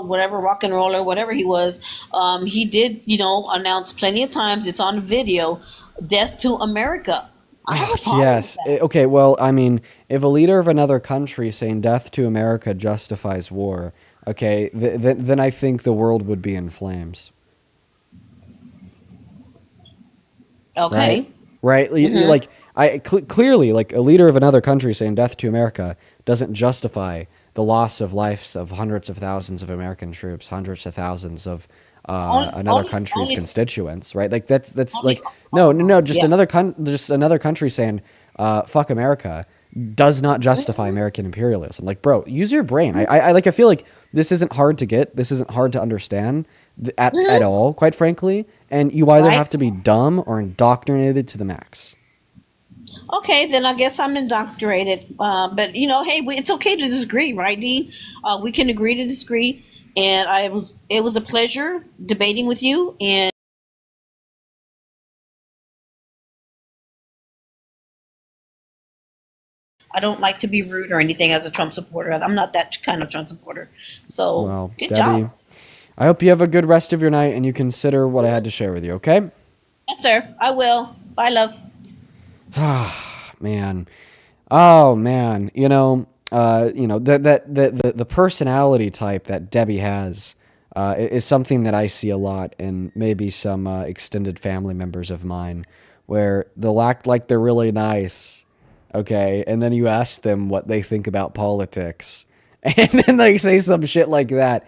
whatever rock and roller, whatever he was, he did, announce plenty of times. It's on video, death to America. I have a problem with Yes. that. Okay. Well, I mean, if a leader of another country saying death to America justifies war, okay, then I think the world would be in flames. Right? Okay. Right? Mm-hmm. Like, clearly, like a leader of another country saying death to America doesn't justify the loss of lives of hundreds of thousands of American troops, hundreds of thousands of another country's Only, constituents, right? Like that's only, like no, just yeah. another country saying fuck America does not justify American imperialism. Like, bro, use your brain. I feel like this isn't hard to get. This isn't hard to understand at Mm-hmm. all, quite frankly. And you either Right. have to be dumb or indoctrinated to the max. Okay, then I guess I'm indoctrinated. But hey, it's okay to disagree, right, Dean? We can agree to disagree. And it was a pleasure debating with you. And I don't like to be rude or anything as a Trump supporter. I'm not that kind of Trump supporter. So Well, good Debbie, job. I hope you have a good rest of your night and you consider what I had to share with you. Okay? Yes, sir. I will. Bye, love. Man. Oh man, the personality type that Debbie has is something that I see a lot in maybe some extended family members of mine, where they'll act like they're really nice, okay, and then you ask them what they think about politics, and then they say some shit like that.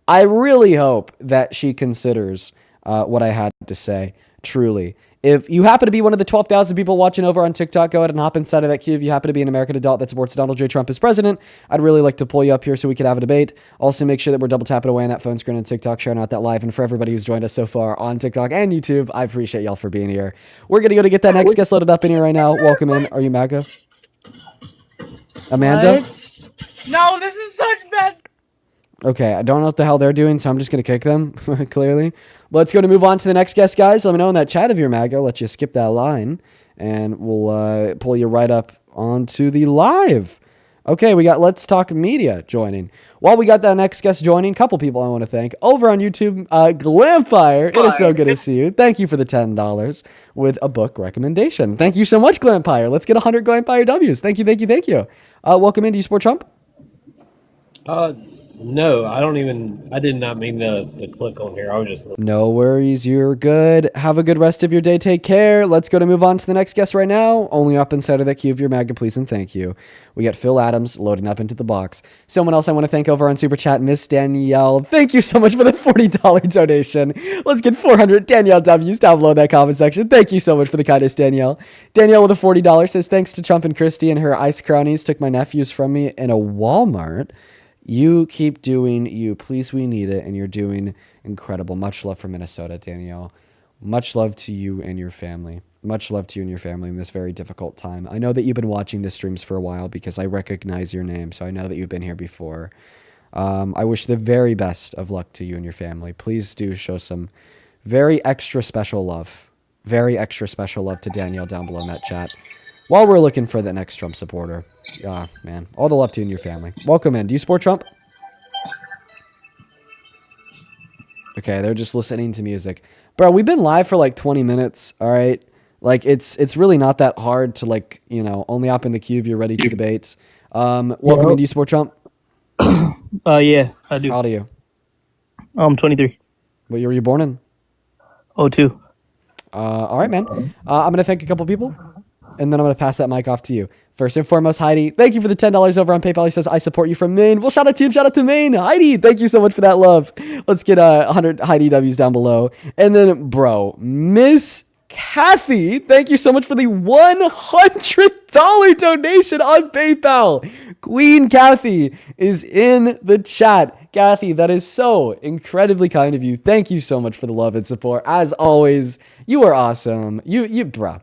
I really hope that she considers what I had to say. Truly, if you happen to be one of the 12,000 people watching over on TikTok, go ahead and hop inside of that queue. If you happen to be an American adult that supports Donald J. Trump as president, I'd really like to pull you up here so we could have a debate. Also, make sure that we're double tapping away on that phone screen on TikTok, sharing out that live. And for everybody who's joined us so far on TikTok and YouTube, I appreciate y'all for being here. We're going to go to get that next guest loaded up in here right now. Welcome in. Are you MAGA? Amanda? What? No, this is such bad. Okay, I don't know what the hell they're doing, so I'm just going to kick them, clearly. Let's go to move on to the next guest, guys. Let me know in that chat if you're MAGA. Let you skip that line, and we'll pull you right up onto the live. Okay, we got Let's Talk Media joining. While we got that next guest joining, a couple people I want to thank. Over on YouTube, Glampire, it is so good to see you. Thank you for the $10 with a book recommendation. Thank you so much, Glampire. Let's get 100 Glampire W's. Thank you, thank you, thank you. Welcome in. Do you support Trump? Uh, no, I did not mean to click on here. I was just, No worries, you're good. Have a good rest of your day. Take care. Let's go to move on to the next guest right now. Only up inside of that queue of your MAGA, please and thank you. We got Phil Adams loading up into the box. Someone else I want to thank over on Super Chat, Miss Danielle. Thank you so much for the $40 donation. Let's get 400 Danielle W's down below in that comment section. Thank you so much for the kindness, Danielle. Danielle with a $40 says, thanks to Trump and KRISTI and her ice crownies took my nephews from me in a Walmart. You keep doing you. Please, we need it, and you're doing incredible. Much love from Minnesota, Danielle. Much love to you and your family. Much love to you and your family in this very difficult time. I know that you've been watching the streams for a while because I recognize your name, so I know that you've been here before. I wish the very best of luck to you and your family. Please do show some very extra special love. Very extra special love to Danielle down below in that chat. While we're looking for the next Trump supporter. Ah, man. All the love to you and your family. Welcome in. Do you support Trump? Okay, they're just listening to music. Bro, we've been live for like 20 minutes, all right? Like, it's really not that hard to, like, only hop in the queue if you're ready to debate. Welcome in. Do you support Trump? Yeah, I do. How old are you? I'm 23. What year were you born in? Oh, two. All right, man. I'm going to thank a couple people, and then I'm going to pass that mic off to you. First and foremost, Heidi, thank you for the $10 over on PayPal. He says, I support you from Maine. Well, shout out to you and shout out to Maine. Heidi, thank you so much for that love. Let's get 100 Heidi W's down below. And then, bro, Miss Kathy, thank you so much for the $100 donation on PayPal. Queen Kathy is in the chat. Kathy, that is so incredibly kind of you. Thank you so much for the love and support. As always, you are awesome. Bruh,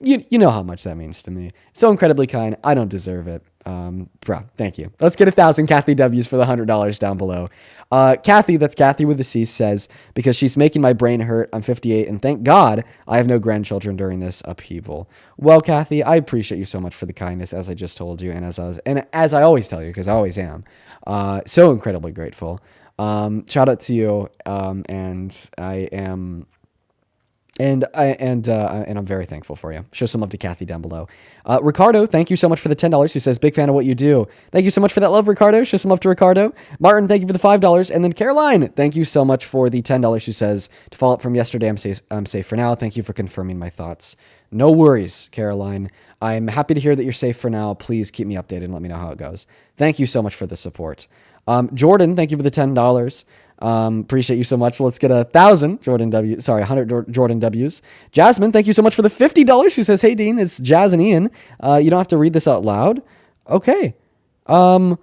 you know how much that means to me. So incredibly kind. I don't deserve it. Bro, thank you. Let's get 1,000 Kathy W's for the $100 down below. Kathy, that's Kathy with a C, says, because she's making my brain hurt. I'm 58, and thank God I have no grandchildren during this upheaval. Well, Kathy, I appreciate you so much for the kindness, as I just told you, and as I always tell you, because I always am. So incredibly grateful. Shout out to you, and I am. And I'm very thankful for you. Show some love to Kathy down below. Ricardo, thank you so much for the $10. Who says, big fan of what you do. Thank you so much for that love, Ricardo. Show some love to Ricardo. Martin, thank you for the $5. And then Caroline, thank you so much for the $10. Who says, to follow up from yesterday, I'm safe for now. Thank you for confirming my thoughts. No worries, Caroline. I'm happy to hear that you're safe for now. Please keep me updated and let me know how it goes. Thank you so much for the support. Jordan, thank you for the $10. Appreciate you so much. Let's get 1,000 Jordan W. Sorry, 100 Jordan W's. Jasmine, thank you so much for the $50. Who says, hey Dean, it's Jazz and Ian. You don't have to read this out loud. Okay. All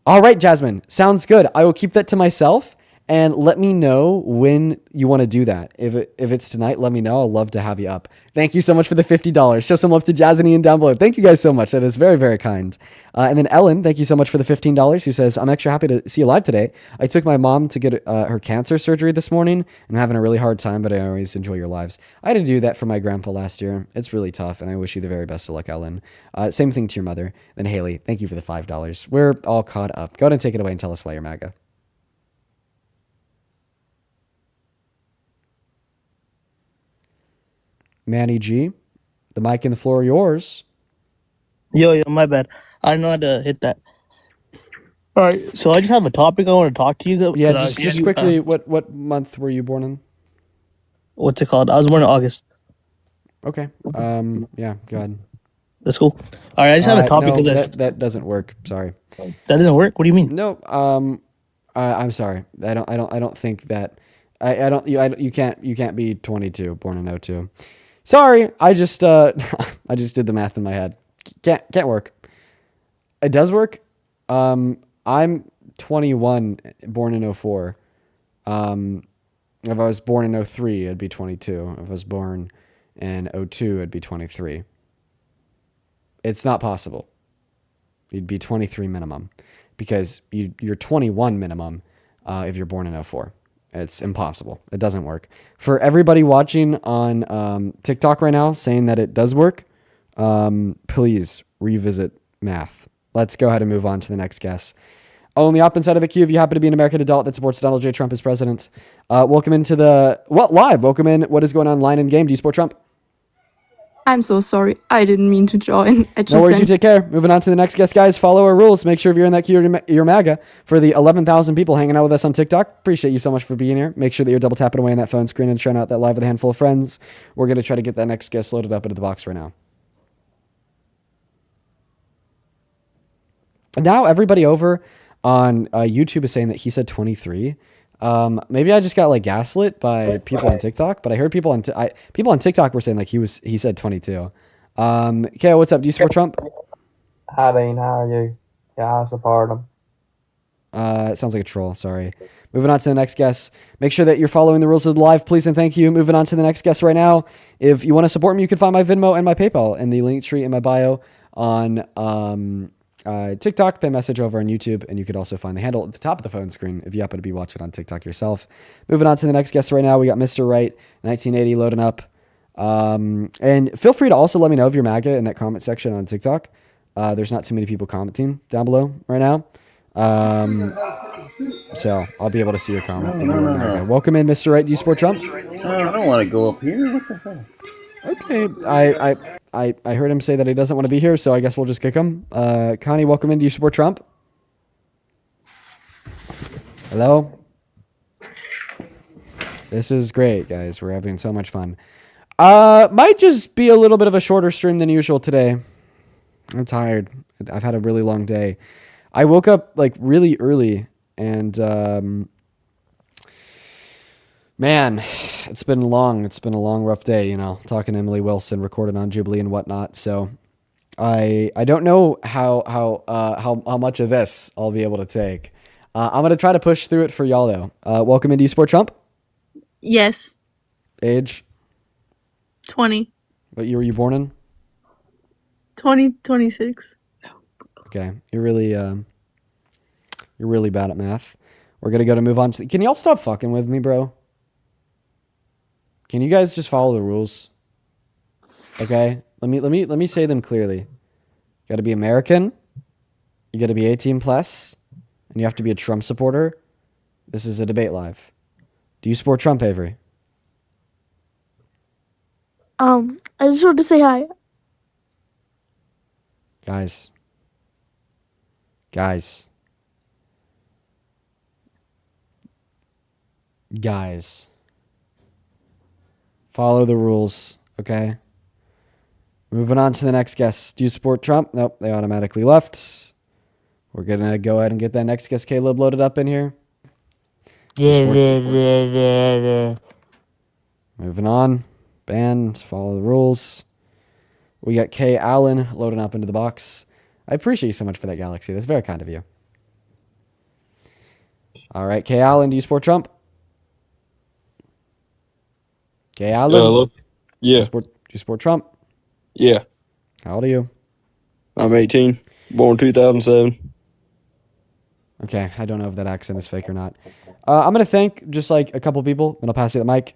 right, Jasmine. Sounds good. I will keep that to myself. And let me know when you want to do that. If it's tonight, let me know. I'll love to have you up. Thank you so much for the $50. Show some love to Jazz and Ian down below. Thank you guys so much. That is very, very kind. And then Ellen, thank you so much for the $15. Who says, I'm extra happy to see you live today. I took my mom to get her cancer surgery this morning. And I'm having a really hard time, but I always enjoy your lives. I had to do that for my grandpa last year. It's really tough, and I wish you the very best of luck, Ellen. Same thing to your mother. Then Haley, thank you for the $5. We're all caught up. Go ahead and take it away and tell us why you're MAGA. Manny G, the mic and the floor are yours. Yo, my bad. I didn't know how to hit that. All right, so I just have a topic I want to talk to you about. Yeah, just quickly, what month were you born in? What's it called? I was born in August. Okay. Yeah, go ahead. That's cool. All right, I just have a topic. No, that doesn't work. Sorry. That doesn't work? What do you mean? No. I'm sorry. I don't think that. I don't. You can't be 22, born in 02. Sorry, I just did the math in my head. Can't work. It does work. I'm 21, born in 04. If I was born in 03, it'd be 22. If I was born in 02, it'd be 23. It's not possible. You'd be 23 minimum, because you're 21 minimum if you're born in 04. It's impossible. It doesn't work. For everybody watching on TikTok right now saying that it does work, please revisit math. Let's go ahead and move on to the next guest. On the opposite side of the queue, if you happen to be an American adult that supports Donald J. Trump as president, welcome into live. Welcome in. What is going on line in game? Do you support Trump? I'm so sorry. I didn't mean to join. No worries, you take care. Moving on to the next guest, guys. Follow our rules. Make sure if you're in that queue, you're MAGA. For the 11,000 people hanging out with us on TikTok, appreciate you so much for being here. Make sure that you're double tapping away on that phone screen and trying out that live with a handful of friends. We're going to try to get that next guest loaded up into the box right now. And now everybody over on YouTube is saying that he said 23. Maybe I just got like gaslit by people on TikTok, but I heard people on TikTok were saying like he said 22. Okay, what's up? Do you support Trump? Hi Dean, how are you? Yeah, I support him. It sounds like a troll. Sorry. Moving on to the next guest. Make sure that you're following the rules of the live, please and thank you. Moving on to the next guest right now. If you want to support me, you can find my Venmo and my PayPal in the link tree in my bio on TikTok, pay message over on YouTube, and you could also find the handle at the top of the phone screen if you happen to be watching on TikTok yourself. Moving on to the next guest right now, we got Mr. Right, 1980 loading up. And feel free to also let me know if you're MAGA in that comment section on TikTok. There's not too many people commenting down below right now. So I'll be able to see your comment. If you're MAGA. Welcome in, Mr. Right. Do you support Trump? I don't want to go up here. What the hell? Okay, I heard him say that he doesn't want to be here, so I guess we'll just kick him. Connie, welcome in. Do you support Trump? Hello? This is great, guys. We're having so much fun. Might just be a little bit of a shorter stream than usual today. I'm tired. I've had a really long day. I woke up like really early and man, it's been long. It's been a long, rough day, you know, talking to Emily Wilson, recording on Jubilee and whatnot. So I don't know how much of this I'll be able to take. I'm going to try to push through it for y'all though. Welcome in. Do you support Trump? Yes. Age? 20. What year were you born in? 2026. Okay, you're really bad at math. We're gonna move on to. Can y'all stop fucking with me, bro? Can you guys just follow the rules? Okay, let me say them clearly. You got to be American. You got to be 18 plus, and you have to be a Trump supporter. This is a debate live. Do you support Trump, Avery? I just wanted to say hi. Guys. Follow the rules, okay? Moving on to the next guest. Do you support Trump? Nope, they automatically left. We're going to go ahead and get that next guest, Caleb, loaded up in here. Moving on. Banned. Follow the rules. We got Kay Allen loading up into the box. I appreciate you so much for that, Galaxy. That's very kind of you. All right, Kay Allen, do you support Trump? Kay Allen? Hello? Yeah. Do you support Trump? Yeah. How old are you? I'm 18. Born 2007. Okay, I don't know if that accent is fake or not. I'm going to thank just like a couple people, then I'll pass you the mic.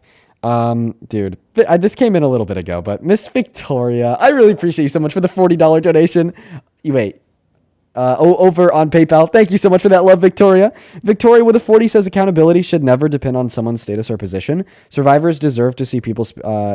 Dude, this came in a little bit ago, but Miss Victoria, I really appreciate you so much for the $40 donation. Wait. Over on PayPal. Thank you so much for that love, Victoria. Victoria with a 40 says accountability should never depend on someone's status or position. Survivors deserve to see people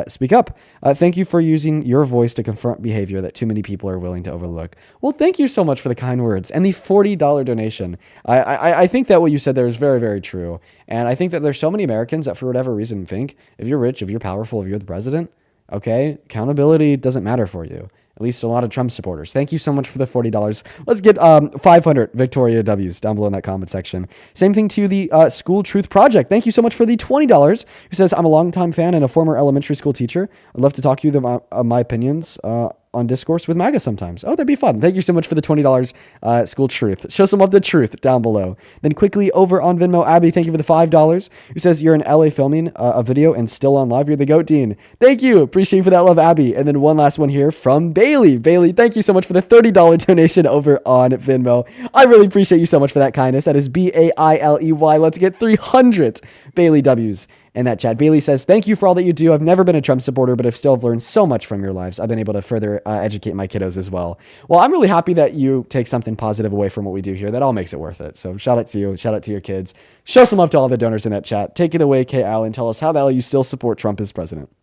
speak up. Thank you for using your voice to confront behavior that too many people are willing to overlook. Well, thank you so much for the kind words and the $40 donation. I think that what you said there is very, very true. And I think that there's so many Americans that for whatever reason think if you're rich, if you're powerful, if you're the president, okay, accountability doesn't matter for you. At least a lot of Trump supporters. Thank you so much for the $40. Let's get 500 Victoria W's down below in that comment section. Same thing to the School Truth Project. Thank you so much for the $20. Who says, I'm a longtime fan and a former elementary school teacher. I'd love to talk to you about my opinions on discourse with MAGA sometimes. Oh, that'd be fun. Thank you so much for the $20 School Truth. Show some of the truth down below. Then quickly over on Venmo, Abby, thank you for the $5. Who says you're in LA filming a video and still on live. You're the GOAT Dean. Thank you. Appreciate you for that love, Abby. And then one last one here from Bailey. Bailey, thank you so much for the $30 donation over on Venmo. I really appreciate you so much for that kindness. That is Bailey. Let's get 300 Bailey W's in that chat. Bailey says, thank you for all that you do. I've never been a Trump supporter, but I've still learned so much from your lives. I've been able to further educate my kiddos as well. Well, I'm really happy that you take something positive away from what we do here. That all makes it worth it. So shout out to you. Shout out to your kids. Show some love to all the donors in that chat. Take it away, Kay Allen. Tell us how the hell you still support Trump as president.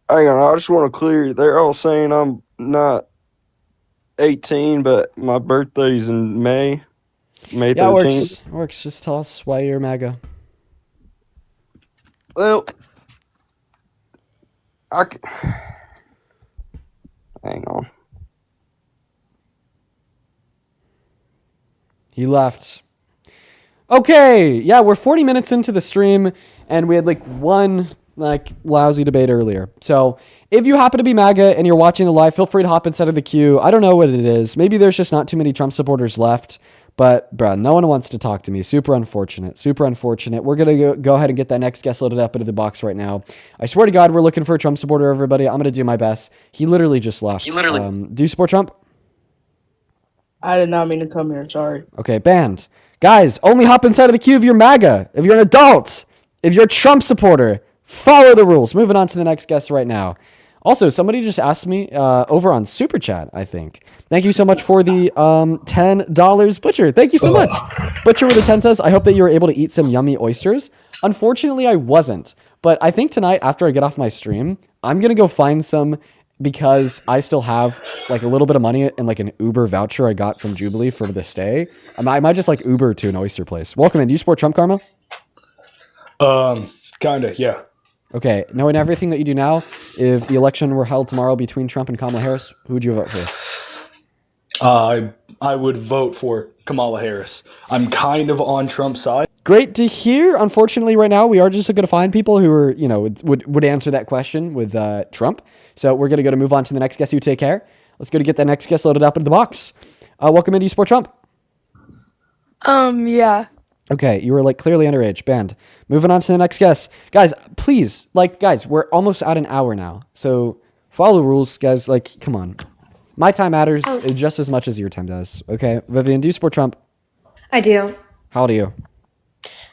Hang on, I just want to clear. They're all saying I'm not 18, but my birthday's in May 13th. Yeah, it works. Just tell us why you're MAGA. Well, hang on. He left. Okay, yeah, we're 40 minutes into the stream, and we had one lousy debate earlier. So if you happen to be MAGA and you're watching the live, feel free to hop inside of the queue. I don't know what it is. Maybe there's just not too many Trump supporters left. But, bruh, no one wants to talk to me. Super unfortunate. Super unfortunate. We're going to go ahead and get that next guest loaded up into the box right now. I swear to God, we're looking for a Trump supporter, everybody. I'm going to do my best. He literally just left. Do you support Trump? I did not mean to come here. Sorry. Okay, banned. Guys, only hop inside of the queue if you're MAGA. If you're an adult. If you're a Trump supporter. Follow the rules. Moving on to the next guest right now. Also, somebody just asked me over on Super Chat, I think. Thank you so much for the $10, Butcher. Thank you so much. Butcher with the 10 says, I hope that you were able to eat some yummy oysters. Unfortunately, I wasn't. But I think tonight, after I get off my stream, I'm going to go find some because I still have a little bit of money and an Uber voucher I got from Jubilee for the stay. I might just Uber to an oyster place. Welcome in. Do you support Trump, Karma? Kinda, yeah. Okay, knowing everything that you do now, if the election were held tomorrow between Trump and Kamala Harris, who would you vote for? I would vote for Kamala Harris. I'm kind of on Trump's side. Great to hear. Unfortunately, right now, we are just going to find people who are, would answer that question with Trump. So we're going to move on to the next guest. You take care. Let's go to get that next guest loaded up into the box. Welcome in. Do you support Trump? Yeah. Okay, you were clearly underage, banned. Moving on to the next guest. Guys, please, we're almost at an hour now. So follow the rules, guys. Come on. My time matters just as much as your time does. Okay, Vivian, do you support Trump? I do. How old are you?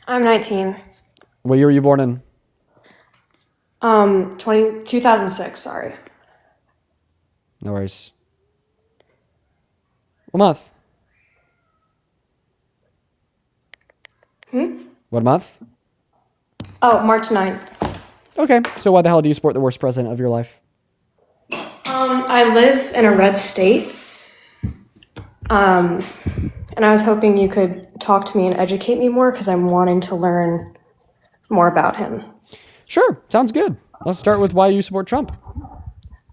I'm 19. What year were you born in? 2006, sorry. No worries. What month? What month? Oh, March 9th. Okay, so why the hell do you support the worst president of your life? I live in a red state. And I was hoping you could talk to me and educate me more because I'm wanting to learn more about him. Sure, sounds good. Let's start with why you support Trump.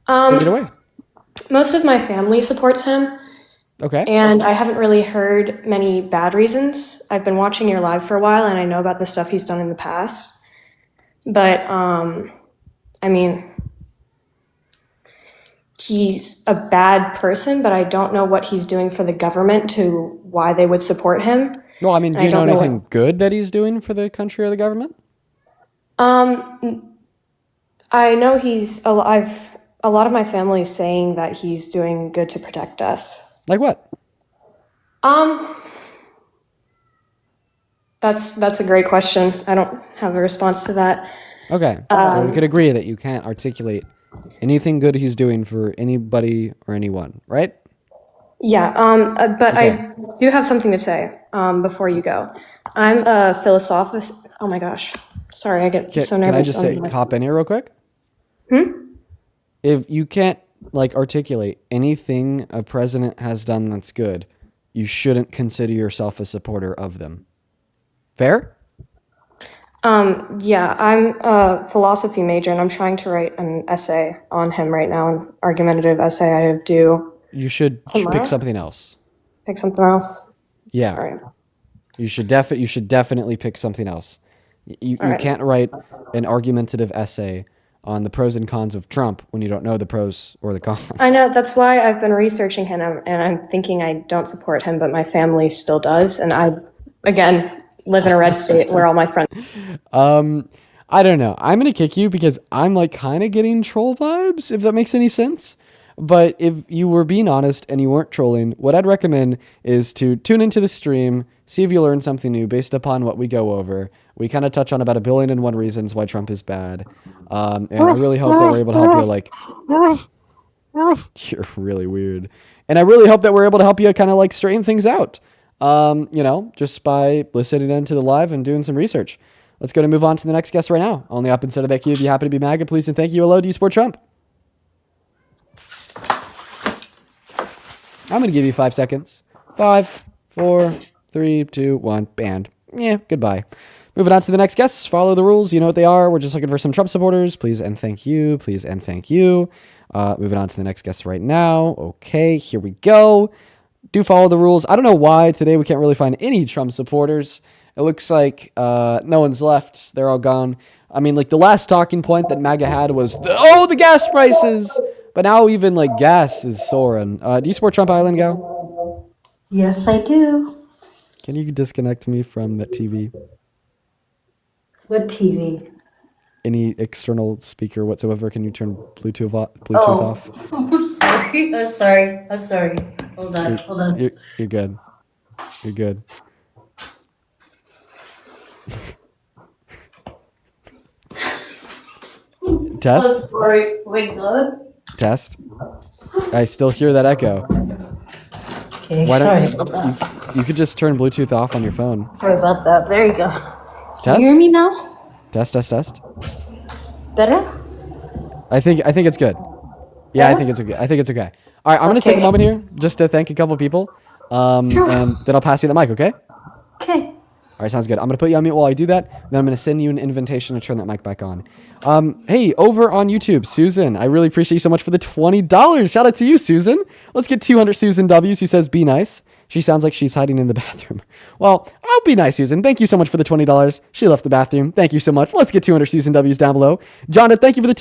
Take it away. Most of my family supports him. Okay. And I haven't really heard many bad reasons. I've been watching your live for a while and I know about the stuff he's done in the past. But, I mean, he's a bad person, but I don't know what he's doing for the government to why they would support him. Well, I mean, do you know anything good that he's doing for the country or the government? I know he's alive. A lot of my family is saying that he's doing good to protect us. Like what? That's a great question. I don't have a response to that. Okay. Well, we could agree that you can't articulate anything good he's doing for anybody or anyone, right? Yeah, but Okay. I do have something to say before you go. I'm a philosophist. Oh my gosh. Sorry, I get so nervous. Can I just say, hop in here real quick? If you can't articulate anything a president has done that's good, you shouldn't consider yourself a supporter of them. Fair? Yeah, I'm a philosophy major and I'm trying to write an essay on him right now, an argumentative essay. I have due. You should pick something else. Pick something else? Yeah. Sorry. You should definitely pick something else. You right. can't write an argumentative essay on the pros and cons of Trump when you don't know the pros or the cons. I know, that's why I've been researching him and I'm thinking I don't support him, but my family still does. And I, again, live in a red state where all my friends. I don't know. I'm going to kick you because I'm kind of getting troll vibes, if that makes any sense. But if you were being honest and you weren't trolling, what I'd recommend is to tune into the stream, see if you learn something new based upon what we go over. We kind of touch on about 1,000,001 reasons why Trump is bad. And I really hope that we're able to help you, you're really weird. And I really hope that we're able to help you kind of straighten things out. Just by listening into the live and doing some research. Let's go to move on to the next guest right now. On the up instead of that queue, if you happen to be MAGA, please and thank you. Hello, do you support Trump? I'm going to give you 5 seconds. 5, 4, 3, 2, 1, banned. Yeah, goodbye. Moving on to the next guests. Follow the rules. You know what they are. We're just looking for some Trump supporters. Please and thank you. Please and thank you. Moving on to the next guest right now. Okay, here we go. Do follow the rules. I don't know why today we can't really find any Trump supporters. It looks like no one's left. They're all gone. I mean, the last talking point that MAGA had was, the gas prices. But now even gas is soaring. Do you support Trump Island, Gal? Yes, I do. Can you disconnect me from that TV? What TV? Any external speaker whatsoever. Can you turn Bluetooth off? I'm sorry. I'm sorry. Hold on. You're good. You're good. Test? I'm sorry. Wait, God. Test. I still hear that echo. Okay, Why sorry don't about that. you could just turn Bluetooth off on your phone. Sorry about that. There you go. Test? Can you hear me now? Test. Better? I think it's good. Yeah, I think it's okay. All right, I'm gonna take a moment here just to thank a couple people, and then I'll pass you the mic. Okay? Okay. All right, sounds good. I'm going to put you on mute while I do that. Then I'm going to send you an invitation to turn that mic back on. Hey, over on YouTube, Susan, I really appreciate you so much for the $20. Shout out to you, Susan. Let's get 200 Susan W's who says, be nice. She sounds like she's hiding in the bathroom. Well, I'll be nice, Susan. Thank you so much for the $20. She left the bathroom. Thank you so much. Let's get 200 Susan W's down below. Jonathan, thank you for the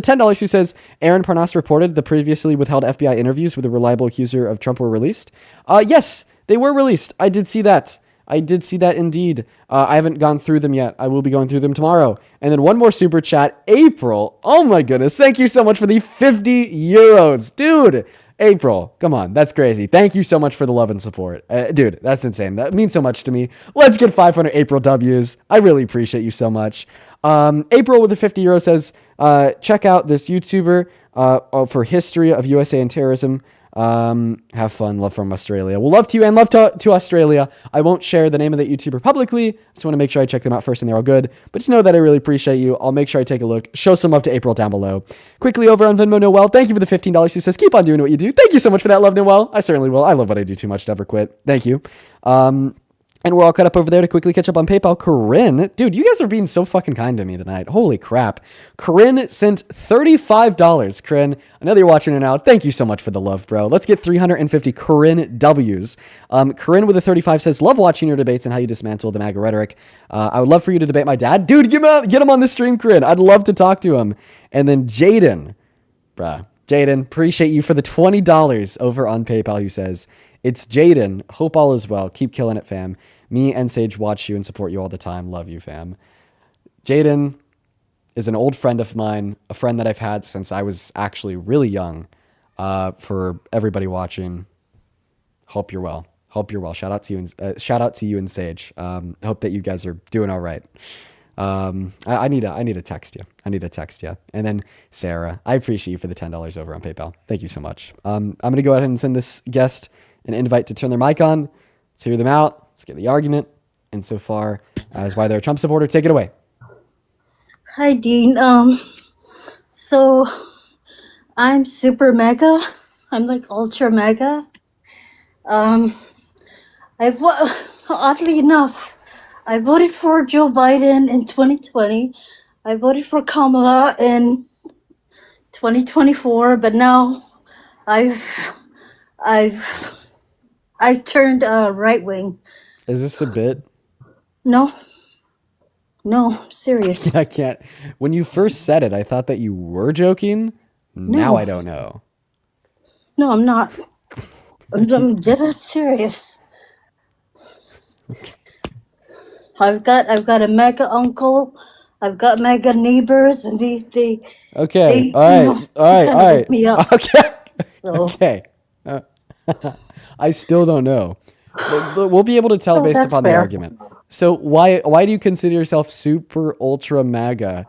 $10 who says, Aaron Parnas reported the previously withheld FBI interviews with a reliable accuser of Trump were released. Yes, they were released. I did see that. Indeed. I haven't gone through them yet. I will be going through them tomorrow. And then one more super chat. April. Oh my goodness. Thank you so much for the €50. Dude, April, come on, that's crazy. Thank you so much for the love and support. Dude, that's insane. That means so much to me. Let's get 500 April W's. I really appreciate you so much. April with the 50 euro says, check out this YouTuber for history of USA and terrorism. Have fun. Love from Australia. Well, love to you and love to Australia. I won't share the name of that YouTuber publicly. Just want to make sure I check them out first and they're all good. But just know that I really appreciate you. I'll make sure I take a look. Show some love to April down below. Quickly over on Venmo, Noel. Thank you for the $15. Who says, keep on doing what you do. Thank you so much for that love, Noel. I certainly will. I love what I do too much to ever quit. Thank you. And we're all caught up over there to quickly catch up on PayPal. Corinne, dude, you guys are being so fucking kind to me tonight. Holy crap. Corinne sent $35. Corinne, I know that you're watching it now. Thank you so much for the love, bro. Let's get 350 Corinne W's. Corinne with a 35 says, love watching your debates and how you dismantle the MAGA rhetoric. I would love for you to debate my dad. Dude, get him on the stream, Corinne. I'd love to talk to him. And then Jaden, appreciate you for the $20 over on PayPal, who says, it's Jaden. Hope all is well. Keep killing it, fam. Me and Sage watch you and support you all the time. Love you, fam. Jaden is an old friend of mine, a friend that I've had since I was actually really young. For everybody watching, hope you're well. Hope you're well. Shout out to you and Sage. Hope that you guys are doing all right. I need to text you. And then Sarah, I appreciate you for the $10 over on PayPal. Thank you so much. I'm going to go ahead and send this guest an invite to turn their mic on. Let's hear them out. Let's get the argument. And so far as why they're a Trump supporter, take it away. Hi, Dean. So I'm super mega. I'm like ultra mega. Oddly enough, I voted for Joe Biden in 2020. I voted for Kamala in 2024, but now I've turned right wing. Is this a bit? No, I'm serious. I can't. When you first said it, I thought that you were joking. Now I don't know. No, I'm not. I'm dead serious. Okay. I've got a mega uncle. I've got mega neighbors, and they Okay. They, All right. hook me up. Okay. So. Okay. I still don't know. But we'll be able to tell based upon the argument. So why do you consider yourself super ultra MAGA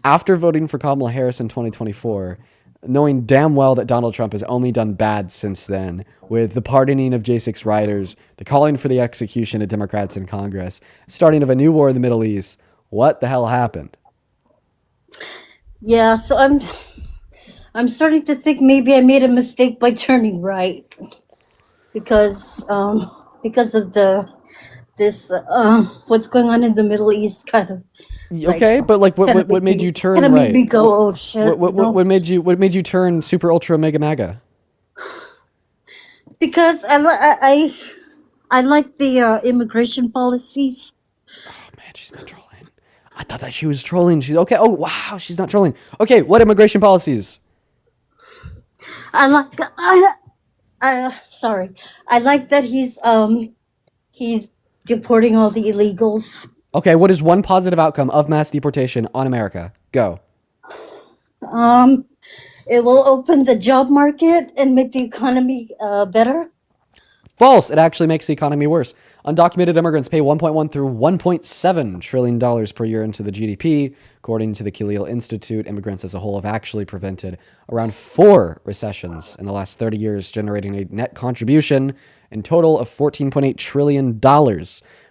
after voting for Kamala Harris in 2024, knowing damn well that Donald Trump has only done bad since then, with the pardoning of J6 rioters, the calling for the execution of Democrats in Congress, starting of a new war in the Middle East? What the hell happened? Yeah, so I'm starting to think maybe I made a mistake by turning right, because of this what's going on in the Middle East kind of. Okay, but like what made you turn right? Made me go, oh shit. What made you turn super ultra mega MAGA? Because I like the immigration policies. Oh man, she's not trolling. I thought that she was trolling. She's okay. Oh wow, she's not trolling. Okay, what immigration policies? I like that he's deporting all the illegals. Okay, what is one positive outcome of mass deportation on America? Go. It will open the job market and make the economy better. False. It actually makes the economy worse. Undocumented immigrants pay $1.1 through $1.7 trillion per year into the GDP. According to the Khalil Institute, immigrants as a whole have actually prevented around 4 recessions in the last 30 years, generating a net contribution in total of $14.8 trillion.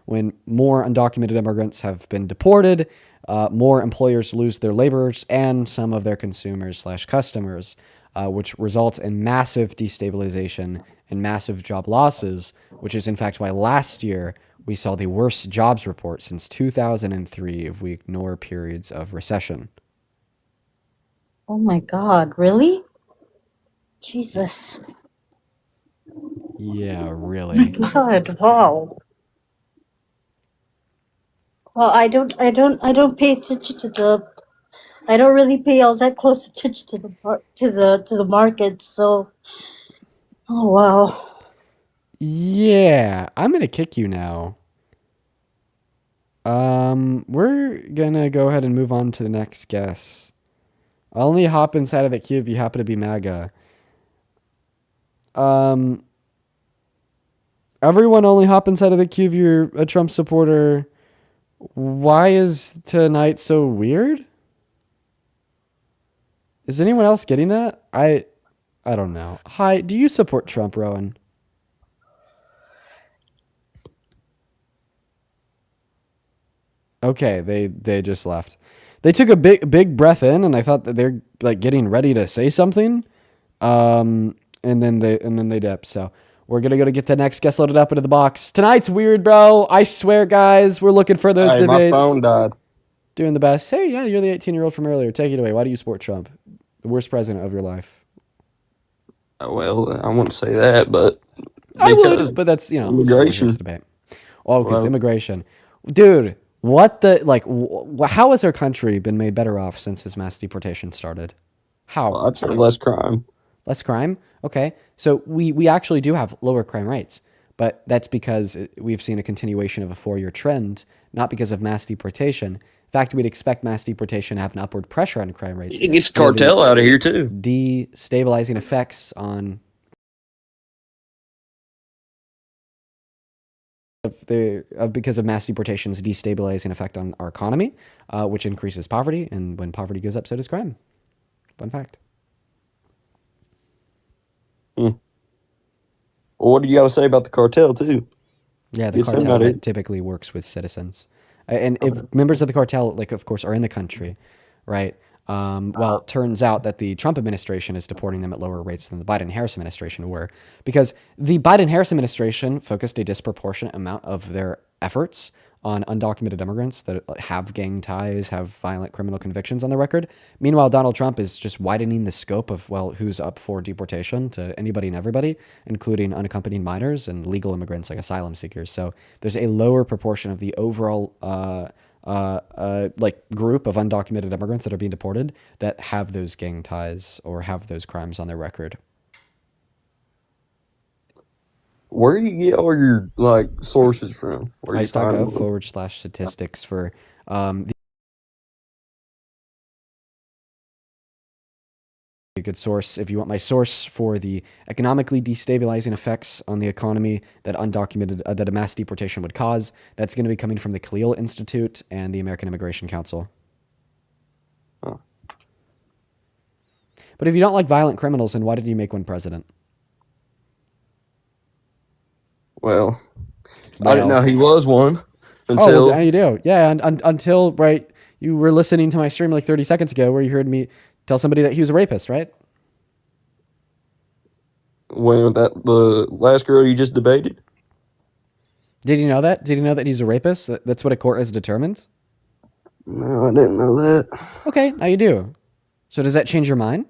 When more undocumented immigrants have been deported, more employers lose their laborers and some of their consumers/customers, which results in massive destabilization and massive job losses, which is in fact why last year we saw the worst jobs report since 2003 if we ignore periods of recession. Oh my God, really? Jesus. Yeah, really. Oh my God, wow. Well, I don't pay attention to I don't really pay all that close attention to the market, so oh wow. Yeah, I'm gonna kick you now. We're gonna go ahead and move on to the next guest. I'll only hop inside of the queue if you happen to be MAGA. Everyone only hop inside of the queue if you're a Trump supporter. Why is tonight so weird? Is anyone else getting that? I don't know. Hi, do you support Trump, Rowan? Okay, they just left. They took a big breath in, and I thought that they're like getting ready to say something. And then they dipped. So we're gonna go to get the next guest loaded up into the box. Tonight's weird, bro. I swear, guys, we're looking for those debates. My phone died. Doing the best. Hey, yeah, you're the 18-year-old from earlier. Take it away. Why do you support Trump? The worst president of your life. Well, I wouldn't say that, but I would, but that's immigration debate. Oh, because immigration, dude. What the like? How has our country been made better off since this mass deportation started? How? I'd say less crime. Less crime. Okay, so we actually do have lower crime rates, but that's because we've seen a continuation of a 4-year trend, not because of mass deportation. In fact, we'd expect mass deportation to have an upward pressure on crime rates. It gets cartel out of here too. Destabilizing effects on because of mass deportation's destabilizing effect on our economy, which increases poverty, and when poverty goes up, so does crime. Fun fact. Well, what do you got to say about the cartel too? Yeah, the cartel typically works with citizens, and if members of the cartel, like of course, are in the country, right? Well, it turns out that the Trump administration is deporting them at lower rates than the Biden-Harris administration were, because the Biden-Harris administration focused a disproportionate amount of their efforts on undocumented immigrants that have gang ties, have violent criminal convictions on their record. Meanwhile, Donald Trump is just widening the scope of, well, who's up for deportation to anybody and everybody, including unaccompanied minors and legal immigrants like asylum seekers. So there's a lower proportion of the overall like group of undocumented immigrants that are being deported that have those gang ties or have those crimes on their record. Where do you get all your like sources from? ICE.gov/statistics for the a good source. If you want my source for the economically destabilizing effects on the economy that undocumented that a mass deportation would cause, that's going to be coming from the Khalil Institute and the American Immigration Council. Oh. But if you don't like violent criminals, then why did you make one president? Well, I didn't know he was one until. Now you do. Yeah, until right, you were listening to my stream like 30 seconds ago, where you heard me tell somebody that he was a rapist, right? Well, the last girl you just debated. Did you know that? Did you know that he's a rapist? That's what a court has determined. No, I didn't know that. Okay, now you do. So does that change your mind?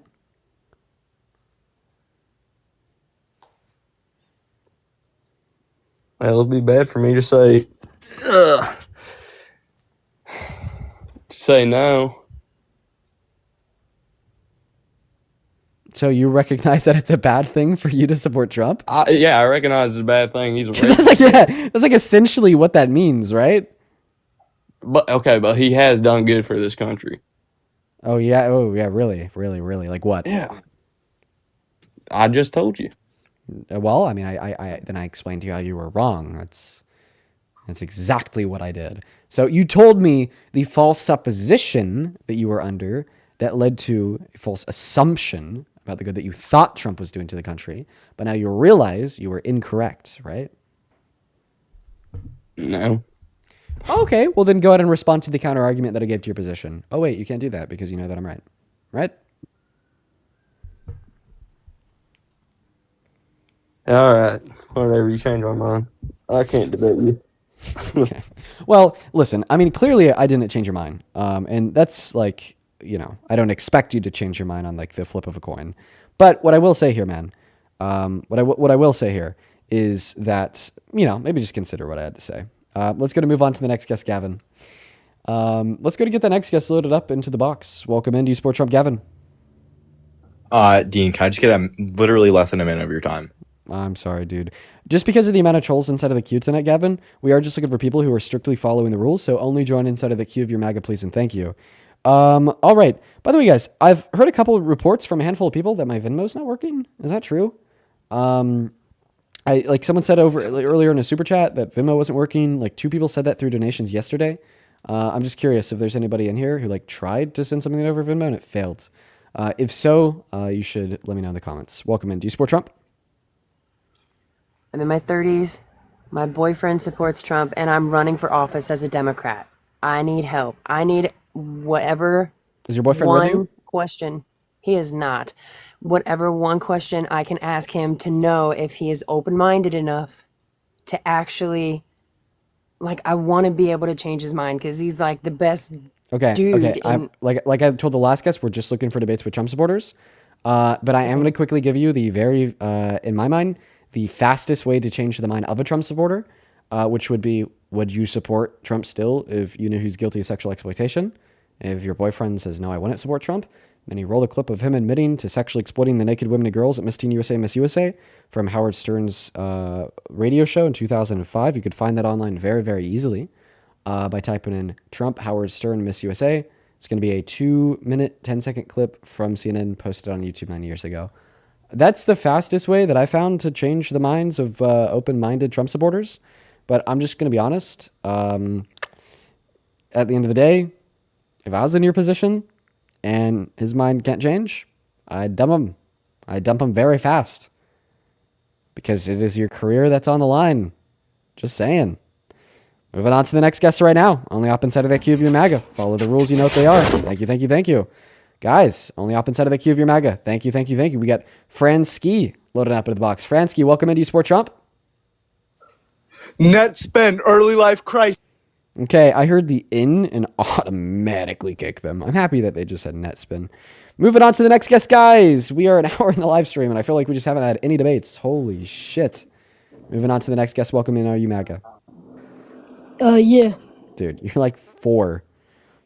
Well, it'd be bad for me to say no. So you recognize that it's a bad thing for you to support Trump? Yeah, I recognize it's a bad thing. He's a racist. That's like essentially what that means, right? But he has done good for this country. Oh yeah, really. Like what? Yeah. I just told you. Well, I mean, I explained to you how you were wrong. That's exactly what I did. So you told me the false supposition that you were under that led to a false assumption about the good that you thought Trump was doing to the country, but now you realize you were incorrect, right? No. Okay, well then go ahead and respond to the counter argument that I gave to your position. Oh wait, you can't do that because you know that I'm right. Right? All right. Whatever, you change my mind. I can't debate you. Okay. Well, listen, I mean, clearly I didn't change your mind. And that's like, I don't expect you to change your mind on like the flip of a coin. But what I will say here, man, what I will say here is that, maybe just consider what I had to say. Let's go to move on to the next guest, Gavin. Let's go to get the next guest loaded up into the box. Welcome in. Do you support Trump, Gavin? Dean, can I just get literally less than a minute of your time? I'm sorry, dude. Just because of the amount of trolls inside of the queue tonight, Gavin, we are just looking for people who are strictly following the rules, so only join inside of the queue of your MAGA, please, and thank you. All right. By the way, guys, I've heard a couple of reports from a handful of people that my Venmo's not working. Is that true? I like someone said earlier in a super chat that Venmo wasn't working. Like 2 people said that through donations yesterday. I'm just curious if there's anybody in here who like tried to send something over Venmo and it failed. If so, you should let me know in the comments. Welcome in. Do you support Trump? I'm in my 30s. My boyfriend supports Trump, and I'm running for office as a Democrat. I need help. I need whatever. Is your boyfriend with you? One question. He is not. Whatever one question I can ask him to know if he is open-minded enough to actually, like, I want to be able to change his mind because he's like the best dude. Okay. Like I told the last guest, we're just looking for debates with Trump supporters. But I am going to quickly give you the very, in my mind, the fastest way to change the mind of a Trump supporter, which would be, would you support Trump still if you knew he's guilty of sexual exploitation? If your boyfriend says, no, I wouldn't support Trump, then you roll a clip of him admitting to sexually exploiting the naked women and girls at Miss Teen USA, Miss USA from Howard Stern's radio show in 2005. You could find that online very, very easily by typing in Trump, Howard Stern, Miss USA. It's going to be a 2-minute, 10-second clip from CNN posted on YouTube 9 years ago. That's the fastest way that I found to change the minds of open-minded Trump supporters. But I'm just going to be honest. At the end of the day, if I was in your position and his mind can't change, I'd dump him. I'd dump him very fast. Because it is your career that's on the line. Just saying. Moving on to the next guest right now. Only up inside of that queue of your MAGA. Follow the rules, you know what they are. Thank you, thank you, thank you. Guys, only up inside of the queue of your MAGA. Thank you, thank you, thank you. We got Fransky loaded up into the box. Fransky, welcome in. Do you support Trump? Net spend, early life crisis. Okay, I heard the in and automatically kick them. I'm happy that they just said net spin. Moving on to the next guest, guys. We are an hour in the live stream, and I feel like we just haven't had any debates. Holy shit. Moving on to the next guest. Welcome in. Are you MAGA? Yeah. Dude, you're like 4.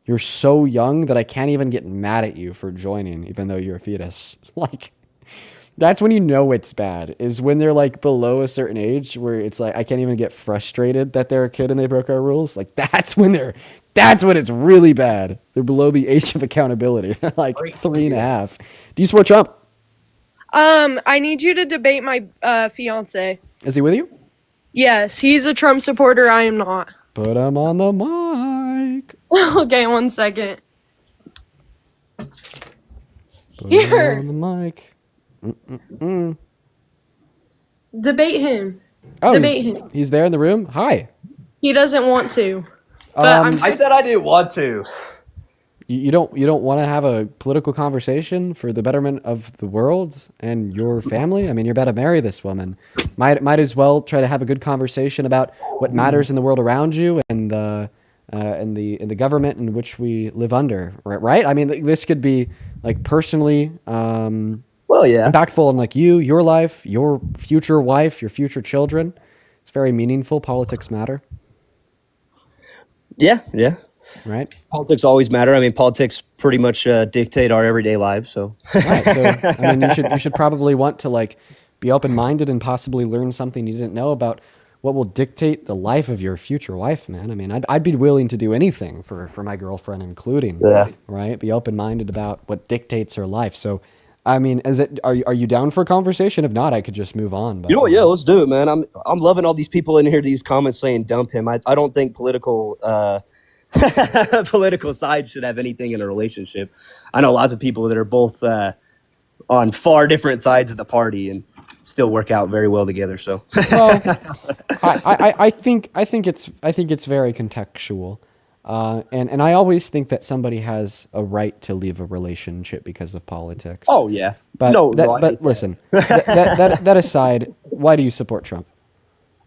You're so young that I can't even get mad at you for joining, even though you're a fetus. Like, that's when you know it's bad, is when they're like below a certain age where it's like, I can't even get frustrated that they're a kid and they broke our rules. Like, that's when it's really bad. They're below the age of accountability. They're like 3.5. Do you support Trump? I need you to debate my fiance. Is he with you? Yes, he's a Trump supporter. I am not. Put him on the mic. Okay, 1 second. Put Here. him on the mic. Debate him. Oh, Debate him. he's there in the room. Hi. He doesn't want to. But I said I didn't want to. You don't want to have a political conversation for the betterment of the world and your family? I mean, you're about to marry this woman. Might as well try to have a good conversation about what matters in the world around you and in the government in which we live under, right? I mean, this could be like personally impactful in like your life, your future wife, your future children. It's very meaningful. Politics matter. Yeah. Right. Politics always matter. I mean, politics pretty much dictate our everyday lives. So, right. So, I mean, you should probably want to like be open-minded and possibly learn something you didn't know about what will dictate the life of your future wife, man. I mean, I'd be willing to do anything for my girlfriend, including right. Be open-minded about what dictates her life. So, I mean, are you down for a conversation? If not, I could just move on. But, you know what? Yeah, let's do it, man. I'm loving all these people in here. These comments saying dump him. I don't think political sides should have anything in a relationship. I know lots of people that are both on far different sides of the party and still work out very well together. So, well, I think it's very contextual, and I always think that somebody has a right to leave a relationship because of politics. Oh yeah, but listen, that aside, why do you support Trump?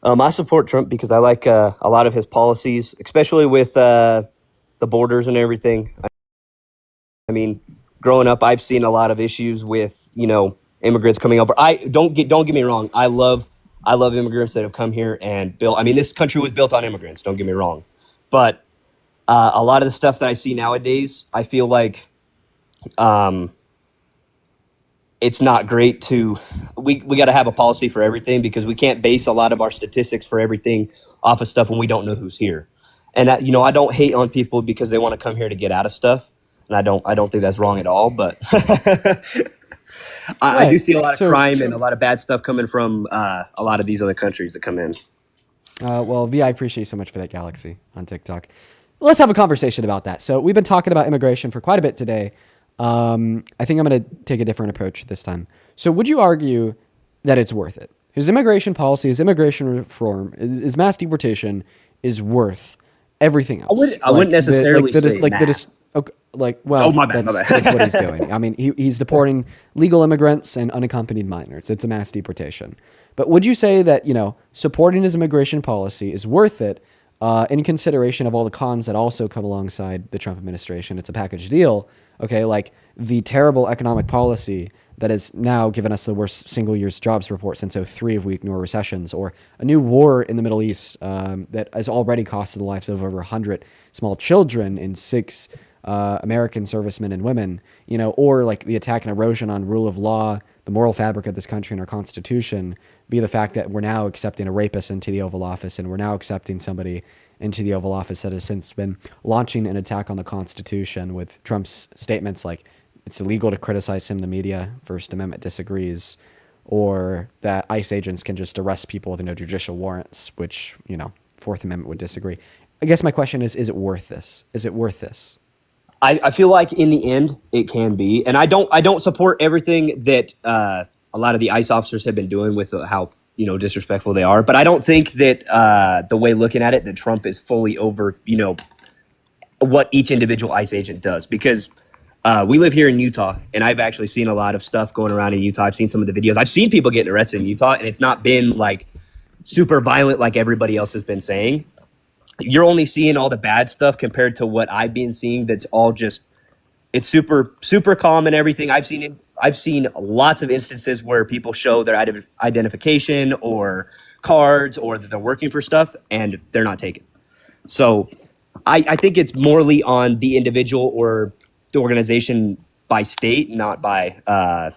I support Trump because I like a lot of his policies, especially with the borders and everything. I mean, growing up, I've seen a lot of issues with, immigrants coming over. Don't get me wrong. I love immigrants that have come here and built. I mean, this country was built on immigrants. Don't get me wrong, but a lot of the stuff that I see nowadays, I feel like it's not great to. We got to have a policy for everything because we can't base a lot of our statistics for everything off of stuff when we don't know who's here. And I don't hate on people because they want to come here to get out of stuff, and I don't think that's wrong at all. But I do see a lot of So- crime and a lot of bad stuff coming from a lot of these other countries that come in. Well, V, I appreciate you so much for that, Galaxy, on TikTok. Let's have a conversation about that. So we've been talking about immigration for quite a bit today. I think I'm going to take a different approach this time. So would you argue that it's worth it? His immigration policy, his immigration reform, his mass deportation is worth everything else. I wouldn't necessarily say mass. Well, my bad. that's what he's doing. I mean, he's deporting legal immigrants and unaccompanied minors. It's a mass deportation. But would you say that, supporting his immigration policy is worth it in consideration of all the cons that also come alongside the Trump administration? It's a package deal, okay? Like the terrible economic policy that has now given us the worst single year's jobs report since 2003 if we ignore recessions, or a new war in the Middle East that has already costed the lives of over 100 small children and 6 American servicemen and women, or like the attack and erosion on rule of law, the moral fabric of this country and our Constitution, be the fact that we're now accepting a rapist into the Oval Office, and we're now accepting somebody into the Oval Office that has since been launching an attack on the Constitution with Trump's statements like it's illegal to criticize him, the media, First Amendment disagrees, or that ICE agents can just arrest people with no judicial warrants, which, Fourth Amendment would disagree. I guess my question is it worth this? Is it worth this? I feel like in the end it can be, and I don't support everything that a lot of the ICE officers have been doing with how disrespectful they are. But I don't think that the way looking at it that Trump is fully over what each individual ICE agent does, because we live here in Utah, and I've actually seen a lot of stuff going around in Utah. I've seen some of the videos. I've seen people getting arrested in Utah, and it's not been like super violent like everybody else has been saying. You're only seeing all the bad stuff compared to what I've been seeing. That's all just, it's super, super calm and everything. I've seen lots of instances where people show their identification or cards or that they're working for stuff and they're not taken. So I think it's morally on the individual or the organization by state, not by,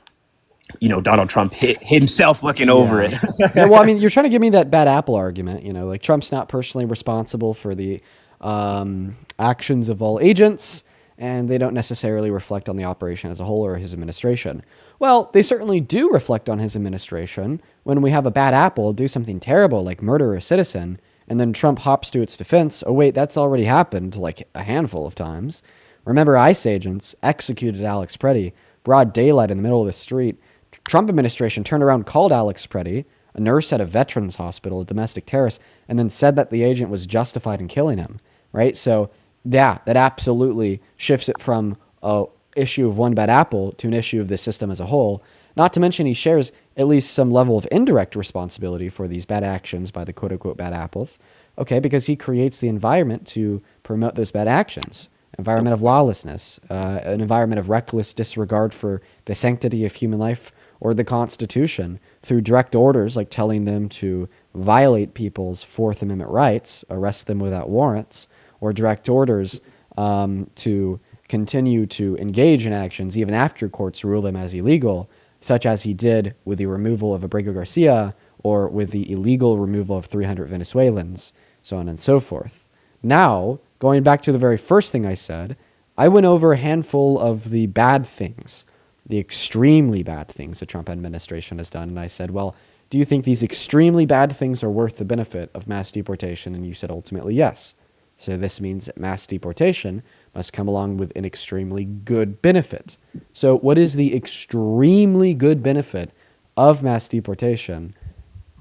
Donald Trump himself looking over it. Yeah, well, I mean, you're trying to give me that bad apple argument, like Trump's not personally responsible for the actions of all agents, and they don't necessarily reflect on the operation as a whole or his administration. Well, they certainly do reflect on his administration when we have a bad apple do something terrible like murder a citizen, and then Trump hops to its defense. Oh, wait, that's already happened like a handful of times. Remember, ICE agents executed Alex Preddy, broad daylight in the middle of the street. Trump administration turned around, called Alex Preddy, a nurse at a veterans hospital, a domestic terrorist, and then said that the agent was justified in killing him, right? So, yeah, that absolutely shifts it from a issue of one bad apple to an issue of the system as a whole. Not to mention he shares at least some level of indirect responsibility for these bad actions by the quote-unquote bad apples, okay, because he creates the environment to promote those bad actions. Environment of lawlessness, an environment of reckless disregard for the sanctity of human life or the Constitution through direct orders like telling them to violate people's Fourth Amendment rights, arrest them without warrants, or direct orders to continue to engage in actions even after courts rule them as illegal, such as he did with the removal of Abrego Garcia or with the illegal removal of 300 Venezuelans, so on and so forth. Now, going back to the very first thing I said, I went over a handful of the bad things, the extremely bad things the Trump administration has done. And I said, well, do you think these extremely bad things are worth the benefit of mass deportation? And you said ultimately yes. So this means that mass deportation must come along with an extremely good benefit. So what is the extremely good benefit of mass deportation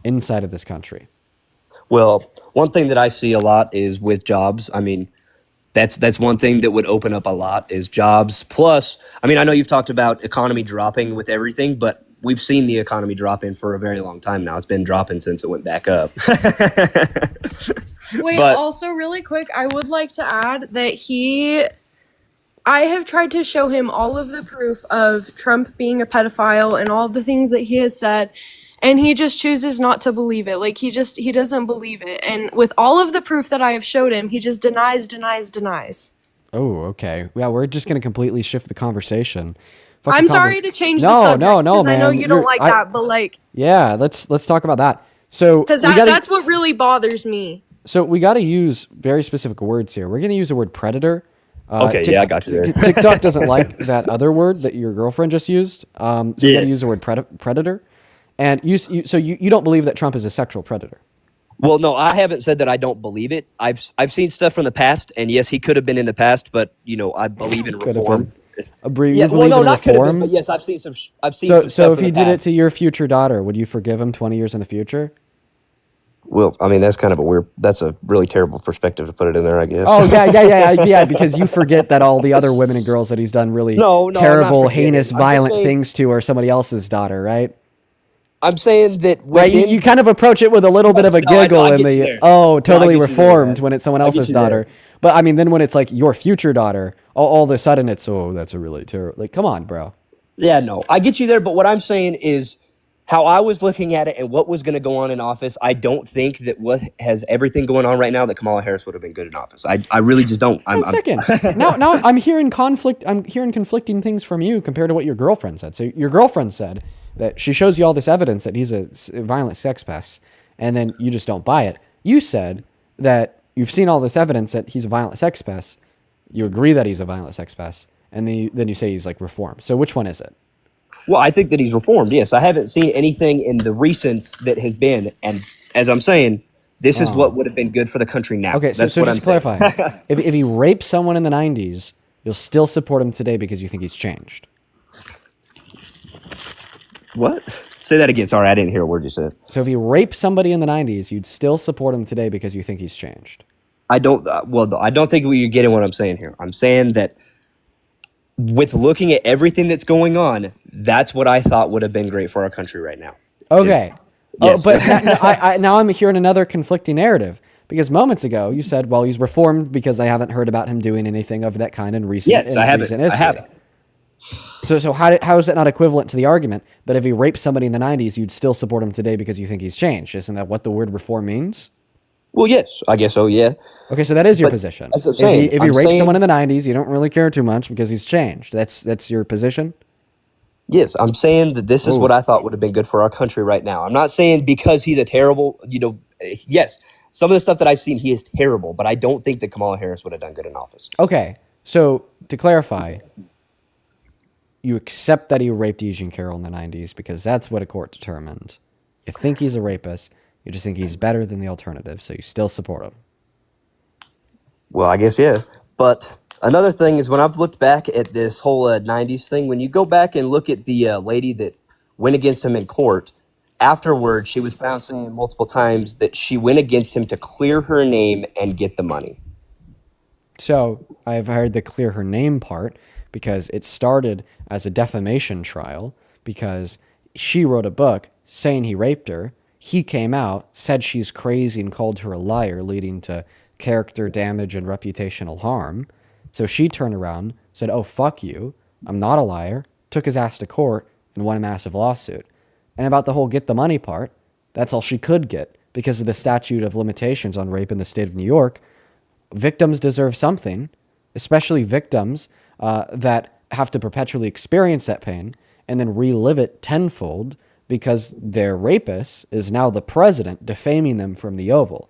inside of this country? Well, one thing that I see a lot is with jobs. I mean, that's one thing that would open up a lot is jobs. Plus, I mean, I know you've talked about economy dropping with everything, but we've seen the economy dropping for a very long time now. It's been dropping since it went back up. Wait, But- also really quick, I would like to add that I have tried to show him all of the proof of Trump being a pedophile and all the things that he has said, and he just chooses not to believe it. Like, he doesn't believe it. And with all of the proof that I have showed him, he just denies. Oh, okay. Yeah, we're just going to completely shift the conversation. I'm sorry to change the subject. No, because man. I know you don't like that, but like, Yeah, let's talk about that. So because we gotta- that's what really bothers me. So we got to use very specific words here. We're going to use the word predator. Okay, yeah, I got you there. TikTok doesn't like that other word that your girlfriend just used. So we got to use the word predator. And so you don't believe that Trump is a sexual predator? Well, no, I haven't said that I don't believe it. I've seen stuff from the past, and yes, he could have been in the past, but I believe in reform. You believe in not could have been, reform? but yes, I've seen some. So if he did it to your future daughter, would you forgive him 20 years in the future? Well, I mean, that's a really terrible perspective to put it in there, I guess. Oh, yeah, because you forget that all the other women and girls that he's done really terrible, heinous, violent things to are somebody else's daughter, right? I'm saying that right. You kind of approach it with a little bit of a giggle and totally reformed when it's someone else's daughter. But I mean, then when it's like your future daughter, all of a sudden it's that's a really terrible. Like, come on, bro. Yeah, no, I get you there. But what I'm saying is how I was looking at it and what was going to go on in office. I don't think that what has everything going on right now that Kamala Harris would have been good in office. I really just don't. Now I'm hearing conflict. I'm hearing conflicting things from you compared to what your girlfriend said. So your girlfriend said that she shows you all this evidence that he's a violent sex pest, and then you just don't buy it. You said that you've seen all this evidence that he's a violent sex pest. You agree that he's a violent sex pest, and then you say he's like reformed. So which one is it? Well, I think that he's reformed. Yes, I haven't seen anything in the recents that has been, and as I'm saying, this is what would have been good for the country now. Okay, so just to clarify, if he raped someone in the 90s, you'll still support him today because you think he's changed. What? Say that again. Sorry, I didn't hear a word you said. So if he raped somebody in the 90s, you'd still support him today because you think he's changed. I don't think you're getting what I'm saying here. I'm saying that with looking at everything that's going on, that's what I thought would have been great for our country right now. Okay. Yes. But now I'm hearing another conflicting narrative. Because moments ago, you said, well, he's reformed because I haven't heard about him doing anything of that kind in recent history. Yes, I haven't. So how is that not equivalent to the argument that if he raped somebody in the 90s, you'd still support him today because you think he's changed? Isn't that what the word reform means? Well, yes, I guess so, yeah. Okay, so that is your position. That's what I'm saying. If he raped someone in the 90s, you don't really care too much because he's changed. That's your position? Yes, I'm saying that this is what I thought would have been good for our country right now. I'm not saying because he's a terrible, yes, some of the stuff that I've seen, he is terrible, but I don't think that Kamala Harris would have done good in office. Okay, so to clarify, you accept that he raped E. Jean Carroll in the 90s because that's what a court determined. You think he's a rapist. You just think he's better than the alternative, so you still support him. Well, I guess, yeah. But another thing is when I've looked back at this whole 90s thing, when you go back and look at the lady that went against him in court, afterwards she was found saying multiple times that she went against him to clear her name and get the money. So I've heard the clear her name part because it started as a defamation trial because she wrote a book saying he raped her. He came out, said she's crazy, and called her a liar, leading to character damage and reputational harm. So she turned around, said, oh, fuck you, I'm not a liar, took his ass to court, and won a massive lawsuit. And about the whole get the money part, that's all she could get because of the statute of limitations on rape in the state of New York. Victims deserve something, especially victims that have to perpetually experience that pain and then relive it tenfold because their rapist is now the president defaming them from the Oval.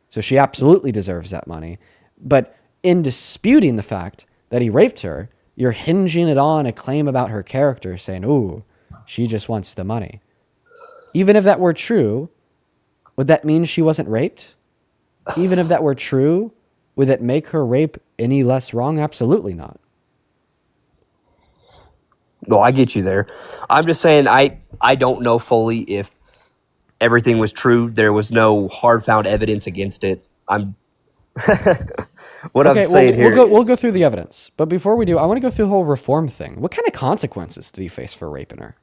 So she absolutely deserves that money. But in disputing the fact that he raped her, you're hinging it on a claim about her character, saying, ooh, she just wants the money. Even if that were true, would that mean she wasn't raped? Even if that were true, would it make her rape any less wrong? Absolutely not. No, I get you there. I'm just saying I don't know fully if everything was true. There was no hard found evidence against it. I'm saying here. We'll go through the evidence. But before we do, I want to go through the whole reform thing. What kind of consequences did he face for raping her?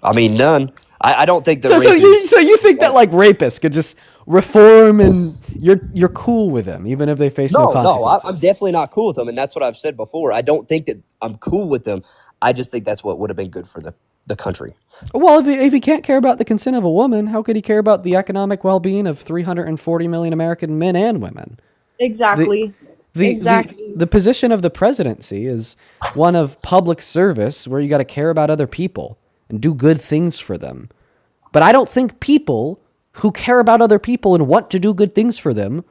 I mean, none. I don't think that. So you think that like rapists could just reform and you're cool with them even if they face no consequences? No, I'm definitely not cool with them, and that's what I've said before. I don't think that I'm cool with them. I just think that's what would have been good for the country. Well, if he can't care about the consent of a woman, how could he care about the economic well-being of 340 million American men and women? Exactly. The position of the presidency is one of public service where you got to care about other people and do good things for them. But I don't think people who care about other people and want to do good things for them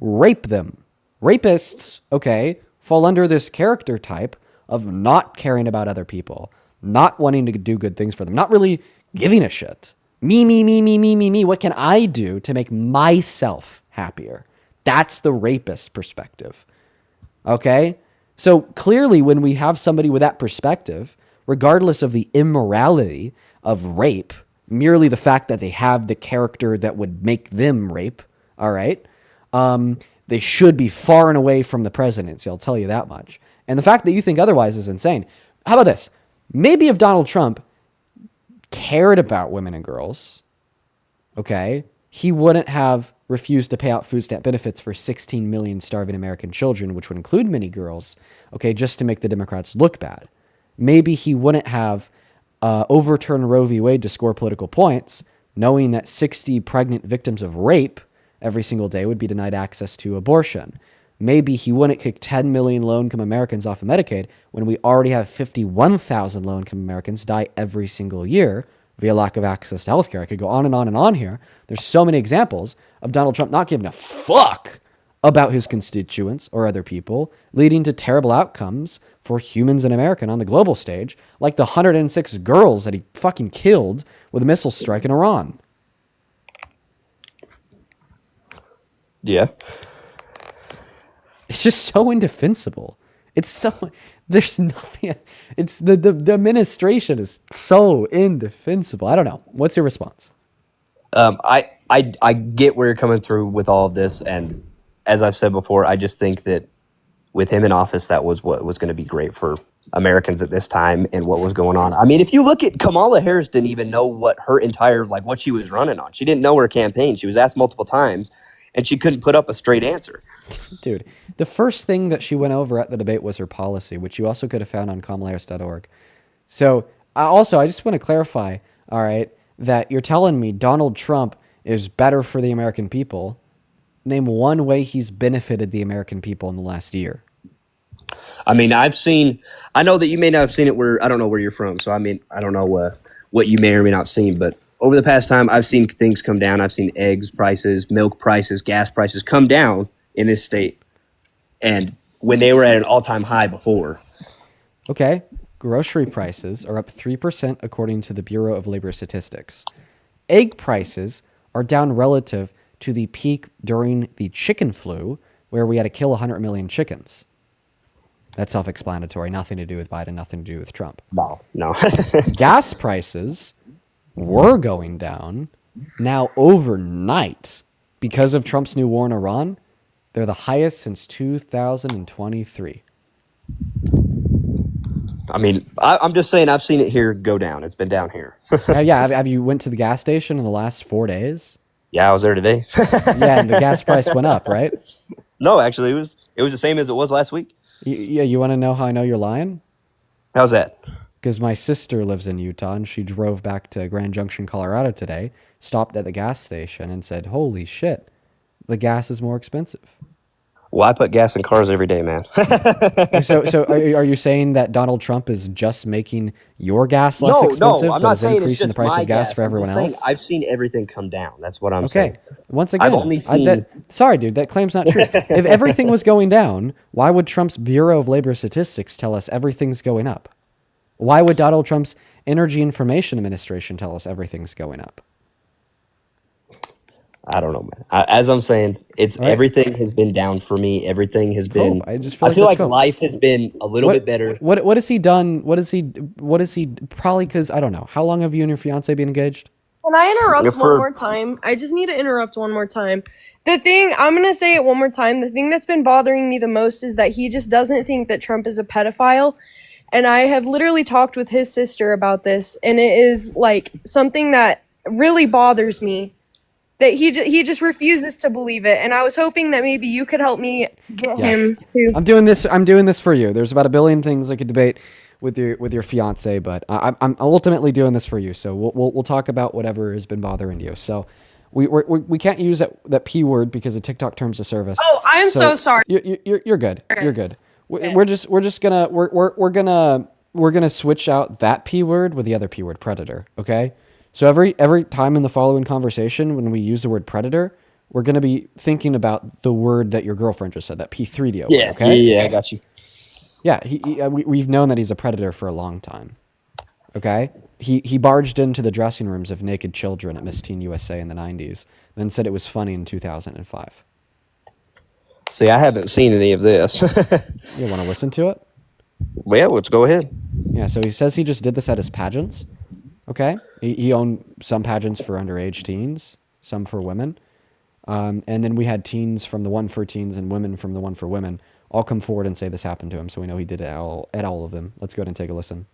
rape them. Rapists, okay, fall under this character type of not caring about other people, not wanting to do good things for them, not really giving a shit. Me. What can I do to make myself happier? That's the rapist perspective. Okay? So clearly, when we have somebody with that perspective, regardless of the immorality of rape, merely the fact that they have the character that would make them rape, all right, they should be far and away from the presidency, I'll tell you that much. And the fact that you think otherwise is insane. How about this? Maybe if Donald Trump cared about women and girls, okay, he wouldn't have refused to pay out food stamp benefits for 16 million starving American children, which would include many girls, okay, just to make the Democrats look bad. Maybe he wouldn't have overturned Roe v. Wade to score political points, knowing that 60 pregnant victims of rape every single day would be denied access to abortion. Maybe he wouldn't kick 10 million low-income Americans off of Medicaid when we already have 51,000 low-income Americans die every single year via lack of access to healthcare. I could go on and on and on here. There's so many examples of Donald Trump not giving a fuck about his constituents or other people, leading to terrible outcomes for humans in America and on the global stage, like the 106 girls that he fucking killed with a missile strike in Iran. Yeah. It's just so indefensible. It's so, there's nothing, it's the administration is so indefensible. I don't know. What's your response? I get where you're coming through with all of this, and as I've said before, I just think that with him in office, that was what was going to be great for Americans at this time and what was going on. I mean, if you look at Kamala Harris, didn't even know what her entire, like what she was running on. She didn't know her campaign. She was asked multiple times, and she couldn't put up a straight answer. Dude, the first thing that she went over at the debate was her policy, which you also could have found on kamalaharris.org. So I just want to clarify, all right, that you're telling me Donald Trump is better for the American people. Name one way he's benefited the American people in the last year. I mean, I know that you may not have seen it I don't know where you're from. So, I mean, I don't know what you may or may not seen, but over the past time, I've seen things come down. I've seen eggs prices, milk prices, gas prices come down in this state. And when they were at an all-time high before. Okay. Grocery prices are up 3% according to the Bureau of Labor Statistics. Egg prices are down relative to the peak during the chicken flu, where we had to kill 100 million chickens. That's self-explanatory. Nothing to do with Biden, nothing to do with Trump. No. Gas prices were going down. Now overnight, because of Trump's new war in Iran, they're the highest since 2023. I mean, I'm just saying I've seen it here go down. It's been down here. Have you went to the gas station in the last 4 days? Yeah, I was there today. Yeah, and the gas price went up, right? No, actually, it was the same as it was last week. You want to know how I know you're lying? How's that? Because my sister lives in Utah, and she drove back to Grand Junction, Colorado today, stopped at the gas station, and said, holy shit, the gas is more expensive. Well, I put gas in cars every day, man. So are you saying that Donald Trump is just making your gas less expensive? No, I'm not saying it's just the price my of gas gas for everyone else? I've seen everything come down. That's what I'm saying. Once again, I've only seen... sorry, dude, that claim's not true. If everything was going down, why would Trump's Bureau of Labor Statistics tell us everything's going up? Why would Donald Trump's Energy Information Administration tell us everything's going up? I don't know, man. As I'm saying, everything has been down for me. Everything has been. I feel like life has been a little bit better. What has he done? What is he? Probably because I don't know. How long have you and your fiance been engaged? Can I interrupt one more time? I just need to interrupt one more time. I'm going to say it one more time. The thing that's been bothering me the most is that he just doesn't think that Trump is a pedophile. And I have literally talked with his sister about this. And it is like something that really bothers me. That he just refuses to believe it, and I was hoping that maybe you could help me get him to. I'm doing this for you. There's about 1 billion things I could debate with your fiance, but I'm ultimately doing this for you. So we'll talk about whatever has been bothering you. So we can't use that P word because of TikTok terms of service. Oh, I am so sorry. You're good. You're good. We're gonna switch out that P word with the other P word, predator. Okay. So every time in the following conversation, when we use the word predator, we're going to be thinking about the word that your girlfriend just said, that P3DO word, Yeah, okay? yeah, I got you. Yeah, we've known that he's a predator for a long time, okay? He barged into the dressing rooms of naked children at Miss Teen USA in the 90s, then said it was funny in 2005. See, I haven't seen any of this. You want to listen to it? Well, let's go ahead. Yeah, so he says he just did this at his pageants, okay? He owned some pageants for underage teens, some for women. And then we had teens from the One for Teens and women from the One for Women all come forward and say this happened to him, so we know he did it at all of them. Let's go ahead and take a listen.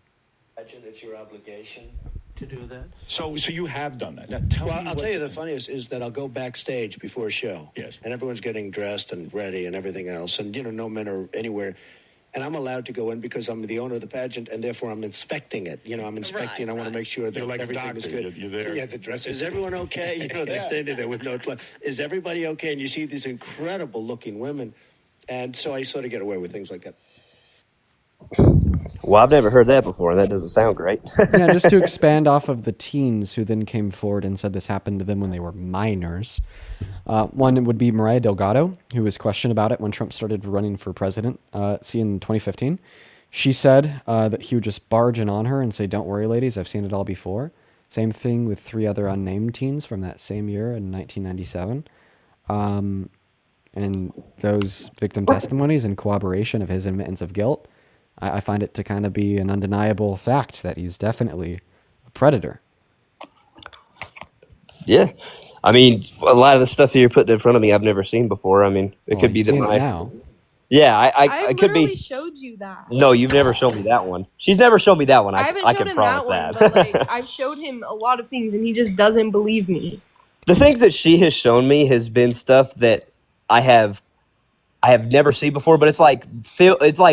It's your obligation to do that. So you have done that. Now, tell me I'll what tell you the funniest is that I'll go backstage before a show. Yes. And everyone's getting dressed and ready and everything else. And, no men are anywhere. And I'm allowed to go in because I'm the owner of the pageant, and therefore I'm inspecting it. I'm inspecting. I want to make sure that You're like a everything doctor. is good. You're there. Yeah, the dress. Is everyone okay? They're standing there with no clothes. Is everybody okay? And you see these incredible looking women. And so I sort of get away with things like that. Well, I've never heard that before, and that doesn't sound great. Yeah, just to expand off of the teens who then came forward and said this happened to them when they were minors. One would be Mariah Delgado, who was questioned about it when Trump started running for president, in 2015. She said that he would just barge in on her and say, "Don't worry, ladies, I've seen it all before." Same thing with 3 other unnamed teens from that same year in 1997. And those victim testimonies and corroboration of his admittance of guilt, I find it to kind of be an undeniable fact that he's definitely a predator. Yeah. I mean, a lot of the stuff that you're putting in front of me, I've never seen before. I mean, it could be that my... now. Yeah, I could be... showed you that. No, you've never shown me that one. She's never shown me that one. I I haven't can showed him promise that that. one, but I've showed him a lot of things and he just doesn't believe me. The things that she has shown me has been stuff that I have never seen before, but it's like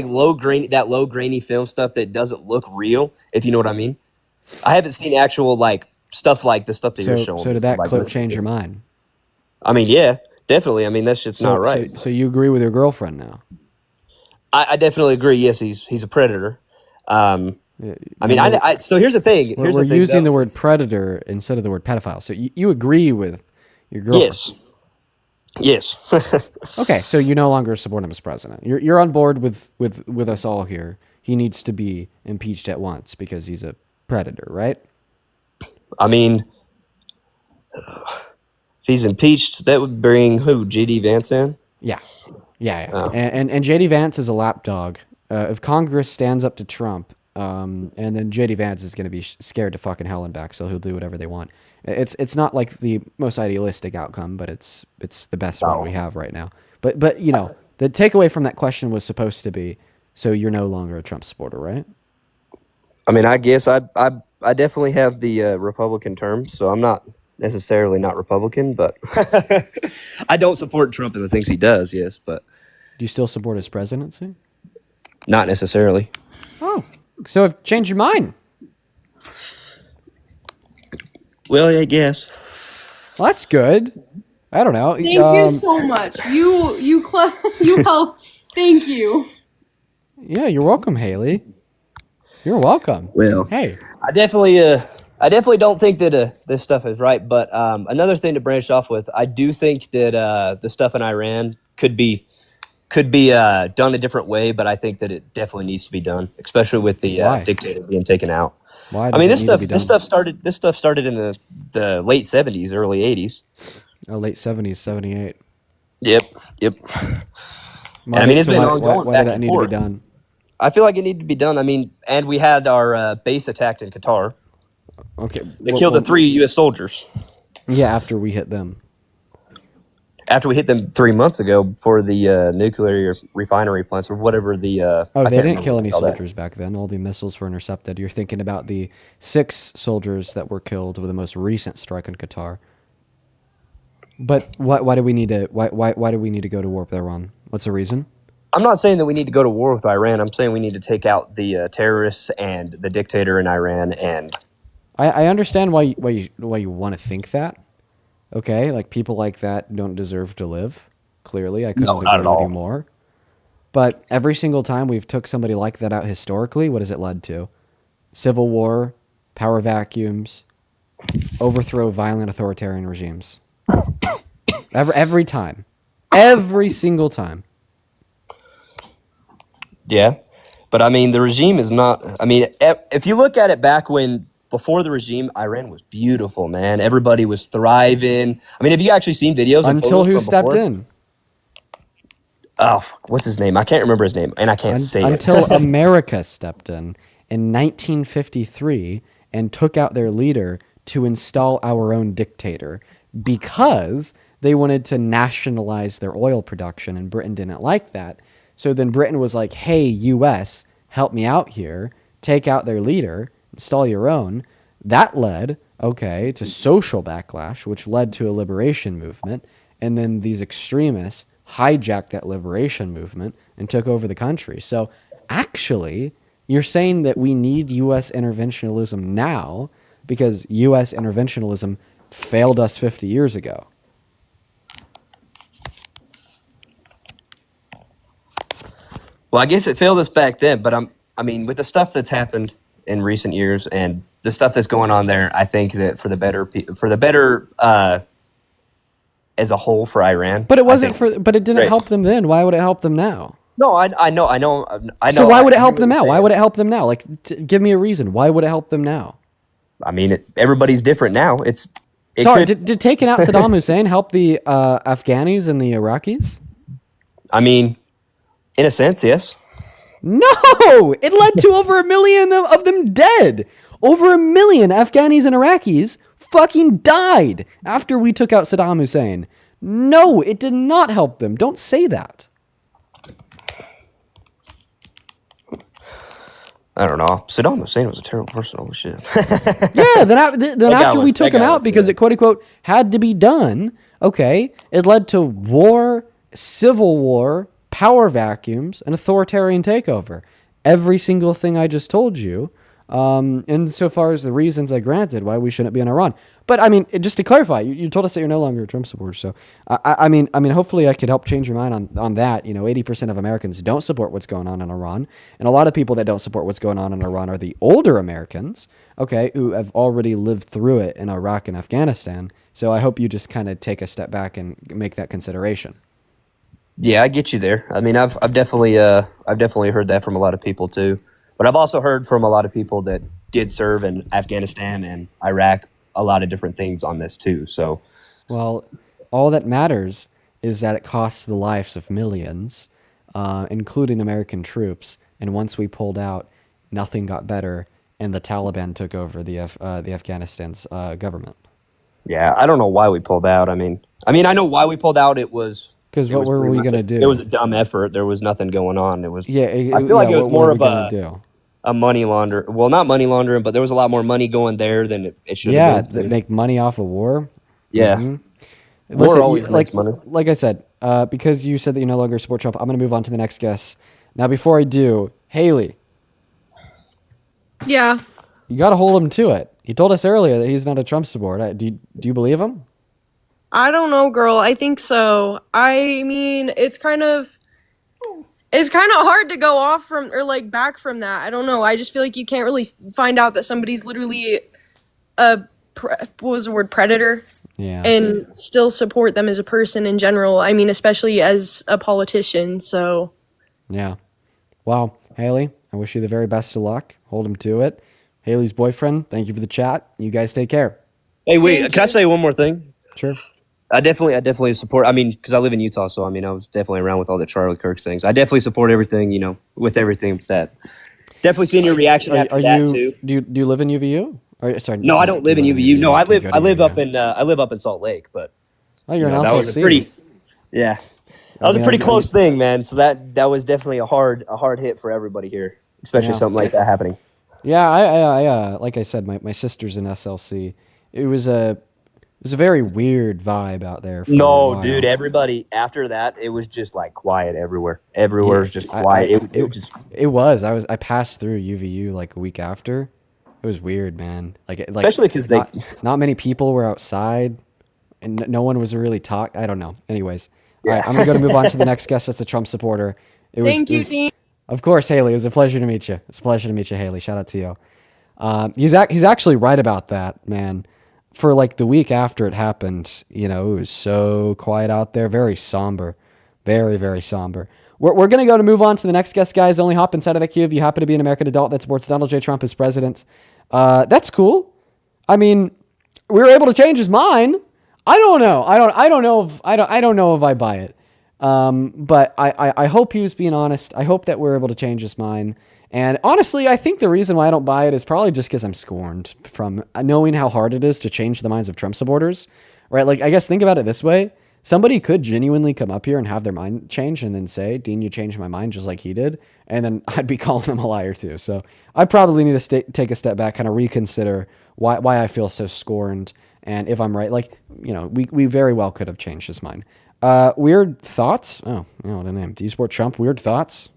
low grainy film stuff that doesn't look real, if you know what I mean. I haven't seen actual stuff like the stuff that you're showing. So did that like, clip change your mind? I mean, yeah, definitely. I mean, that shit's not right. So you agree with your girlfriend now? I definitely agree. Yes, he's a predator. I mean, so here's the thing. We're using the word predator instead of the word pedophile. So you agree with your girlfriend? Yes. Okay, so you no longer support him as president. You're on board with us all here. He needs to be impeached at once because he's a predator, right? I mean, if he's impeached, that would bring who? J.D. Vance in? Yeah. Oh. And J.D. Vance is a lapdog. If Congress stands up to Trump, and then J.D. Vance is going to be scared to fucking hell and back, so he'll do whatever they want. It's not like the most idealistic outcome, but it's the best one we have right now. But the takeaway from that question was supposed to be, so you're no longer a Trump supporter, right? I mean, I guess I definitely have the Republican term, so I'm not necessarily not Republican, but I don't support Trump and the things he does. Yes, but do you still support his presidency? Not necessarily. Oh, so I've changed your mind. Well, I guess. Well, that's good. I don't know. Thank you so much. You helped. Thank you. Yeah, you're welcome, Haley. You're welcome. Well, hey, I definitely don't think that this stuff is right. But another thing to branch off with, I do think that the stuff in Iran could be done a different way. But I think that it definitely needs to be done, especially with the dictator being taken out. Why? I mean, this stuff started in the late 70s, early 80s. Oh, late 70s, 78. Yep. I mean, it's been ongoing. Why did that need to be done? I feel like it needed to be done. I mean, and we had our base attacked in Qatar. Okay. They killed the 3 U.S. soldiers. Yeah, after we hit them. After we hit them 3 months ago for the nuclear refinery plants or whatever the... they didn't kill any soldiers back then. All the missiles were intercepted. You're thinking about the 6 soldiers that were killed with the most recent strike in Qatar. But why do we need to go to war with Iran? What's the reason? I'm not saying that we need to go to war with Iran. I'm saying we need to take out the terrorists and the dictator in Iran. And I understand why you want to think that. Okay, like people like that don't deserve to live. Clearly, I couldn't agree with you more. But every single time we've took somebody like that out historically, what has it led to? Civil war, power vacuums, overthrow violent authoritarian regimes. Every time. Every single time. Yeah. But I mean, the regime is not, I mean, if you look at it back when, before the regime, Iran was beautiful, man. Everybody was thriving. I mean, have you actually seen videos and Until photos who from stepped before? in? Oh, what's his name? I can't remember his name, and I can't say Until it. America stepped in 1953 and took out their leader to install our own dictator because they wanted to nationalize their oil production, and Britain didn't like that. So then Britain was like, hey, US, help me out here, take out their leader, install your own. That led, to social backlash, which led to a liberation movement. And then these extremists hijacked that liberation movement and took over the country. So actually, you're saying that we need US interventionism now because US interventionism failed us 50 years ago. Well, I guess it failed us back then, but I mean, with the stuff that's happened in recent years and the stuff that's going on there, I think that for the better as a whole for Iran. But it wasn't but it didn't help them then. Why would it help them now? No, I know. So why would it help them now? Why would it help them now? Like, give me a reason. Why would it help them now? I mean, everybody's different now. Did taking out Saddam Hussein help the Afghanis and the Iraqis? I mean, in a sense, yes. No! It led to over 1 million of them dead. Over 1 million Afghanis and Iraqis fucking died after we took out Saddam Hussein. No, it did not help them. Don't say that. I don't know. Saddam Hussein was a terrible person. Holy shit. Yeah, then after we took him out because it, quote unquote, had to be done, it led to war, civil war, power vacuums, and authoritarian takeover. Every single thing I just told you, insofar as the reasons I granted why we shouldn't be in Iran. But I mean, just to clarify, you told us that you're no longer a Trump supporter. So I mean, hopefully I could help change your mind on that. 80% of Americans don't support what's going on in Iran, and a lot of people that don't support what's going on in Iran are the older Americans, who have already lived through it in Iraq and Afghanistan. So I hope you just kind of take a step back and make that consideration. Yeah, I get you there. I mean, I've definitely heard that from a lot of people too. But I've also heard from a lot of people that did serve in Afghanistan and Iraq a lot of different things on this too. So, well, all that matters is that it costs the lives of millions, including American troops. And once we pulled out, nothing got better, and the Taliban took over the Afghanistan's government. Yeah, I don't know why we pulled out. I mean, I know why we pulled out. It was because what were we going to do? It was a dumb effort. There was nothing going on. It was I feel like it was more of a money launder. Well, not money laundering, but there was a lot more money going there than it should have been. Yeah, that make money off of war. Yeah, war always makes money. Like I said, because you said that you no longer support Trump, I'm going to move on to the next guest. Now, before I do, Haley. Yeah. You got to hold him to it. He told us earlier that he's not a Trump supporter. Do you believe him? I don't know, girl. I think so. I mean, it's kind of hard to go off from or like back from that. I don't know. I just feel like you can't really find out that somebody's literally a predator. Yeah. And still support them as a person in general. I mean, especially as a politician. So. Yeah. Well, Haley, I wish you the very best of luck. Hold him to it. Haley's boyfriend, thank you for the chat. You guys take care. Hey, wait, can I say one more thing? Sure. I definitely support, because I live in Utah, so I was definitely around with all the Charlie Kirk things. I definitely support everything, with everything that. Definitely seeing your reaction after that too. Do you live in UVU? Or, sorry, no, I don't live in UVU. No, I live up in Salt Lake, but you're an LCC. That was a pretty close thing, man. So that was definitely a hard hit for everybody here, especially something like that happening. Yeah, I like I said, my sister's in SLC. It was a very weird vibe out there. No, dude, everybody after that, it was just like quiet everywhere. Everywhere's just quiet. It was. I passed through UVU like a week after. It was weird, man. Especially because not many people were outside, and no one was really talk. I don't know. Anyways, all right, I'm gonna move on to the next guest. That's a Trump supporter. Thank you, Dean. Of course, Haley. It was a pleasure to meet you. It's a pleasure to meet you, Haley. Shout out to you. He's actually right about that, man. for like the week after it happened, you know, it was so quiet out there, very somber, very, very somber. We're going to go to move on to the next guest, guys. Only hop inside of the queue if you happen to be an American adult that supports Donald J. Trump as president. That's cool. I mean, we were able to change his mind. I don't know. I don't know if I buy it. But I hope he was being honest. I hope that we're able to change his mind. And honestly, I think the reason why I don't buy it is probably just because I'm scorned from knowing how hard it is to change the minds of Trump supporters, right? Like, I guess think about it this way. Somebody could genuinely come up here and have their mind changed and then say, Dean, you changed my mind just like he did. And then I'd be calling him a liar too. So I probably need to take a step back, kind of reconsider why I feel so scorned. And if I'm right, like, you know, we very well could have changed his mind. Weird thoughts. Oh, what a name. Do you support Trump? Weird thoughts?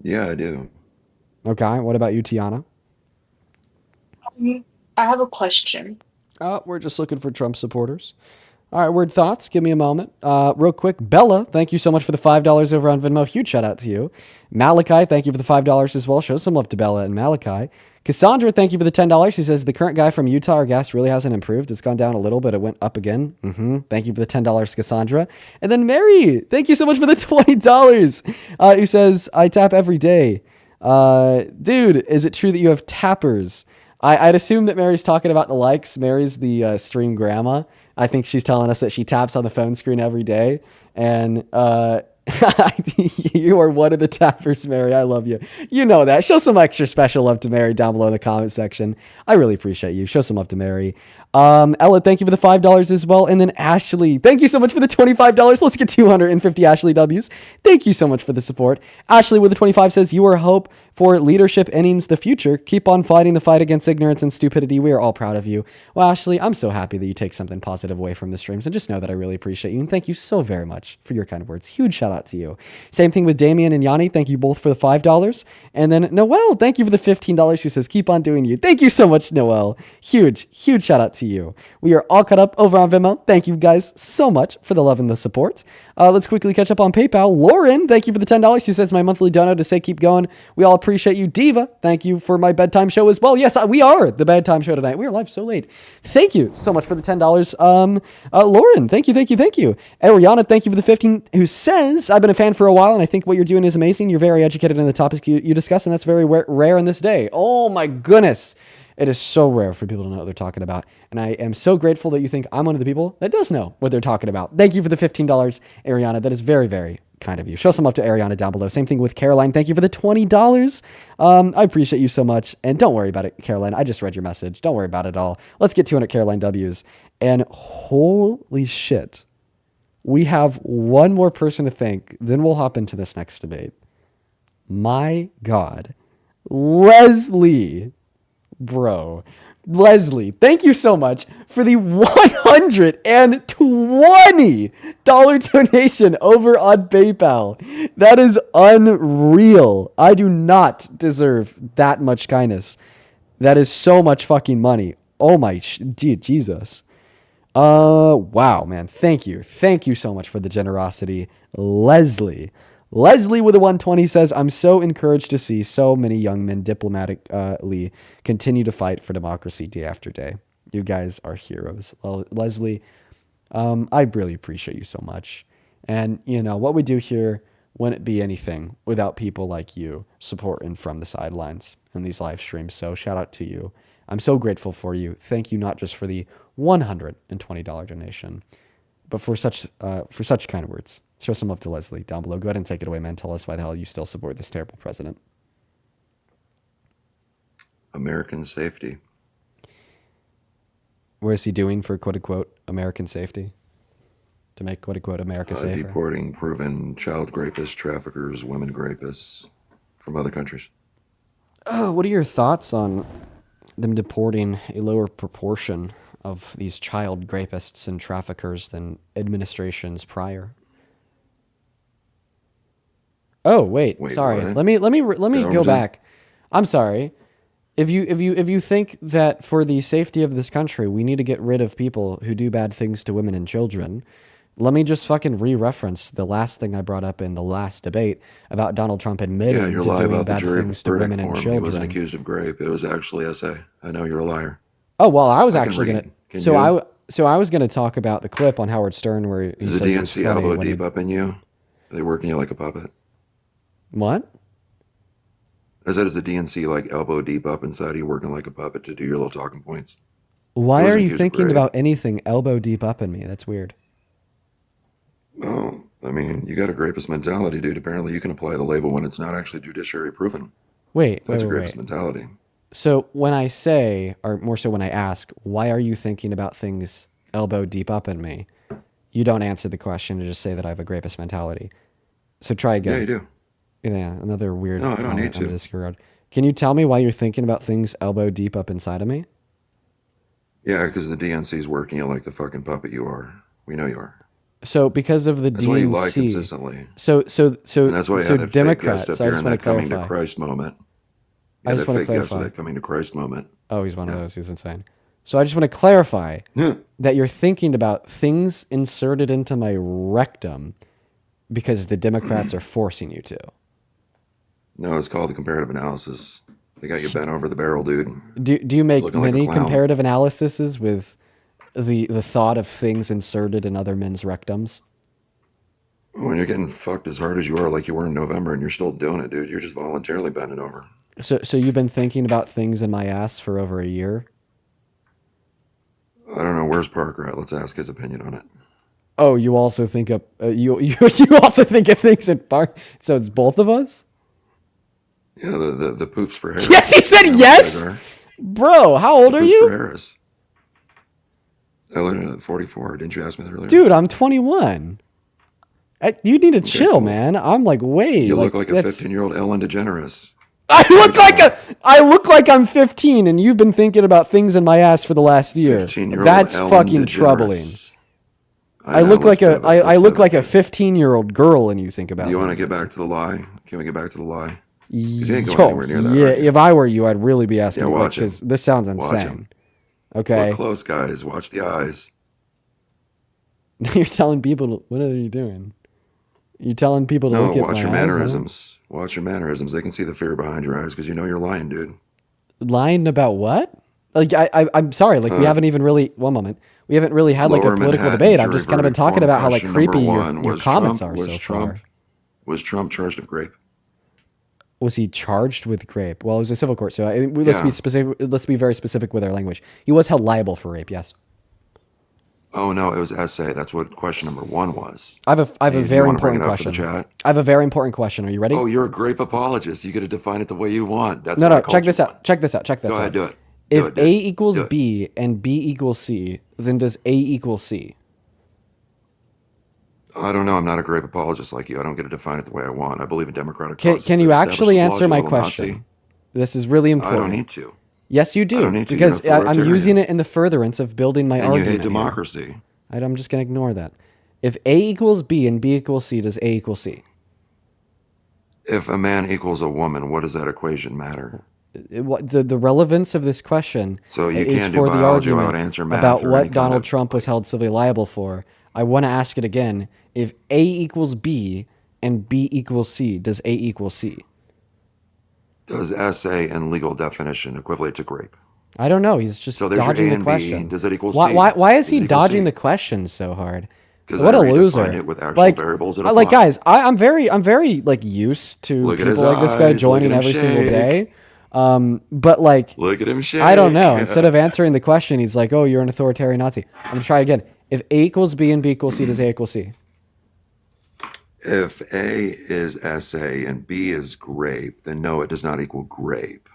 Yeah, I do. Okay. What about you, Tiana? I have a question. We're just looking for Trump supporters. All right, weird thoughts. Give me a moment. Real quick, Bella, thank you so much for the $5 over on Venmo. Huge shout out to you. Malachi, thank you for the $5 as well. Show some love to Bella and Malachi. Cassandra, thank you for the $10. She says, the current guy from Utah, our gas really hasn't improved. It's gone down a little, but it went up again. Thank you for the $10, Cassandra. And then Mary, thank you so much for the $20. Who says, I tap every day. Dude, is it true that you have tappers? I'd assume that Mary's talking about the likes. Mary's the stream grandma. I think she's telling us that she taps on the phone screen every day. And you are one of the tappers, Mary. I love you. You know that. Show some extra special love to Mary down below in the comment section. I really appreciate you. Show some love to Mary. Ella, thank you for the $5 as well. And then Ashley, thank you so much for the $25. Let's get 250 Ashley W's. Thank you so much for the support. Ashley with the 25 says, you are hope for leadership innings the future. Keep on fighting the fight against ignorance and stupidity. We are all proud of you. Well, Ashley, I'm so happy that you take something positive away from the streams, and just know that I really appreciate you. And thank you so very much for your kind words. Huge shout out to you. Same thing with Damien and Yanni. Thank you both for the $5. And then Noelle, thank you for the $15. Who says, keep on doing you. Thank you so much, Noelle. Huge shout out to you. We are all caught up over on Venmo. Thank you guys so much for the love and the support. Let's quickly catch up on PayPal. Lauren, thank you for the $10. She says, my monthly dono to say keep going. We all appreciate you. Diva, thank you for my bedtime show as well. Yes, we are the bedtime show tonight. We are live so late. Thank you so much for the $10. Lauren, thank you. Ariana, thank you for the 15, who says, I've been a fan for a while and I think what you're doing is amazing. You're very educated in the topics you discuss, and that's very rare in this day. Oh my goodness. It is so rare for people to know what they're talking about. And I am so grateful that you think I'm one of the people that does know what they're talking about. Thank you for the $15, Ariana. That is very, very kind of you. Show some love to Ariana down below. Same thing with Caroline. Thank you for the $20. I appreciate you so much. And don't worry about it, Caroline. I just read your message. Don't worry about it at all. Let's get 200 Caroline W's. And holy shit, we have one more person to thank. Then we'll hop into this next debate. My God. Leslie. Bro, Leslie, thank you so much for the $120 donation over on PayPal. That is unreal. I do not deserve that much kindness. That is so much fucking money. Oh my, Jesus. Wow, man. Thank you. Thank you so much for the generosity, Leslie. Leslie with a 120 says, I'm so encouraged to see so many young men diplomatically continue to fight for democracy day after day. You guys are heroes. Leslie, I really appreciate you so much. And, you know, what we do here wouldn't be anything without people like you supporting from the sidelines in these live streams. So shout out to you. I'm so grateful for you. Thank you not just for the $120 donation, but for such kind words. Show some love to Leslie down below. Go ahead and take it away, man. Tell us why the hell you still support this terrible president. American safety. What is he doing for quote-unquote American safety? To make quote-unquote America safer? Deporting proven child rapists, traffickers, women rapists from other countries. What are your thoughts on them deporting a lower proportion of these child rapists and traffickers than administrations prior? Oh, wait sorry. What? Let me go back. I'm sorry. If you think that for the safety of this country, we need to get rid of people who do bad things to women and children, let me just fucking re-reference the last thing I brought up in the last debate about Donald Trump admitting to doing bad things to women and children. He wasn't accused of rape. It was actually SA. I know you're a liar. Oh well, I was I can actually read. gonna. Can So you? I was gonna talk about the clip on Howard Stern where he Is the says it was DNC funny elbow when he. deep up in you? Are they working you like a puppet? What? I said, is the DNC like elbow deep up inside of you, working like a puppet to do your little talking points? Why He are wasn't you accused of thinking rape. about anything elbow deep up in me? That's weird. Oh, I mean, you got a grapist mentality, dude. Apparently, you can apply the label when it's not actually judiciary proven. Wait, That's wait, a wait, grapist wait. mentality. So when I say, or more so when I ask, why are you thinking about things elbow deep up in me? You don't answer the question to just say that I have a grapist mentality. So try again. Yeah, you do. Yeah, another weird No, I don't comment need on the to. Discord. Can you tell me why you're thinking about things elbow deep up inside of me? Yeah, because the DNC is working you like the fucking puppet you are. We know you are. So because of the That's why you lie DNC, consistently. so And that's why you have that fake guest Democrats. up I here just in want that to coming to clarify. Christ moment. I Yeah, just that want to fake guest with clarify. that coming to Christ moment. Oh, he's one of those. He's insane. So I just want to clarify that you're thinking about things inserted into my rectum because the Democrats are forcing you to. No, it's called the comparative analysis. They got you bent over the barrel, dude. Do you make Looking like a many clown. comparative analyses with the thought of things inserted in other men's rectums? When you're getting fucked as hard as you are, like you were in November, and you're still doing it, dude, you're just voluntarily bending over. So you've been thinking about things in my ass for over a year? I don't know. Where's Parker at? Let's ask his opinion on it. Oh, you also think of you also think of things in part. So it's both of us. Yeah, the poops for Harris. Yes, he said You know what yes. those are? Bro, how old The are poops you? For Harris. I learned at 44. Didn't you ask me that earlier? Dude, I'm 21. You need to chill, cool. man. I'm like way. You look like a that's- 15-year-old Ellen DeGeneres. I look like I'm 15, and you've been thinking about things in my ass for the last year. 15-year-old That's Ellen fucking DeGeneres. troubling. I I know, look like let's I look like a 15-year-old girl, and you think about. Do you want to things. get back to the lie? Can we get back to the lie? You didn't go Yo, anywhere near that. yeah, right? if I were you, I'd really be asking Yeah, watch because him. this sounds Watch insane. him. Okay, Look close, guys. Watch the eyes. you're telling people what are you doing? You're telling people to No, look at watch my your eyes, huh? mannerisms. Watch your mannerisms. They can see the fear behind your eyes because you know you're lying, dude. Lying about what? Like I'm sorry. Like we haven't even really. One moment. We haven't really had like a Lower political Manhattan debate. I've jury just kind of been verdict talking form about how like question number creepy one. your Was comments Trump- are was so Trump- far. Was Trump charged with grape? Was he charged with rape? Well, it was a civil court, so let's Yeah. be specific. Let's be very specific with our language. He was held liable for rape. Yes. Oh no, it was essay. That's what question number one was. I have a Do you very wanna bring important it up for the question. chat? I have a very important question. Are you ready? Oh, you're a grape apologist. You get to define it the way you want. That's No, what I no. called Check you this one. out. Check this out. Check this Go out. ahead, do it. If Do it, A dude. equals Do it. B and B equals C, then does A equal C? I don't know. I'm not a grape apologist like you. I don't get to define it the way I want. I believe in democratic Can processes you that establish actually the laws, answer you my little question? Nazi. This is really I important. don't need to. Yes, you do. I don't need to. Because You're an I'm using authoritarian. it in the furtherance of building my And argument. you hate here. democracy. I'm just going to ignore that. If A equals B and B equals C, does A equal C? If a man equals a woman, what does that equation matter? The relevance of this question So you is can't do for the biology without argument answering math about or what any kind Donald of- Trump was held civilly liable for. I want to ask it again. If A equals B and B equals C, does A equal C? Does essay and legal definition equivalent to grape? I don't know. He's just So there's your dodging A the and B. question. Does that equal why, C? why is Does he it equal dodging C? the question so hard? 'Cause What I a redefined loser! it with actual Like, variables that like apply. guys, I'm very like used to Look at people his like this guy eyes, look joining at him every single shake. day. But like, Look at him shake. I don't know. Instead of answering the question, he's like, "Oh, you're an authoritarian Nazi." I'm gonna try again. If A equals B and B equals C, does A equal C? If A is essay and B is grape, then no, it does not equal grape.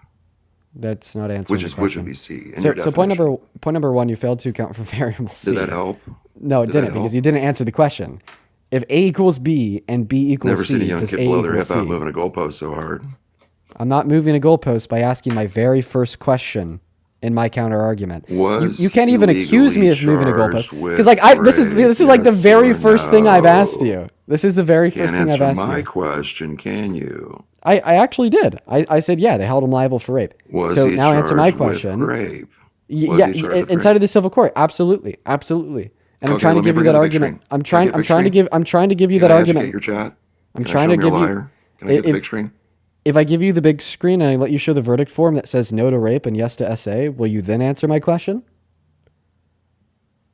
That's not answering the Which question. would be C. in So, your so point definition. number one, you failed to account for variable C. Did that help? No, it Did that didn't because help? you didn't answer the question. If A equals B and B equals Never C, seen a young does kid A blow their equal hip C? out moving a goalpost so hard. I'm not moving a goalpost by asking my very first question in my counter argument. Was You can't even accuse me of illegally moving a goalpost charged with because like this is like the rape, very yes or first thing I've asked no? you. This is the very Can't first thing I've answer asked my you. question, can you? I actually did. I said yeah, they held him liable for rape. Was so he now answer my charged with question. rape? Y- Was yeah, he charged with inside rape? of the civil court, absolutely. And I'm Okay, trying to let me give you bring that in a big argument. screen. I'm Can I trying. get a I'm big trying to screen? give. I'm trying to give you Can that I argument. educate your chat? I'm Can I trying show to them your give you. liar? Can I get the if- big screen? If I give you the big screen and I let you show the verdict form that says no to rape and yes to SA, will you then answer my question?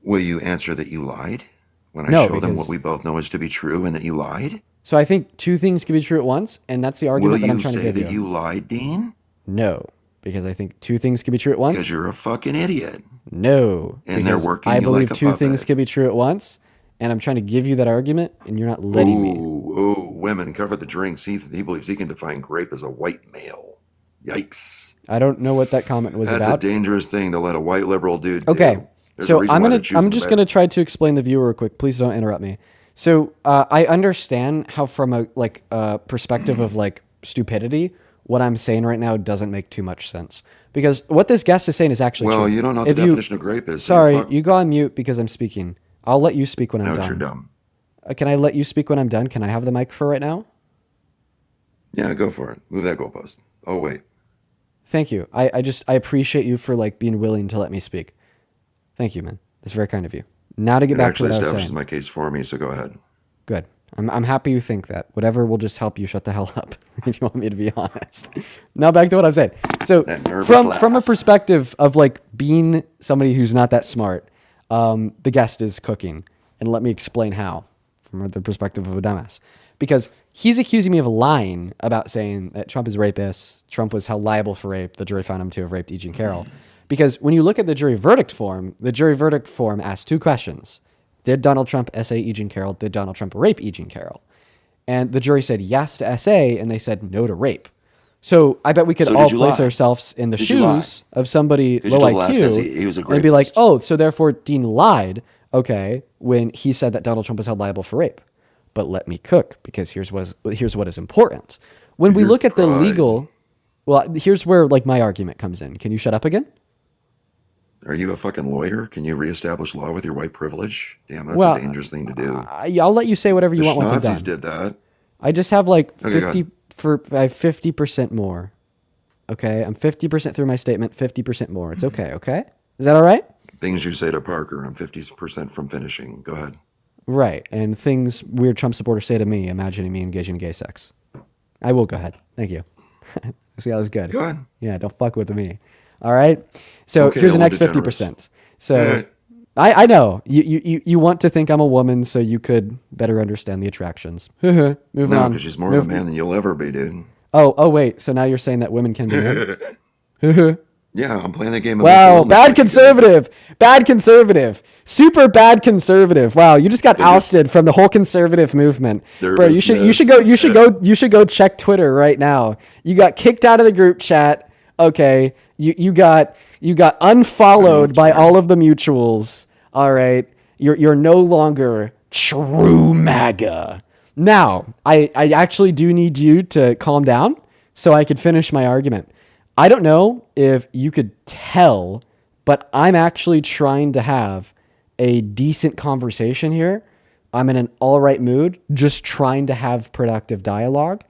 Will you answer that you lied when I No, show them because- what we both know is to be true and that you lied? So I think two things can be true at once, and that's the Will argument that I'm you trying to say give that you. you lied, Dean? No, because I think two things can be true at once. Because you're a fucking idiot. No, And they're because working I you believe like a two things puppet. can be true at once, and I'm trying to give you that argument, and you're not letting me. Ooh, women cover the drinks. He believes he can define grape as a white male. Yikes. I don't know what that comment was That's about. a dangerous thing to let a white liberal dude Okay, do. There's a so reason I'm why gonna they're choosing I'm the just bad- gonna try to explain the viewer real quick. Please don't interrupt me. So I understand how from a perspective of like stupidity, what I'm saying right now doesn't make too much sense, because what this guest is saying is actually Well, true. you don't know what If the definition of grape is. so Sorry, you're fucked. you go on mute because I'm speaking. I'll let you speak when I'm No, done. you're dumb. Can I let you speak when I'm done? Can I have the mic for right now? Yeah, go for it. Move that goalpost. Oh, wait. Thank you. I appreciate you for like being willing to let me speak. Thank you, man. That's very kind of you. Now to get It back to actually what I was establishes saying. my case for me, so go ahead. Good. I'm happy you think that. Whatever will just help you shut the hell up, if you want me to be honest. Now back to what I'm saying. So That nervous from a laugh. perspective of like being somebody who's not that smart, the guest is cooking, and let me explain how from the perspective of a dumbass. Because he's accusing me of lying about saying that Trump is rapist. Trump was held liable for rape. The jury found him to have raped E. Jean Carroll. Because when you look at the jury verdict form asks two questions. Did Donald Trump SA E. Jean Carroll? Did Donald Trump rape E. Jean Carroll? And the jury said yes to SA, and they said no to rape. So I bet we could So all did you place lie? ourselves in the Did you lie? shoes of somebody 'Cause you low told the last guy IQ he was a and be like, rapist. oh, so therefore Dean lied, okay, when he said that Donald Trump was held liable for rape. But let me cook, because here's what is important. When we Your look at the pride. legal, well, here's where like my argument comes in. Can you shut up again? Are you a fucking lawyer? Can you reestablish law with your white privilege? Damn, that's Well, a dangerous thing to do. I'll let you say whatever you The want once I'm Nazis done. did that. I just have like Okay, go 50 ahead. I have 50% more. Okay, I'm 50% through my statement, 50% more. It's okay. Okay, is that all right? Things you say to Parker, I'm 50% from finishing. Go ahead. Right, and things weird Trump supporters say to me, imagining me engaging in gay sex. I will go ahead. Thank you. See, that was good. Go ahead. Yeah, don't fuck with me. All right. So Okay, here's the old next degenerates. 50%. So I know you want to think I'm a woman so you could better understand the attractions. Moving No, on. because she's more of a man than you'll ever be, dude. Oh wait. So now you're saying that women can be men? Yeah, I'm playing the game. Of Wow, Oklahoma bad like you do. conservative. Bad conservative. Super bad conservative. Wow, you just got ousted from the whole conservative movement. Bro, you should go check Twitter right now. You got kicked out of the group chat. Okay. You got unfollowed by all of the mutuals. All right. You're no longer true MAGA. Now, I actually do need you to calm down so I could finish my argument. I don't know if you could tell, but I'm actually trying to have a decent conversation here. I'm in an all right mood, just trying to have productive dialogue.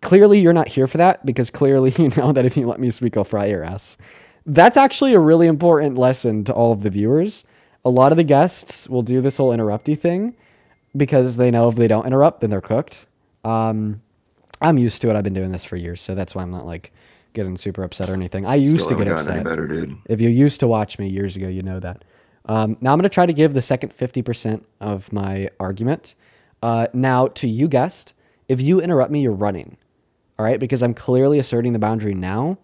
Clearly, you're not here for that, because clearly you know that if you let me speak, I'll fry your ass. That's actually a really important lesson to all of the viewers. A lot of the guests will do this whole interrupty thing because they know if they don't interrupt, then they're cooked. I'm used to it. I've been doing this for years, so that's why I'm not like getting super upset or anything. I used Still to get haven't gotten upset. any better, dude. If you used to watch me years ago, you know that. Now I'm going to try to give the second 50% of my argument. Now to you, guest, if you interrupt me, you're running. All right? Because I'm clearly asserting the boundary now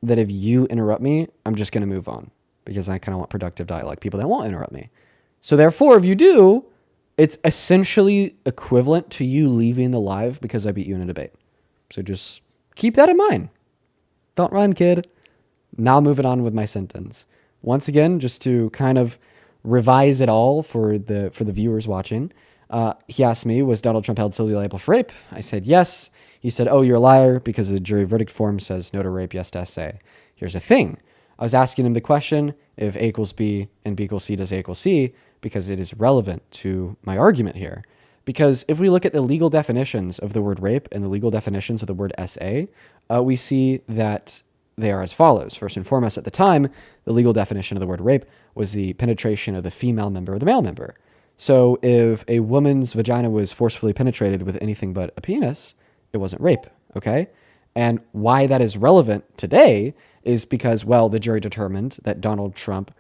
that if you interrupt me, I'm just going to move on, because I kind of want productive dialogue, people that won't interrupt me. So therefore, if you do, it's essentially equivalent to you leaving the live because I beat you in a debate. So just keep that in mind. Don't run, kid. Now moving on with my sentence. Once again, just to kind of revise it all for the viewers watching, he asked me, was Donald Trump held solely liable for rape? I said yes. He said, oh, you're a liar because the jury verdict form says no to rape, yes to SA. Here's the thing. I was asking him the question, if A equals B and B equals C does A equals C, because it is relevant to my argument here. Because if we look at the legal definitions of the word rape and the legal definitions of the word SA, we see that they are as follows. First and foremost, at the time, the legal definition of the word rape was the penetration of the female member of the male member. So if a woman's vagina was forcefully penetrated with anything but a penis, it wasn't rape, okay? And why that is relevant today is because, well, the jury determined that Donald Trump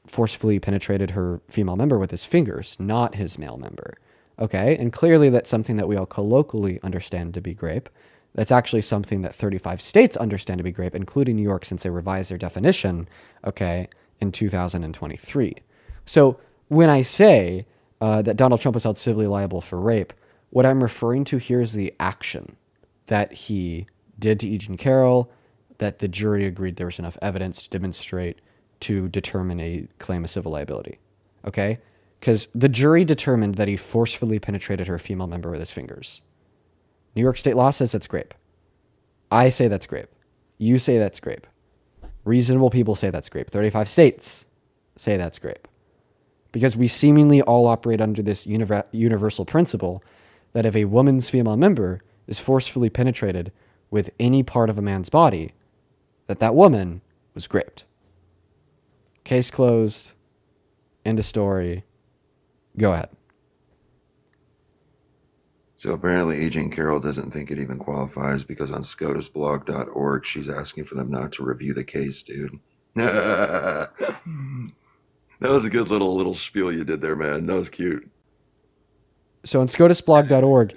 forcefully penetrated her female member with his fingers, not his male member. Okay, and clearly that's something that we all colloquially understand to be grape. That's actually something that 35 states understand to be grape, including New York, since they revised their definition, okay, in 2023. So when I say that Donald Trump was held civilly liable for rape, what I'm referring to here is the action that he did to E. Jean Carroll, that the jury agreed there was enough evidence to demonstrate to determine a claim of civil liability. Okay? Because the jury determined that he forcefully penetrated her female member with his fingers. New York state law says that's grape. I say that's grape. You say that's grape. Reasonable people say that's grape. 35 states say that's grape. Because we seemingly all operate under this universal principle that if a woman's female member is forcefully penetrated with any part of a man's body, that woman was raped. Case closed. End of story. Go ahead. So apparently Agent Carroll doesn't think it even qualifies because on scotusblog.org she's asking for them not to review the case, dude. That was a good little spiel you did there, man. That was cute. So on scotusblog.org,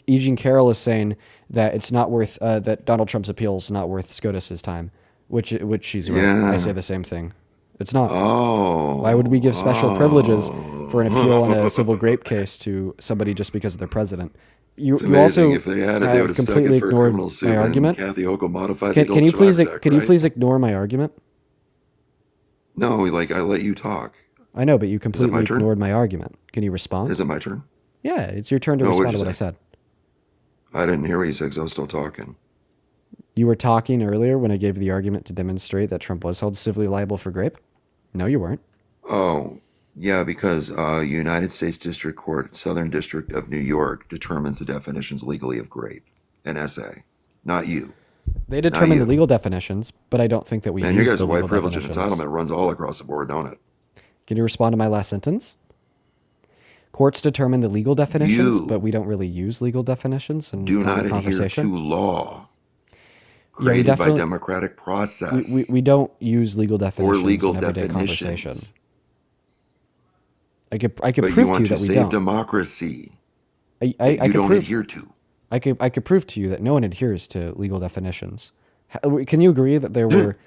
Eugene Carroll is saying that it's not worth that Donald Trump's appeal is not worth SCOTUS's time, which she's right. Yeah. I say the same thing. It's not. Oh. Why would we give special privileges for an appeal on a civil grape case to somebody just because of their president? You also If they had it, they have would have completely stuck it for a ignored criminal suit my and argument. Kathy Hochul modified Can you the Adult please Survivors Act, can you right? please ignore my argument? No, like I let you talk. I know, but you my completely turn? ignored my argument. Can you respond? Is it my turn? Yeah, it's your turn to No, what'd respond to you what I say? said. I didn't hear what you said because I was still talking. You were talking earlier when I gave the argument to demonstrate that Trump was held civilly liable for grape. No, you weren't. Oh, yeah, because United States District Court, Southern District of New York, determines the definitions legally of grape. An essay, not you. They determine the legal definitions, but I don't think that we Man, use you guys the are white legal privilege and definitions. entitlement runs all across the board, don't it? Can you respond to my last sentence? Courts determine the legal definitions, You but we don't really use legal definitions in Do not common adhere conversation. to law Yeah, we created by definitely democratic process we don't use legal or definitions legal in everyday definitions. conversation. I could But prove you to want you to that we save don't. democracy I that you could don't prove adhere to. I could prove to you that no one adheres to legal definitions. Can you agree that there were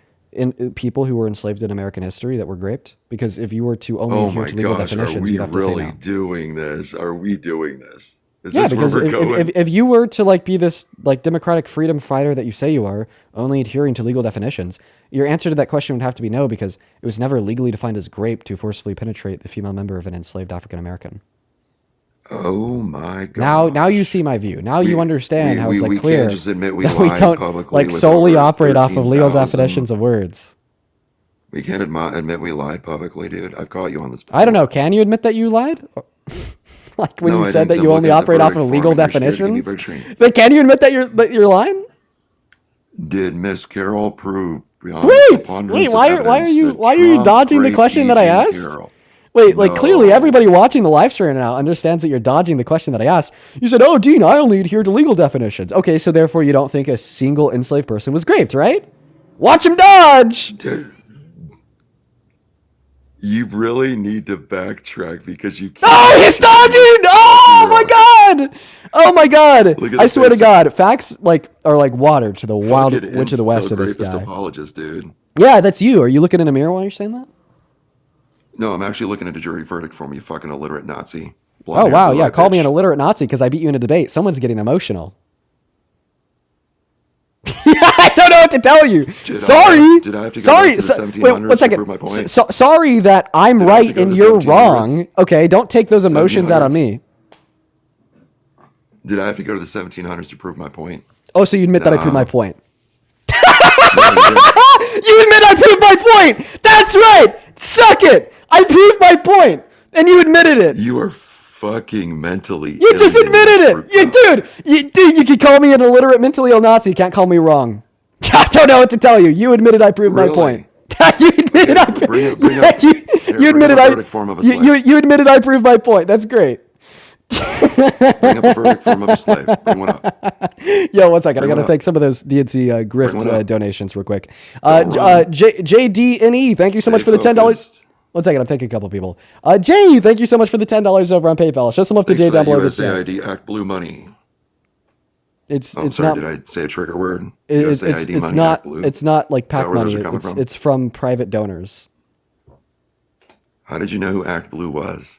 people who were enslaved in American history that were raped? Because if you were to only Oh adhere my to legal gosh, are definitions, we you'd have to say really no. doing this? Are we doing this? Is Yeah, this because where we're going? if you were to like be this like democratic freedom fighter that you say you are, only adhering to legal definitions, your answer to that question would have to be no, because it was never legally defined as grape to forcibly penetrate the female member of an enslaved African American. Oh my god. Now you see my view. Now you understand how it's like we clear can't just admit we that we lied don't publicly like with solely over operate off of legal 13,000 definitions of words. We can't admit we lied publicly, dude. I've caught you on this. I don't know. Can you admit that you lied? Like when No, you I said didn't. that you I'm only looking at the operate off of verdict legal form and you're scared to give me a definitions? verdict. Like, can you admit that you're lying? Did Miss Carroll prove beyond Wait, preponderance of why are evidence you that why are you Trump dodging the raped question that I Eugene asked? Carroll? Wait, like clearly No. everybody watching the live stream now understands that you're dodging the question that I asked. You said, "Oh, Dean, I only adhere to legal definitions." Okay, so therefore you don't think a single enslaved person was raped, right? Watch him dodge. Dude, you really need to backtrack because you can't. Oh, he's dodging! Oh my god! Oh my god! Look at I the swear to face. God, facts are like water to the wild Fucking witch of the west of this rapist guy. apologist, dude. Yeah, that's you. Are you looking in a mirror while you're saying that? No, I'm actually looking at a jury verdict form, you fucking illiterate Nazi. Oh wow, yeah. Call me an illiterate Nazi because I beat you in a debate. Someone's getting emotional. I don't know what to tell you. Sorry. Did I have to go Sorry. back to the Wait, 1700s one to prove my second. point? Sorry that I'm Did I have to right go and to you're 1700s? wrong. Okay, don't take those emotions out on me. Did I have to go to the 1700s to prove my point? Oh, so you admit that I proved No. my point? You admit I proved my point. That's right. Suck it. I proved my point, and you admitted it. You are fucking mentally. You just ill, admitted it. You can call me an illiterate, mentally ill Nazi. You can't call me wrong. I don't know what to tell you. You admitted I proved my Really? point. You admitted I Bring up you admitted a I verdict form of a you admitted I proved my point. That's great. Bring up a verdict form of a slave. Bring one up. Yo, one second. I Bring got to one thank some of those DNC Bring one grift up. donations real quick. Don't run. JDNE, thank you so much Stay for the $10. focused. One second, I'm thanking a couple people. Jay, thank you so much for the $10 over on PayPal. Show some love to Thanks Jay for down that below in the chat. USAID Act Blue money. It's Sorry, not. did I say a trigger word? It's USAID money, not. Act Blue. It's not like Is that PAC where those money. are coming It's from? it's from private donors. How did you know who Act Blue was?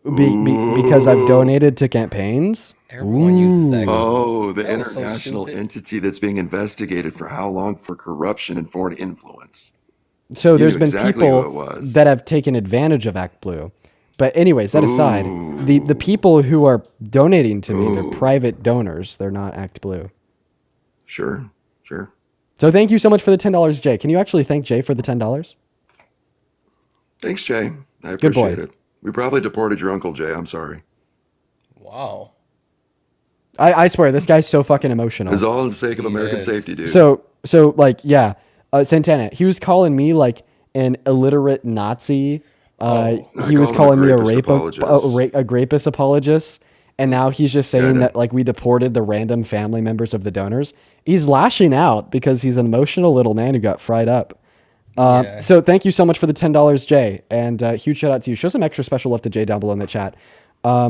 Because I've donated to campaigns. Everyone uses that. Oh, the That was so international stupid. entity that's being investigated for how long for corruption and foreign influence. So You there's knew been exactly who it people was. that have taken advantage of Act Blue. But anyways, that aside, the people who are donating to me, they're private donors. They're not Act Blue. Sure. So thank you so much for the $10, Jay. Can you actually thank Jay for the $10? Thanks, Jay. I Good boy. appreciate it. We probably deported your uncle, Jay. I'm sorry. Wow. I swear, this guy's so fucking emotional. It's all in the sake of American safety, dude. So like, yeah, Santana, he was calling me like an illiterate Nazi. He was calling me a rapist apologist. And now he's just saying that like we deported the random family members of the donors. He's lashing out because he's an emotional little man who got fried up. So thank you so much for the $10, Jay. And huge shout out to you. Show some extra special love to Jay down below in the chat.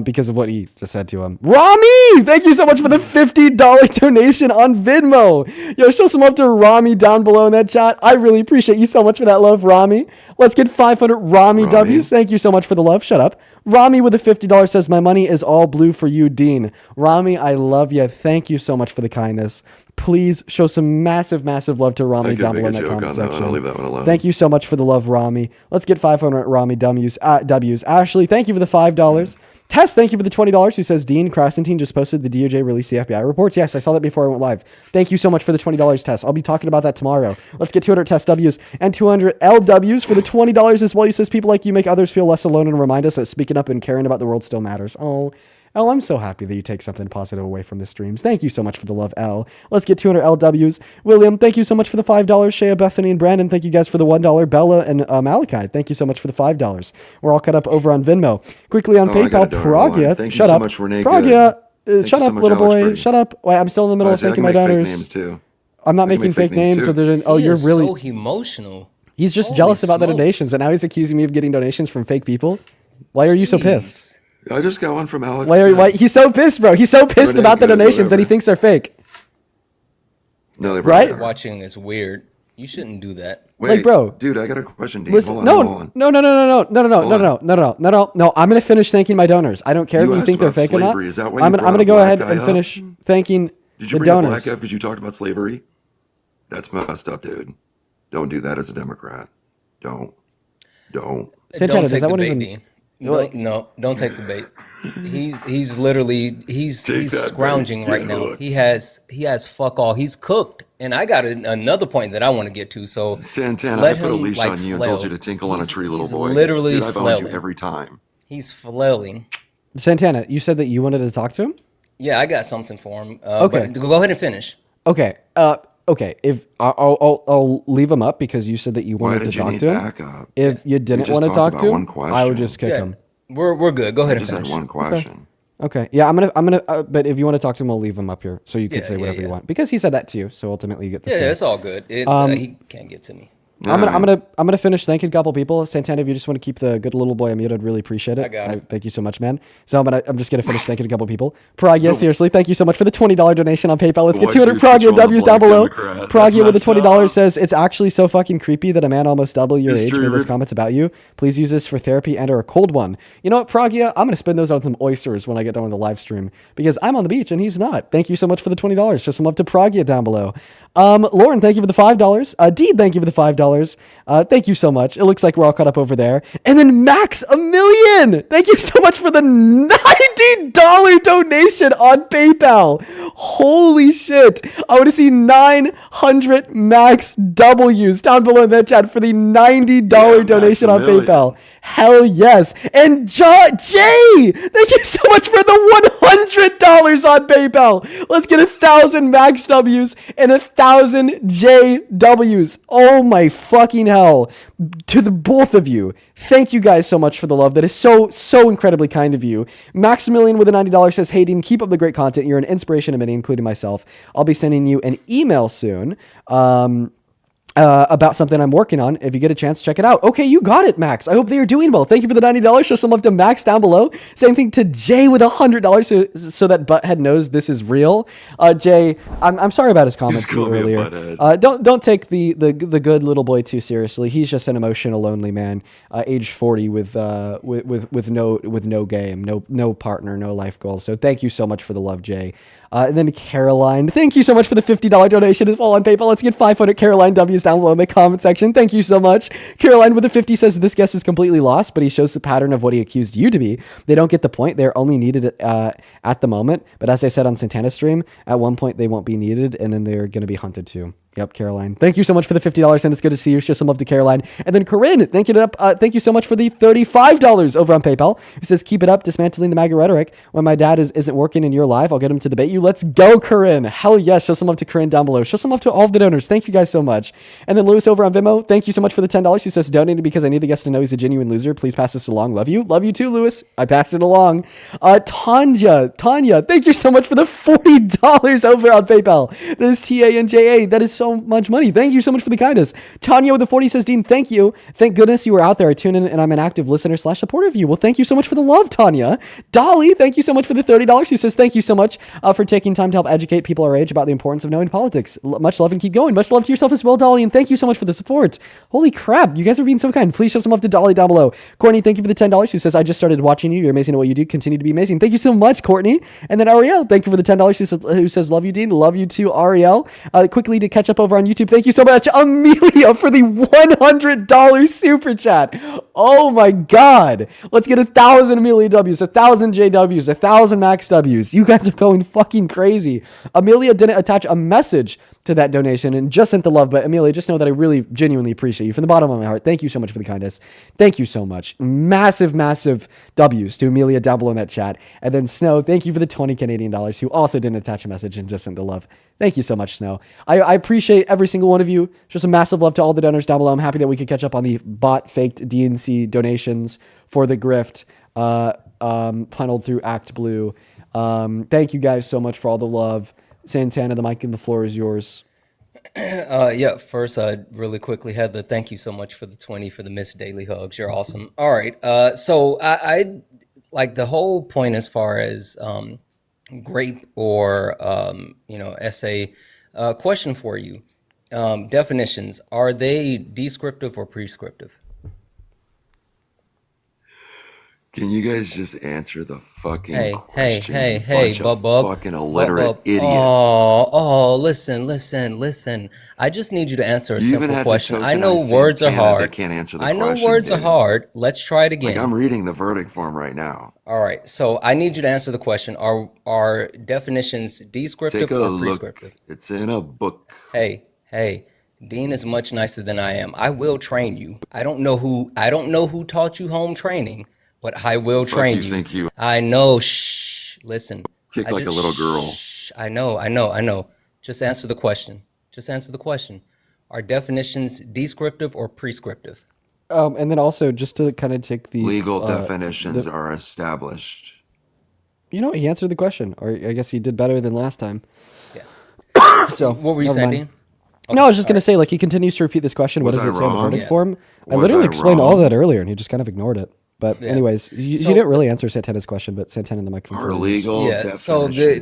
Because of what he just said to him. Rami, thank you so much for the $50 donation on Venmo. Yo, show some love to Rami down below in that chat. I really appreciate you so much for that love, Rami. Let's get 500 Rami W's. Thank you so much for the love. Shut up. Rami with the $50 says, my money is all blue for you, Dean. Rami, I love you. Thank you so much for the kindness. Please show some massive, massive love to Rami down below in that comment section. I'll leave that one alone. Thank you so much for the love, Rami. Let's get 500 Rami W's. Ashley, thank you for the $5. Tess, thank you for the $20, who says, Dean Constantine just posted the DOJ released the FBI reports. Yes, I saw that before I went live. Thank you so much for the $20, Tess. I'll be talking about that tomorrow. Let's get 200 Tess W's and 200 LW's for the $20 as well. He says, people like you make others feel less alone and remind us that speaking up and caring about the world still matters. Oh, L, I'm so happy that you take something positive away from the streams. Thank you so much for the love, L. Let's get 200 LW's. William, thank you so much for the $5. Shea, Bethany, and Brandon, thank you guys for the $1. Bella and Malachi, thank you so much for the $5. We're all cut up over on Venmo. Quickly on PayPal, Pragya. Thank you Shut so up. much, Renee. Pragya, Thank shut you so up, much, little Alex boy. Brady. Shut up. Wait, I'm still in the middle of I thanking can my make fake donors. names too. I'm not I can making make fake names, so too. they're you're really so emotional. He's just Holy jealous about the smokes. donations, and now he's accusing me of getting donations from fake people. Why are you so pissed? I just got one from Alex. Why he's so pissed, bro? He's so pissed Renee, about the good, donations that he whatever. thinks they're fake. No, they Right? probably are. Watching is weird. You shouldn't do that. Wait, Like, bro. dude, I got a question, Dean. Listen, Hold on. no. I'm gonna finish thanking my donors. I don't care You if you asked think they're about fake or not. slavery. Is that why you I'm brought gonna a go black ahead guy and up? finish thanking Did you the bring a donors. black guy because you talked about slavery? That's messed up, dude. Don't do that as a Democrat. Don't. Santana, don't does take that the one bait, even? Dean. Don't take the bait. He's literally he's scrounging bait. right Get now. hooked. He has fuck all. He's cooked, and I got another point that I want to get to. So Santana, let I put a him leash like on you and flail. told you to tinkle on a tree, little He's boy. literally Dude, I've owned you flailing. every time. He's flailing. Santana, you said that you wanted to talk to him. Yeah, I got something for him. Okay. But go ahead and finish. Okay. Okay. If I'll leave him up because you said that you Why wanted did to you talk need to him. backup? If you didn't just want to talked talk to about him, one I would question. just kick him. We're good. Go I ahead and just had finish. one question. Okay. Yeah, I'm gonna. But if you want to talk to him, I'll leave him up here so you can Yeah, say yeah, whatever you yeah. want because he said that to you. So ultimately, you get the Yeah, same. it's all good. He can't get to me. I'm gonna finish thanking a couple people. Santana, if you just want to keep the good little boy on mute, I'd really appreciate it. I got it. Thank you so much, man. So I'm just gonna finish thanking a couple people. Pragya, seriously, thank you so much for the $20 donation on PayPal. Let's get Why 200 you Pragya control the W's down black below. Democrat? That's Pragya with the messed $20 up. says it's actually so fucking creepy that a man almost double your age History made those rip- comments about you. Please use this for therapy and or a cold one. You know what, Pragya? I'm gonna spend those on some oysters when I get done with the live stream because I'm on the beach and he's not. Thank you so much for the $20. Just some love to Pragya down below. Lauren, thank you for the $5. Dean, thank you for the $5. Thank you so much. It looks like we're all caught up over there. And then Max, $1 million. Thank you so much for the $90 donation on PayPal. Holy shit. I want to see 900 Max W's down below in that chat for the $90 donation on $1 million. PayPal. Hell yes. And Jay, thank you so much for the $100 on PayPal. Let's get 1,000 Max W's and 1,000 JWs. Oh my fucking hell. To the both of you, thank you guys so much for the love. That is so incredibly kind of you. Maximilian with a $90 says, hey Dean, keep up the great content. You're an inspiration to many, including myself. I'll be sending you an email soon. About something I'm working on. If you get a chance, check it out. Okay, you got it, Max. I hope they are doing well. Thank you for the $90. Show some love to Max down below. Same thing to Jay with $100 so that Butthead knows this is real. Jay, I'm sorry about his comments too earlier. Don't take the good little boy too seriously. He's just an emotional, lonely man, age 40 with no game, no partner, no life goals. So thank you so much for the love, Jay. And then Caroline, thank you so much for the $50 donation as well on PayPal. Let's get 500 Caroline W's down below in the comment section. Thank you so much. Caroline with the 50 says, this guest is completely lost, but he shows the pattern of what he accused you to be. They don't get the point. They're only needed at the moment. But as I said on Santana's stream, at one point they won't be needed, and then they're going to be hunted too. Yep, Caroline. Thank you so much for the $50, and it's good to see you. Show some love to Caroline. And then Corinne, thank you so much for the $35 over on PayPal. Who says, keep it up, dismantling the MAGA rhetoric. When my dad isn't working in your live, I'll get him to debate you. Let's go, Corinne. Hell yes. Show some love to Corinne down below. Show some love to all of the donors. Thank you guys so much. And then Lewis over on Vimeo, thank you so much for the $10. Who says, donated because I need the guest to know he's a genuine loser. Please pass this along. Love you. Love you too, Lewis. I passed it along. Tanya, thank you so much for the $40 over on PayPal. That is TANJA. That is so much money. Thank you so much for the kindness. Tanya with the 40 says, Dean, thank you. Thank goodness you were out there. I tune in and I'm an active listener / supporter of you. Well, thank you so much for the love, Tanya. Dolly, thank you so much for the $30. She says, thank you so much for taking time to help educate people our age about the importance of knowing politics. Much love and keep going. Much love to yourself as well, Dolly. And thank you so much for the support. Holy crap. You guys are being so kind. Please show some love to Dolly down below. Courtney, thank you for the $10. Who says, I just started watching you. You're amazing at what you do. Continue to be amazing. Thank you so much, Courtney. And then Ariel, thank you for the $10. Who says, love you, Dean. Love you too, Ariel. Quickly to catch up over on YouTube. Thank you so much, Amelia, for the $100 super chat. Oh my God. Let's get 1,000 Amelia W's, 1,000 JWs, 1,000 Max W's. You guys are going fucking crazy. Amelia didn't attach a message to that donation and just sent the love, but Amelia, just know that I really genuinely appreciate you from the bottom of my heart. Thank you so much for the kindness. Thank you so much. Massive W's to Amelia down below in that chat. And then Snow, thank you for the 20 Canadian dollars, who also didn't attach a message and just sent the love. Thank you so much, Snow. I appreciate every single one of you. Just a massive love to all the donors down below. I'm happy that we could catch up on the bot faked DNC donations for the grift funneled through Act Blue. Thank you guys so much for all the love. Santana, the mic and the floor is yours. Yeah, first I really quickly had the thank you so much for the 20 for the Miss Daily Hugs. You're awesome. All right. So I like the whole point as far as grape or essay. Question for you. Definitions, are they descriptive or prescriptive? Can you guys just answer the fucking question? Hey, bub. Fucking illiterate idiots. Oh, listen. I just need you to answer a simple question. I know words are hard. Can't answer the I know question, words are dude. hard. Let's try it again. Like, I'm reading the verdict form right now. All right, so I need you to answer the question. Are definitions descriptive or prescriptive? It's in a book. Hey, Dean is much nicer than I am. I will train you. I don't know who taught you home training, but I will train you. Think you I know. Shh. Listen. kick like a little girl. Shh. I know. Just answer the question. Are definitions descriptive or prescriptive? And then also, just to kind of take the legal definitions are established. You know, he answered the question, or I guess he did better than last time. Yeah. So what were you saying, Dean? Okay, no, I was just going to say, like, he continues to repeat this question. What does it say in the verdict form? I literally explained all of that earlier, and he just kind of ignored it. But anyways, you didn't really answer Santana's question, but Santana and the microphone. Are legal so the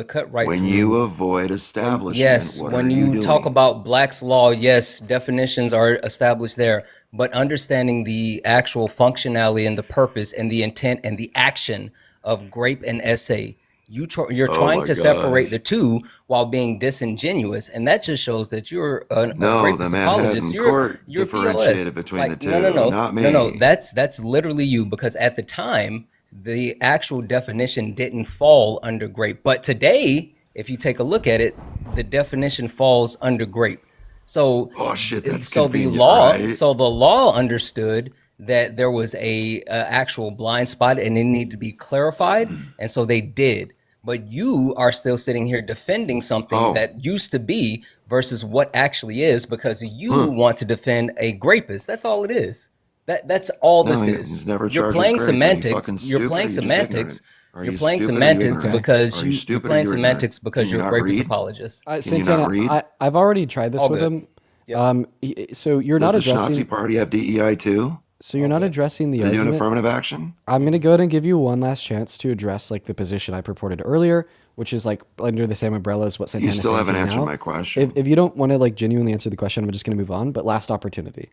cut right when through, you avoid establishment. Yes, when you talk about Black's law, yes, definitions are established there, but understanding the actual functionality and the purpose and the intent and the action of grape and essay. You're trying to separate the two while being disingenuous, and that just shows that you're a rapist apologist. You're POS. Between the two. No. That's literally you, because at the time the actual definition didn't fall under grape, but today, if you take a look at it, the definition falls under grape. So, that's so the law understood that there was a actual blind spot and it needed to be clarified, and so they did. But you are still sitting here defending something that used to be versus what actually is, because you want to defend a rapist. That's all it is. That's all this is. You're playing semantics. You're playing semantics. You're playing semantics because you're playing semantics because you're a rapist apologist. Santana, I've already tried this with him. So you're not Does the addressing. Nazi Party have DEI too? So you're not addressing the Are they argument. doing affirmative action? I'm going to go ahead and give you one last chance to address like the position I purported earlier, which is like under the same umbrella as what Santana You still haven't now. answered my question. If you don't want to like genuinely answer the question, I'm just going to move on. But last opportunity.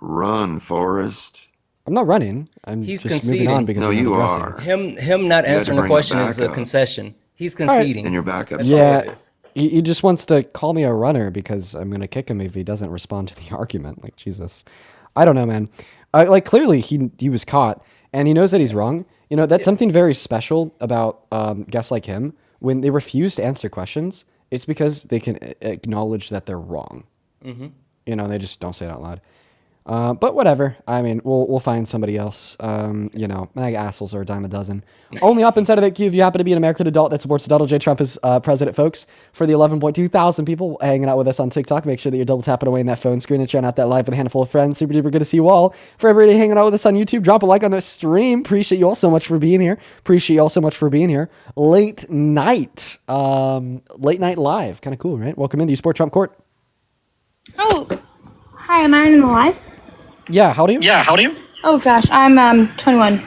Run, Forrest. I'm not running. He's just conceding. moving on because No, we're not you addressing are. it. Him not You had to answering the bring it question is a back up. concession. He's right. conceding. And your backup. That's all it is. He just wants to call me a runner because I'm going to kick him if he doesn't respond to the argument. Like, Jesus. I don't know, man. Like, clearly he was caught, and he knows that he's wrong. You know, that's something very special about guests like him. When they refuse to answer questions, it's because they can acknowledge that they're wrong. Mm-hmm. You know, they just don't say it out loud. But whatever. I mean, we'll find somebody else. You know, MAGA assholes are a dime a dozen. Only up inside of that queue if you happen to be an American adult that supports Donald J. Trump as president, folks. For the 11.2 thousand people hanging out with us on TikTok, make sure that you're double tapping away in that phone screen and sharing out that live with a handful of friends. Super duper good to see you all. For everybody hanging out with us on YouTube, drop a like on this stream. Appreciate you all so much for being here. Appreciate you all so much for being here. Late night live. Kind of cool, right? Welcome into Sport Trump Court. Oh, hi, am I in the live? Yeah, how do you? Oh gosh, I'm 21.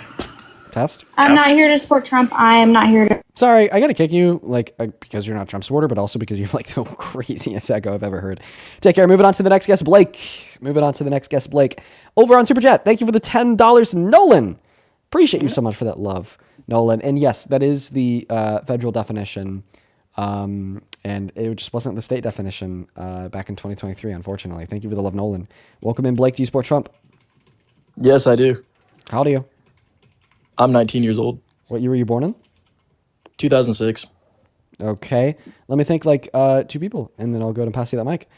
Test. I'm not here to support Trump. I am not here to. Sorry, I gotta kick you, like, because you're not a Trump supporter, but also because you have, like, the craziest echo I've ever heard. Take care. Moving on to the next guest, Blake. Over on Super Chat, thank you for the $10, Nolan. Appreciate you so much for that love, Nolan. And yes, that is the federal definition, and it just wasn't the state definition back in 2023, unfortunately. Thank you for the love, Nolan. Welcome in, Blake. Do you support Trump? Yes, I do. How old are you? I'm 19 years old. What year were you born in? 2006. Okay. Let me think like two people, and then I'll go ahead and pass you that mic.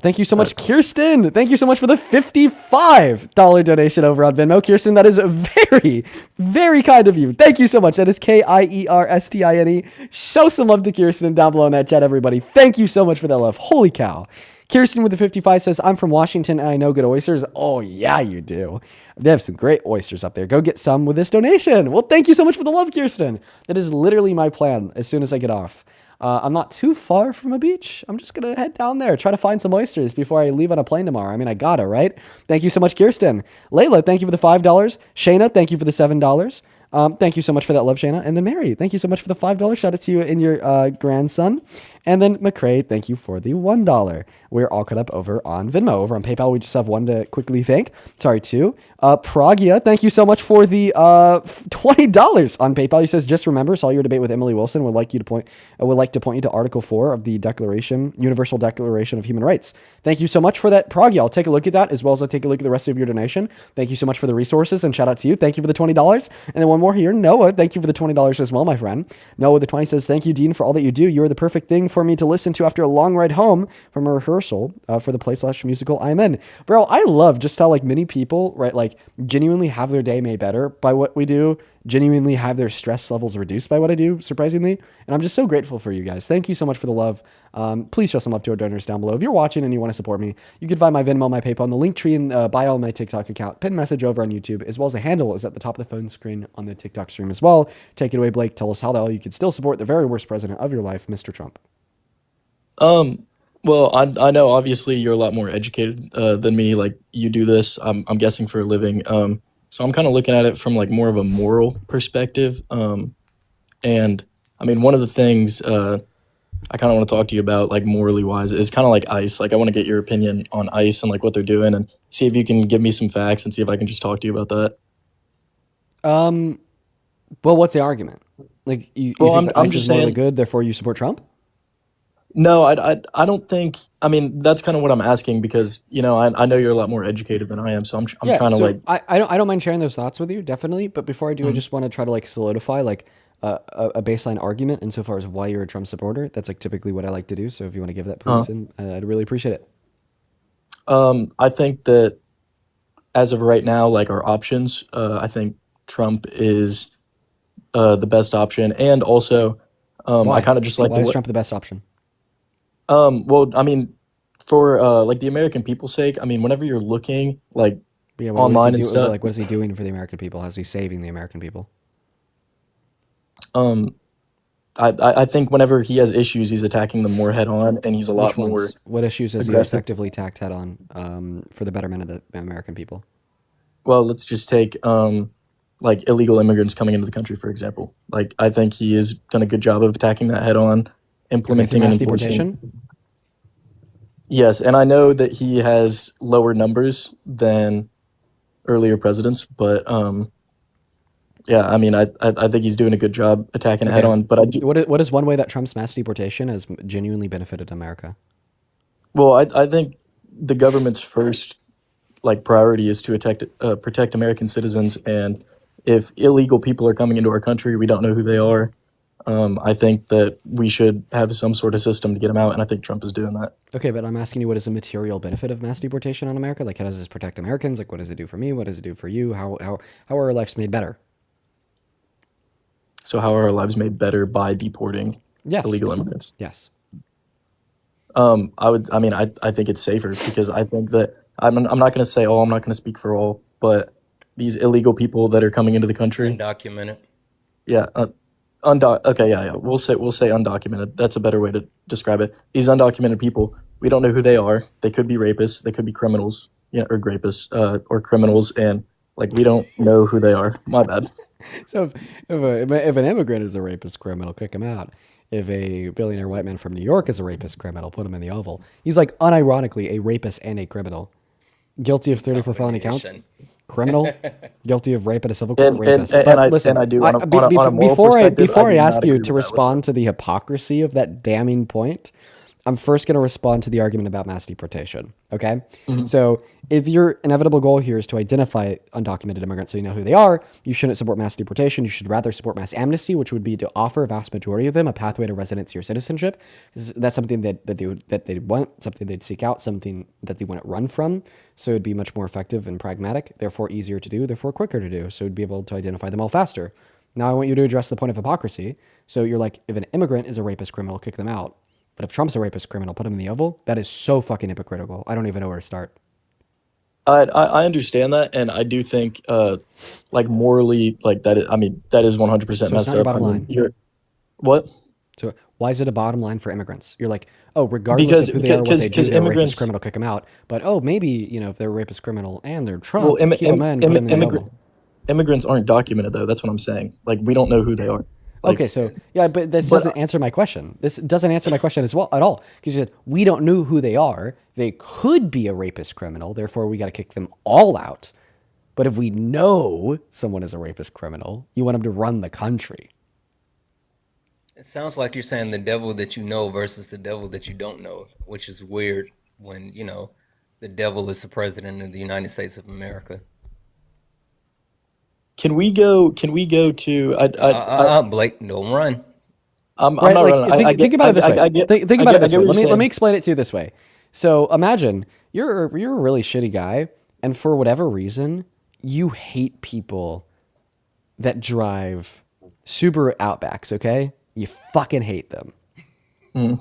Thank you so much, Kirsten. Thank you so much for the $55 donation over on Venmo. Kirsten, that is very, very kind of you. Thank you so much. That is KIERSTINE. Show some love to Kirsten down below in that chat, everybody. Thank you so much for that love. Holy cow. Kirsten with the 55 says, I'm from Washington and I know good oysters. Oh, yeah, you do. They have some great oysters up there. Go get some with this donation. Well, thank you so much for the love, Kirsten. That is literally my plan as soon as I get off. I'm not too far from a beach. I'm just going to head down there, try to find some oysters before I leave on a plane tomorrow. I mean, I gotta, right? Thank you so much, Kirsten. Layla, thank you for the $5. Shayna, thank you for the $7. Thank you so much for that love, Shayna. And then Mary, thank you so much for the $5. Shout out to you and your grandson. And then McCrae, thank you for the $1. We're all caught up over on Venmo. Over on PayPal, we just have one to quickly thank. Sorry, two. Pragia, thank you so much for the $20 on PayPal. He says, just remember, saw your debate with Emily Wilson. Would like to point you to Article 4 of the Universal Declaration of Human Rights. Thank you so much for that, Pragia. I'll take a look at that as well as I'll take a look at the rest of your donation. Thank you so much for the resources and shout out to you. Thank you for the $20. And then one more here, Noah. Thank you for the $20 as well, my friend. Noah, the 20 says, thank you, Dean, for all that you do. You are the perfect thing for me to listen to after a long ride home from a rehearsal for the play/musical I'm in. Bro, I love just how like many people, right, like genuinely have their day made better by what we do, genuinely have their stress levels reduced by what I do, surprisingly. And I'm just so grateful for you guys. Thank you so much for the love. Please show some love to our donors down below. If you're watching and you want to support me, you can find my Venmo, my PayPal, and the link tree in bio on my TikTok account, pin message over on YouTube, as well as a handle is at the top of the phone screen on the TikTok stream as well. Take it away, Blake. Tell us how the hell you could still support the very worst president of your life, Mr. Trump. Well, I know obviously you're a lot more educated than me. Like you do this, I'm guessing for a living. So I'm kind of looking at it from like more of a moral perspective. And I mean, one of the things I kind of want to talk to you about, like morally wise, is kind of like ICE. Like I want to get your opinion on ICE and like what they're doing, and see if you can give me some facts and see if I can just talk to you about that. Well, what's the argument? Like, you think I'm ICE just is morally saying. good, therefore you support Trump? No, I don't think. I mean, that's kind of what I'm asking because you know I know you're a lot more educated than I am, so I'm trying to so like. I don't mind sharing those thoughts with you, definitely. But before I do, I just want to try to like solidify like a baseline argument insofar as why you're a Trump supporter. That's like typically what I like to do. So if you want to give that, please, and I'd really appreciate it. I think that as of right now, like our options, I think Trump is the best option, and also Why? I kind of just like Why is Trump the best option? Well, I mean, for like the American people's sake, I mean, whenever you're looking like Yeah, online and stuff, like what is he doing for the American people? How's he saving the American people? I think whenever he has issues, he's attacking them more head on, and he's a lot Which ones? more What issues has he aggressive. effectively attacked head on for the betterment of the American people? Well, let's just take like illegal immigrants coming into the country, for example. Like I think he has done a good job of attacking that head on, implementing and mass enforcing. deportation? Yes, and I know that he has lower numbers than earlier presidents, but yeah, I mean, I think he's doing a good job attacking it head on. But I do. What is one way that Trump's mass deportation has genuinely benefited America? Well, I think the government's first like priority is to protect American citizens, and if illegal people are coming into our country, we don't know who they are. I think that we should have some sort of system to get them out, and I think Trump is doing that. Okay, but I'm asking you, what is the material benefit of mass deportation on America? Like, how does this protect Americans? Like, what does it do for me? What does it do for you? How are our lives made better? So how are our lives made better by deporting illegal immigrants? Yes. I think it's safer because I think that I'm not going to say all, I'm not going to speak for all, but these illegal people that are coming into the country, Undocumented. yeah, we'll say undocumented. That's a better way to describe it. These undocumented people, we don't know who they are. They could be rapists, they could be criminals, or rapists, or criminals, and like we don't know who they are. My bad. So if an immigrant is a rapist criminal, kick him out. If a billionaire white man from New York is a rapist criminal, put him in the Oval. He's like unironically a rapist and a criminal. Guilty of 34 felony counts. Criminal. Guilty of rape at a civil court. Rapist. Listen, I do. Before I ask you to respond to the hypocrisy of that damning point, I'm first going to respond to the argument about mass deportation. Okay? Mm-hmm. So if your inevitable goal here is to identify undocumented immigrants so you know who they are, you shouldn't support mass deportation. You should rather support mass amnesty, which would be to offer a vast majority of them a pathway to residency or citizenship. That's something that they want, something they'd seek out, something that they wouldn't run from. So it'd be much more effective and pragmatic, therefore easier to do, therefore quicker to do. So it'd be able to identify them all faster. Now I want you to address the point of hypocrisy. So you're like, if an immigrant is a rapist criminal, kick them out. But if Trump's a rapist criminal, put him in the Oval. That is so fucking hypocritical. I don't even know where to start. I understand that, and I do think, like morally, like that. That is 100% messed up. Bottom line. What? So why is it a bottom line for immigrants? You're like, oh, regardless of who they are, what they do, they're a rapist criminal, kick them out. But oh, maybe if they're a rapist criminal and they're Trump, keep them in, put them in the Oval. Immigrants aren't documented though. That's what I'm saying. Like we don't know who they are. Like, okay, so yeah, but this doesn't answer my question. This doesn't answer my question as well at all. Because you said we don't know who they are. They could be a rapist criminal. Therefore, we got to kick them all out. But if we know someone is a rapist criminal, you want them to run the country. It sounds like you're saying the devil that you know versus the devil that you don't know, which is weird when the devil is the president of the United States of America. Can we go to Blake, don't run. I'm not running. Think about it this way. Think about it this way. Let me explain it to you this way. So imagine you're a really shitty guy, and for whatever reason, you hate people that drive Subaru Outbacks, okay? You fucking hate them.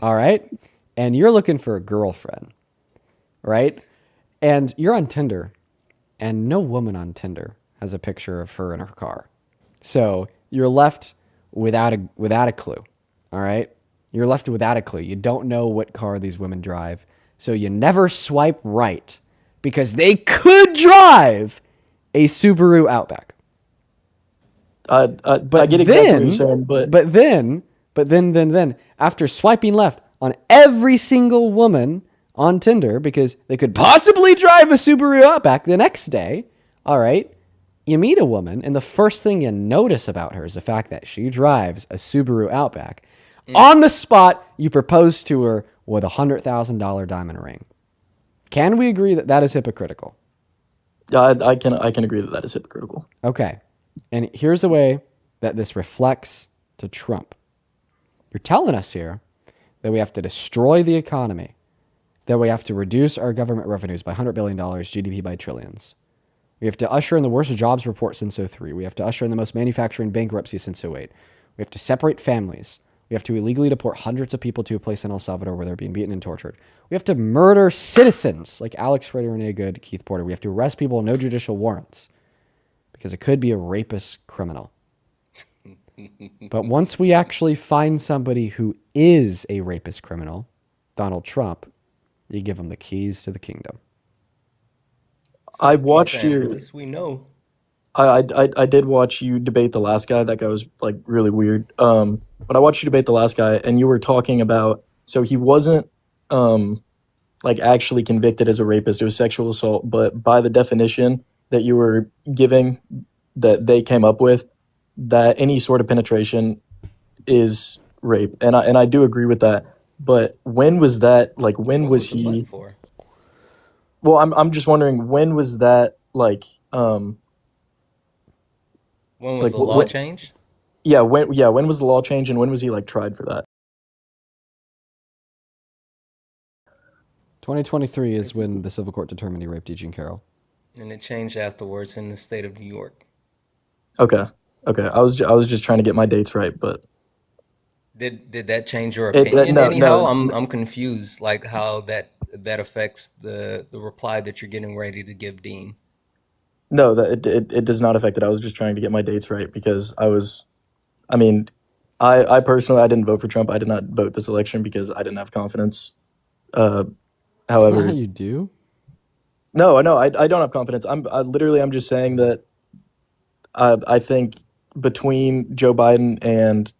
All right? And you're looking for a girlfriend, right? And you're on Tinder, and no woman on Tinder has a picture of her in her car. So you're left without a clue. All right? You're left without a clue. You don't know what car these women drive. So you never swipe right because they could drive a Subaru Outback. I get exactly what you're saying, but then after swiping left on every single woman on Tinder because they could possibly drive a Subaru Outback the next day, all right, you meet a woman, and the first thing you notice about her is the fact that she drives a Subaru Outback. On the spot, you propose to her with a $100,000 diamond ring. Can we agree that that is hypocritical? I can agree that is hypocritical. Okay. And here's the way that this reflects to Trump. You're telling us here that we have to destroy the economy, that we have to reduce our government revenues by $100 billion, GDP by trillions. We have to usher in the worst jobs report since '03. We have to usher in the most manufacturing bankruptcy since '08. We have to separate families. We have to illegally deport hundreds of people to a place in El Salvador where they're being beaten and tortured. We have to murder citizens like Alex Rader, Renee Good, Keith Porter. We have to arrest people with no judicial warrants because it could be a rapist criminal. But once we actually find somebody who is a rapist criminal, Donald Trump, you give him the keys to the kingdom. I watched At your. least we know. I did watch you debate the last guy. That guy was like really weird. But I watched you debate the last guy, and you were talking about, so he wasn't like actually convicted as a rapist. It was sexual assault, but by the definition that you were giving, that they came up with, that any sort of penetration is rape, and I do agree with that. But when was that? Like, when What was was the he? fight for? Well, I'm just wondering, when was that like When was like the law changed? when was the law changed, and when was he like tried for that? 2023 is when the civil court determined he raped Eugene Carroll. And it changed afterwards in the state of New York. Okay. I was just trying to get my dates right, but Did that change your It- opinion no, anyhow? no. I'm confused, like how that affects the reply that you're getting ready to give Dean. no, that it does not affect it. I was just trying to get my dates right because I personally, I didn't vote for Trump. I did not vote this election because I didn't have confidence. Isn't that However, how you do? no, I don't have confidence. I'm just saying that I think between Joe Biden and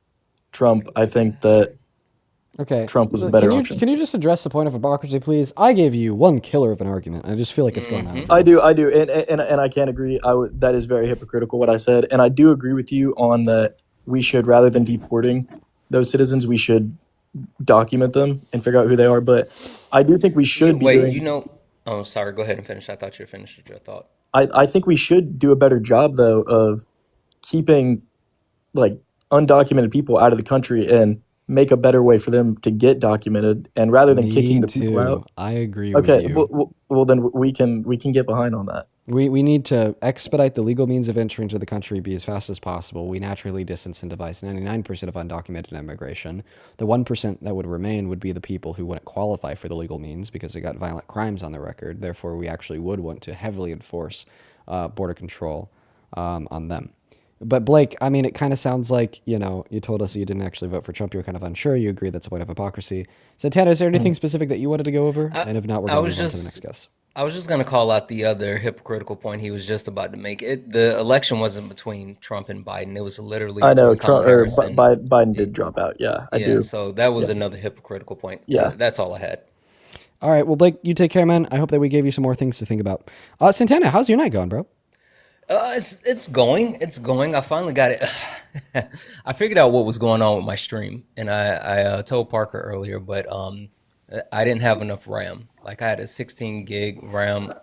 Trump, I think that Okay. Trump was the better option. Can you just address the point of hypocrisy, please? I gave you one killer of an argument. I just feel like it's going on. I do, and I can't agree. That is very hypocritical what I said, and I do agree with you on that. We should, rather than deporting those citizens, we should document them and figure out who they are. But I do think we should be Wait, doing. oh, sorry, go ahead and finish. I thought you were finished with your thought. I think we should do a better job though of keeping like undocumented people out of the country and make a better way for them to get documented, and rather than kicking the people out. I agree Okay, with you. well then we can get behind on that. We need to expedite the legal means of entry into the country, be as fast as possible. We naturally disincentivize 99% of undocumented immigration. The 1% that would remain would be the people who wouldn't qualify for the legal means because they got violent crimes on their record. Therefore, we actually would want to heavily enforce border control on them. But Blake, I mean, it kind of sounds like, you told us you didn't actually vote for Trump. You were kind of unsure. You agree that's a point of hypocrisy. Santana, is there anything specific that you wanted to go over? And if not, we're going to move on to the next guest. I was just going to call out the other hypocritical point he was just about to make. The election wasn't between Trump and Biden. It was literally I know between Kamala Trump or Harris and Biden did drop out. Yeah, I do. So that was another hypocritical point. Yeah. That's all I had. All right. Well, Blake, you take care, man. I hope that we gave you some more things to think about. Santana, how's your night going, bro? It's going. I finally got it. I figured out what was going on with my stream, and I told Parker earlier, but I didn't have enough RAM. Like I had a 16 gig RAM.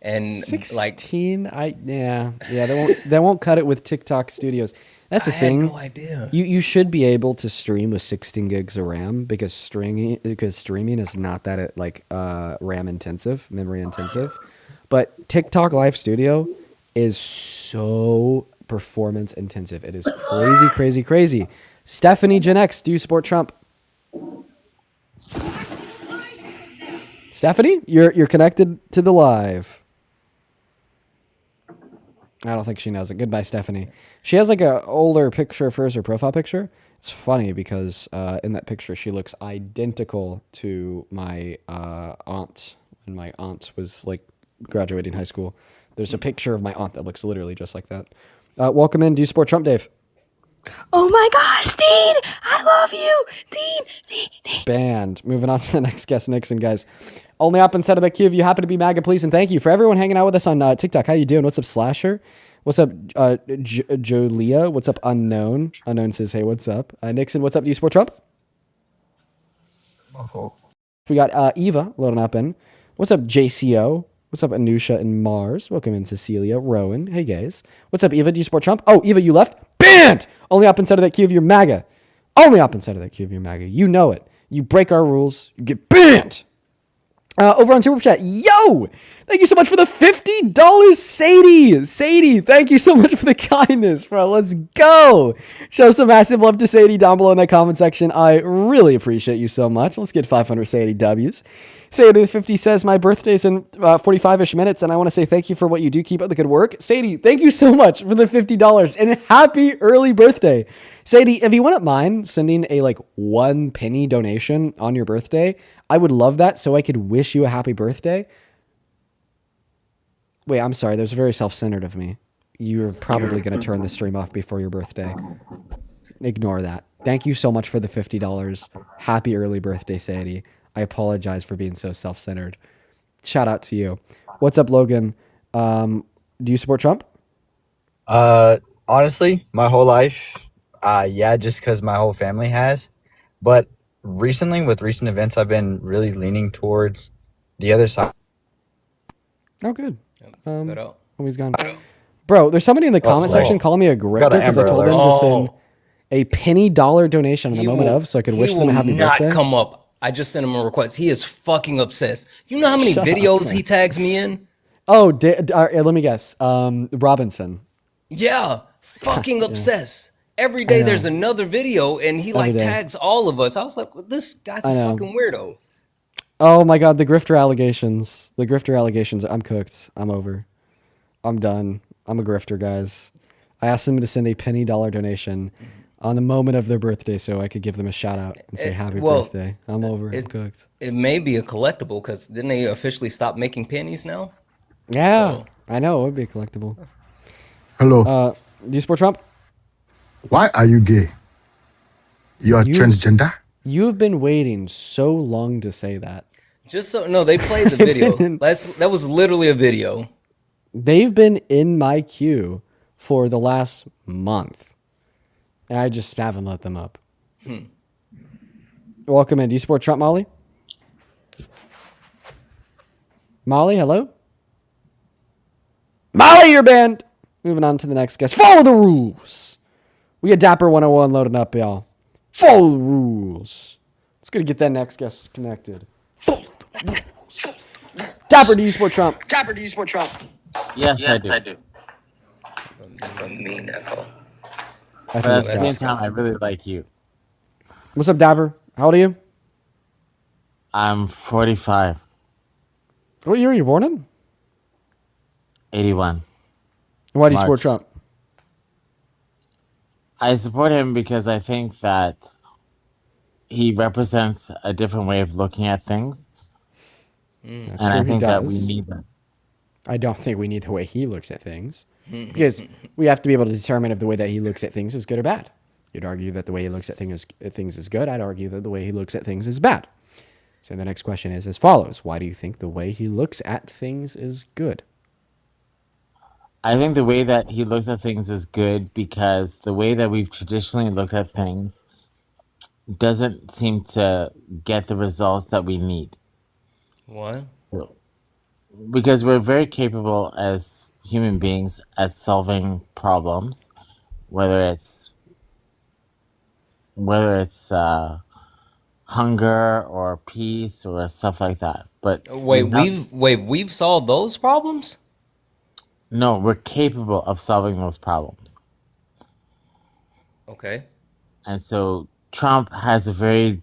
And 16. They won't cut it with TikTok Studios. That's the thing. I had no idea. You should be able to stream with 16 gigs of RAM because streaming is not that RAM intensive, memory intensive. But TikTok Live Studio is so performance intensive. It is crazy. Stephanie Gen X, do you support Trump? Stephanie, you're connected to the live. I don't think she knows it. Goodbye, Stephanie. She has like a older picture of hers, her profile picture. It's funny because in that picture she looks identical to my aunt when my aunt was like graduating high school. There's a picture of my aunt that looks literally just like that. Welcome in. Do you support Trump, Dave? Oh my gosh, Dean! I love you! Dean! Banned. Moving on to the next guest, Nixon, guys. Only up inside of the queue if you happen to be MAGA, please, and thank you. For everyone hanging out with us on TikTok, how you doing? What's up, Slasher? What's up, Jolia? What's up, Unknown? Unknown says, hey, what's up? Nixon, what's up? Do you support Trump? We got Eva loading up in. What's up, JCO? What's up, Anusha and Mars? Welcome in, Cecilia, Rowan. Hey, guys. What's up, Eva? Do you support Trump? Oh, Eva, you left? Banned! Only up inside of that queue if you're MAGA. Only up inside of that queue if you're MAGA. You know it. You break our rules, you get banned. Over on Super Chat, yo! Thank you so much for the $50, Sadie! Sadie, thank you so much for the kindness, bro. Let's go! Show some massive love to Sadie down below in that comment section. I really appreciate you so much. Let's get 500 Sadie W's. Sadie the 50 says, my birthday's in 45-ish minutes, and I want to say thank you for what you do. Keep up the good work. Sadie, thank you so much for the $50, and happy early birthday. Sadie, if you wouldn't mind sending a, like, 1 penny donation on your birthday, I would love that so I could wish you a happy birthday. Wait, I'm sorry. That was very self-centered of me. You're probably going to turn the stream off before your birthday. Ignore that. Thank you so much for the $50. Happy early birthday, Sadie. I apologize for being so self-centered. Shout out to you. What's up, Logan? Do you support Trump? Honestly, my whole life, yeah, just because my whole family has. But recently, with recent events, I've been really leaning towards the other side. Oh, good. Oh, he's gone. Bro, there's somebody in the comment section calling me a grifter because I told them to send a penny dollar donation on the moment of so I could wish them a happy birthday. Not come up. I just sent him a request. He is fucking obsessed. You know how many videos he tags me in? Oh, let me guess. Robinson. Yeah, fucking obsessed. Every day there's another video, and he like tags all of us. I was like, well, this guy's a fucking weirdo. Oh my god, the grifter allegations. The grifter allegations. I'm cooked. I'm over. I'm done. I'm a grifter, guys. I asked them to send a penny dollar donation on the moment of their birthday so I could give them a shout out and say happy birthday. I'm over. I'm cooked. It may be a collectible because didn't they officially stop making pennies now? Yeah, I know. It would be a collectible. Hello. Do you support Trump? Why are you gay? You are transgender? You've been waiting so long to say that. Just so no, they played the video. That was literally a video. They've been in my queue for the last month. And I just haven't let them up. Welcome in. Do you support Trump, Molly? Molly, hello? Molly, you're banned! Moving on to the next guest. Follow the rules! We got Dapper 101 loading up, y'all. Follow the rules. Let's go get that next guest connected. Follow the rules. Dapper, do you support Trump? Dapper, do you support Trump? Yes, I do. But at the same time, I really like you. What's up, Dapper? How old are you? I'm 45. What year were you born in? 81. Why do you support Trump? I support him because I think that he represents a different way of looking at things. And I think that we need that. I don't think we need the way he looks at things. Because we have to be able to determine if the way that he looks at things is good or bad. You'd argue that the way he looks at things is good. I'd argue that the way he looks at things is bad. So the next question is as follows. Why do you think the way he looks at things is good? I think the way that he looks at things is good because the way that we've traditionally looked at things doesn't seem to get the results that we need. What? So, because we're very capable as human beings at solving problems, whether it's hunger or peace or stuff like that. But we've solved those problems? No, we're capable of solving those problems. Okay. And so Trump has a very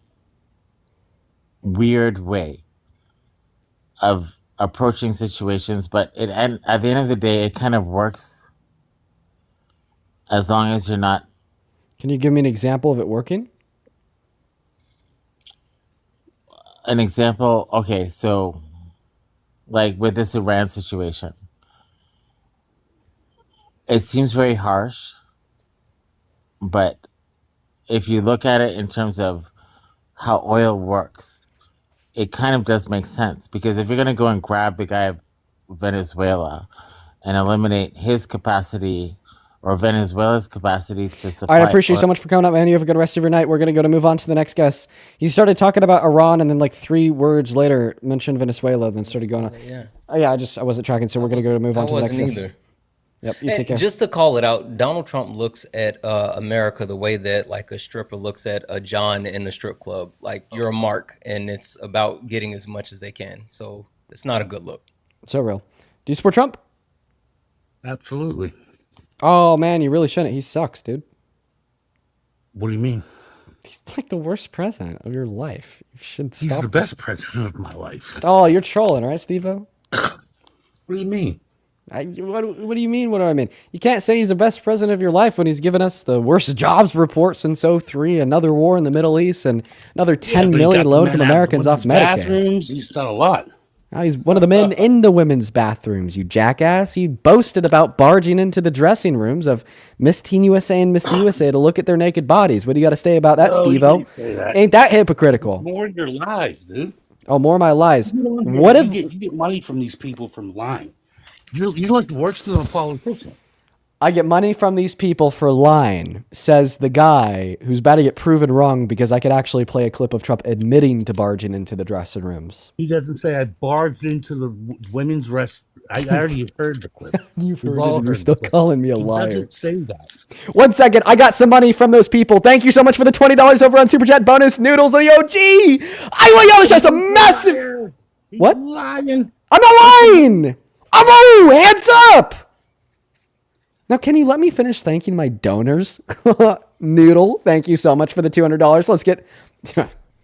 weird way of approaching situations, but at the end of the day, it kind of works as long as you're not. Can you give me an example of it working? An example, okay, so like with this Iran situation, it seems very harsh, but if you look at it in terms of how oil works, it kind of does make sense. Because if you're going to go and grab the guy of Venezuela and eliminate his capacity or Venezuela's capacity to supply. All right, I appreciate you so much for coming up, man. You have a good rest of your night. We're going to move on to the next guest. He started talking about Iran and then like 3 words later mentioned Venezuela, then started going on. Yeah. Oh, yeah, I wasn't tracking, so we're going to move on to the next guest. Yep, you take care. Just to call it out, Donald Trump looks at America the way that like a stripper looks at a John in the strip club. Like you're a mark, and it's about getting as much as they can. So it's not a good look. So real. Do you support Trump? Absolutely. Oh man, you really shouldn't. He sucks, dude. What do you mean? He's like the worst president of your life. You should stop. He's the best president of my life. Oh, you're trolling, right, Steve-O? What do you mean? What do you mean? What do I mean? You can't say he's the best president of your life when he's given us the worst jobs report since 03, another war in the Middle East, and another 10 million low-income Americans off Medicare. Bathrooms. He's done a lot. Now he's one of the men in the women's bathrooms, you jackass. He boasted about barging into the dressing rooms of Miss Teen USA and Miss USA to look at their naked bodies. What do you got to say about that, Steve-O? Ain't that hypocritical? It's more your lies, dude. Oh, more of my lies. What if you get money from these people from lying? You're like worse than a politician. I get money from these people for lying, says the guy who's about to get proven wrong because I could actually play a clip of Trump admitting to barging into the dressing rooms. He doesn't say I barged into the women's rest. I already heard the clip. You've heard it, and you're still calling me a liar. He doesn't say that. 1 second, I got some money from those people. Thank you so much for the $20 over on Super Chat bonus. Noodles of the OG. I want y'all to show some massive. He's what? Lying. I'm not lying. Hands up. Now, can you let me finish thanking my donors? Noodle, thank you so much for the $200. Let's get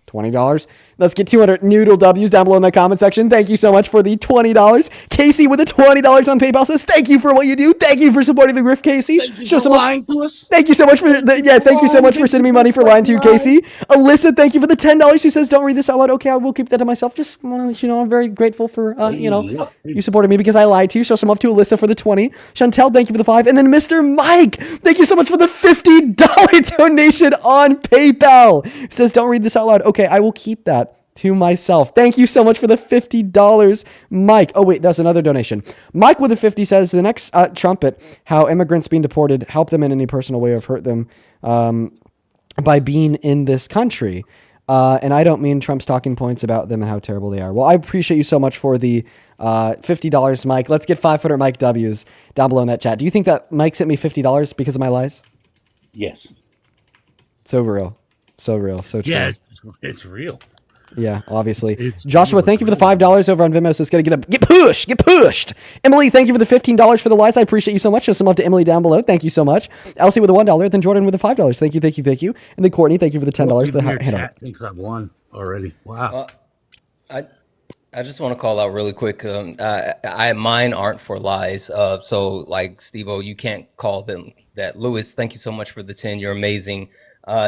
$20. Let's get 200 Noodle W's down below in the comment section. Thank you so much for the $20. Casey with the $20 on PayPal says, thank you for what you do. Thank you for supporting the Griff, Casey. Thank you for lying to us. Thank you so much for thank you so much for sending me money for lying to you, Casey. Alyssa, thank you for the $10 who says, don't read this out loud. Okay, I will keep that to myself. Just want to let you know I'm very grateful for you supported me because I lied to you. Show some love to Alyssa for the 20. Chantel, thank you for the 5. And then Mr. Mike, thank you so much for the $50 donation on PayPal. He says, don't read this out loud. Okay, I will keep that to myself. Thank you so much for the $50, Mike. Oh, wait, that's another donation. Mike with the 50 says, the next trumpet, how immigrants being deported help them in any personal way or hurt them by being in this country. And I don't mean Trump's talking points about them and how terrible they are. Well, I appreciate you so much for the $50, Mike. Let's get 500 Mike W's down below in that chat. Do you think that Mike sent me $50 because of my lies? Yes. So real. So real. So true. Yeah, it's real. Yeah, obviously. It's Joshua, thank you for the $5 over on Venmo. So it's gonna get pushed. Emily, thank you for the $15 for the lies. I appreciate you so much. Show some love to Emily down below. Thank you so much. Elsie with the $1. Then Jordan with the $5. Thank you. And then Courtney, thank you for the $10. Your chat thinks I've won already. Wow. I just want to call out really quick. Mine aren't for lies. So like Steve-O, you can't call them that. Lewis, thank you so much for the 10. You're amazing.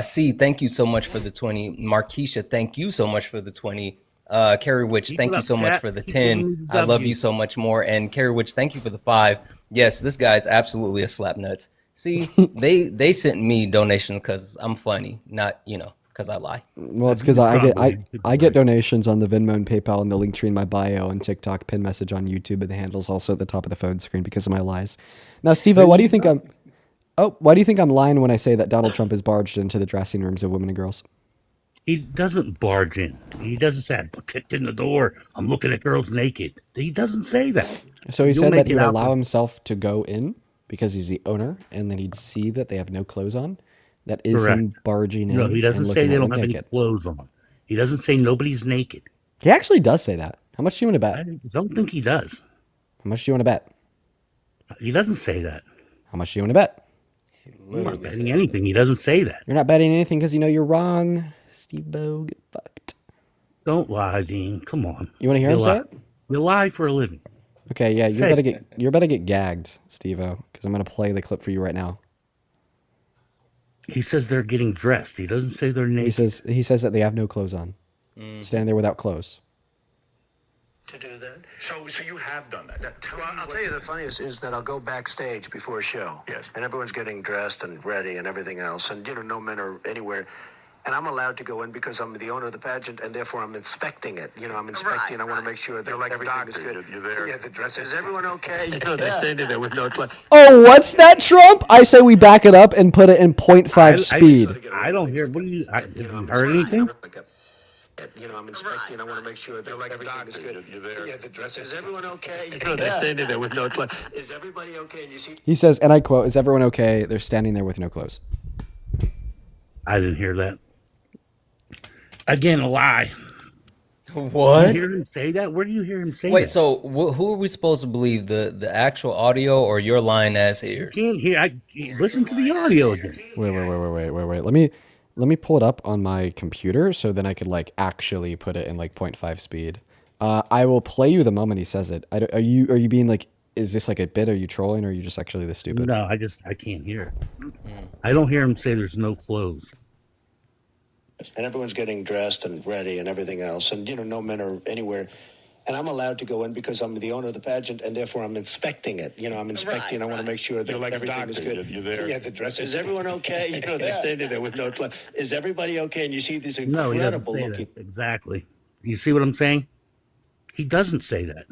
C, thank you so much for the 20. Markeisha, thank you so much for the 20. Carrie Witch, thank you so much for the 10. I love you so much more. And Carrie Witch, thank you for the 5. Yes, this guy's absolutely a slap nuts. See, they sent me donations because I'm funny, not because I lie. Well, it's because I get donations on the Venmo and PayPal and the link tree in my bio and TikTok, pin message on YouTube, and the handle's also at the top of the phone screen because of my lies. Now, Steve-O, why do you think I'm lying when I say that Donald Trump has barged into the dressing rooms of women and girls? He doesn't barge in. He doesn't say, I kicked in the door. I'm looking at girls naked. He doesn't say that. So he said that he would allow himself to go in because he's the owner, and then he'd see that they have no clothes on. That is Correct. Him barging in. No, he doesn't say they don't have naked. any clothes on. He doesn't say nobody's naked. He actually does say that. How much do you want to bet? I don't think he does. How much do you want to bet? He doesn't say that. How much do you want to bet? I'm not betting anything. He doesn't say that. You're not betting anything because you know you're wrong. Steve-O, get fucked. Don't lie, Dean. Come on. You want to hear him say it? You lie for a living. Okay, yeah, you're better get gagged, Steve-O, because I'm gonna play the clip for you right now. He says they're getting dressed. He doesn't say they're naked. He says that they have no clothes on. Standing there without clothes. To do that. So you have done that. Well, I'll tell you the funniest is that I'll go backstage before a show. Yes. And everyone's getting dressed and ready and everything else. And, no men are anywhere. And I'm allowed to go in because I'm the owner of the pageant, and therefore I'm inspecting it. I'm inspecting. I want to make sure that everything is good. You're there. Yeah, the dress. Is everyone okay? They're standing there with no clothes. Oh, what's that, Trump? I say we back it up and put it in 0.5 speed. I don't hear. What do you? Have you heard anything? I'm inspecting. I want to make sure that everything is good. You're there. Yeah, the dress. Is everyone okay? They're standing there with no clothes. Is everybody okay? And you see. He says, and I quote, "Is everyone okay? They're standing there with no clothes." I didn't hear that. Again, a lie. What? Did you hear him say that? Where do you hear him say Wait, that? so who are we supposed to believe? The actual audio or your lying ass ears? Can't hear. Listen to the audio again. Wait. Let me pull it up on my computer so then I could like actually put it in like 0.5 speed. I will play you the moment he says it. Are you being like, is this like a bit? Are you trolling or are you just actually this stupid? No, I can't hear it. I don't hear him say there's no clothes. And everyone's getting dressed and ready and everything else. And, no men are anywhere. And I'm allowed to go in because I'm the owner of the pageant, and therefore I'm inspecting it. I'm inspecting. I want to make sure that everything is good. You're there. Yeah, the dress. Is everyone okay? They're standing there with no clothes. Is everybody okay? And you see these No, he doesn't incredible say looking. that. Exactly. You see what I'm saying? He doesn't say that.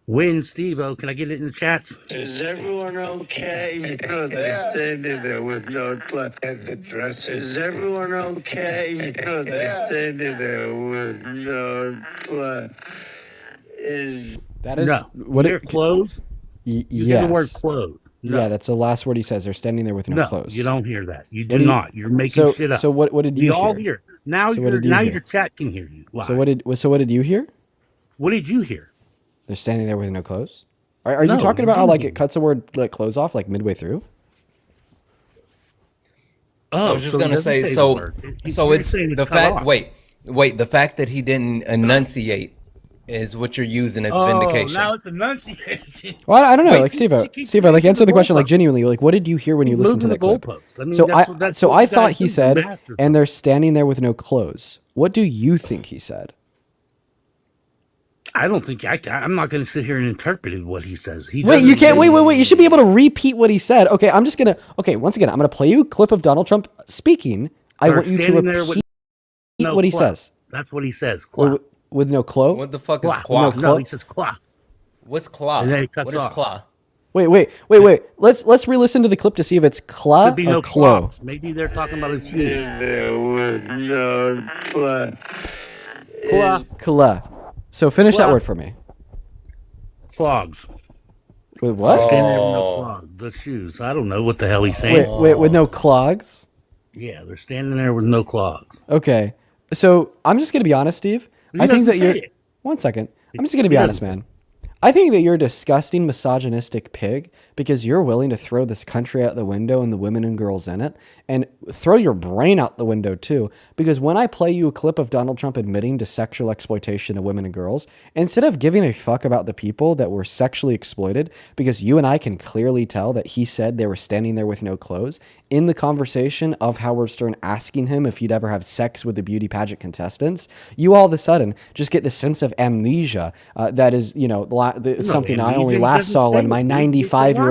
Win, Steve-O. Can I get it in the chats? Is everyone okay? They're standing there with no clothes. And the dress. Is everyone okay? They're standing there with no clothes. That is no. what Their clothes? You hear the word clothes. No. Yeah, that's the last word he says. They're standing there with no clothes. You don't hear that. You do not. You're making shit up. So what did you We hear? all hear. Now your chat can hear you. So what did you hear? What did you hear? They're standing there with no clothes. Are you talking about how like it cuts the word like clothes off like midway through? I was just gonna say so it's the fact. Wait, the fact that he didn't enunciate is what you're using as vindication. Now it's enunciation. Well, I don't know. Like Steve, like answer the question like genuinely. Like, what did you hear when you listened to the clip? I thought he said, and they're standing there with no clothes. What do you think he said? I don't think I'm not going to sit here and interpret what he says. Wait, you can't. Wait. You should be able to repeat what he said. Okay, once again, I'm gonna play you a clip of Donald Trump speaking. I want you to repeat what he says. That's what he says. With no clo? What the fuck is claw? No, he says claw. What's claw? What is claw? Wait. Let's re-listen to the clip to see if it's claw Could be or no clo. claws. Maybe they're talking about his shoes. Claw. So finish that word for me. Clogs. With what? Standing there with no clogs. The shoes. I don't know what the hell he's saying. Wait, with no clogs? Yeah, they're standing there with no clogs. Okay. So I'm just gonna be honest, Steve. I think that you're. One second. I'm just gonna be honest, man. I think that you're a disgusting misogynistic pig because you're willing to throw this country out the window and the women and girls in it and throw your brain out the window too. Because when I play you a clip of Donald Trump admitting to sexual exploitation of women and girls, instead of giving a fuck about the people that were sexually exploited, because you and I can clearly tell that he said they were standing there with no clothes, in the conversation of Howard Stern asking him if he'd ever have sex with the beauty pageant contestants, you all of a sudden just get the sense of amnesia that is, something I only last saw when my 95-year-old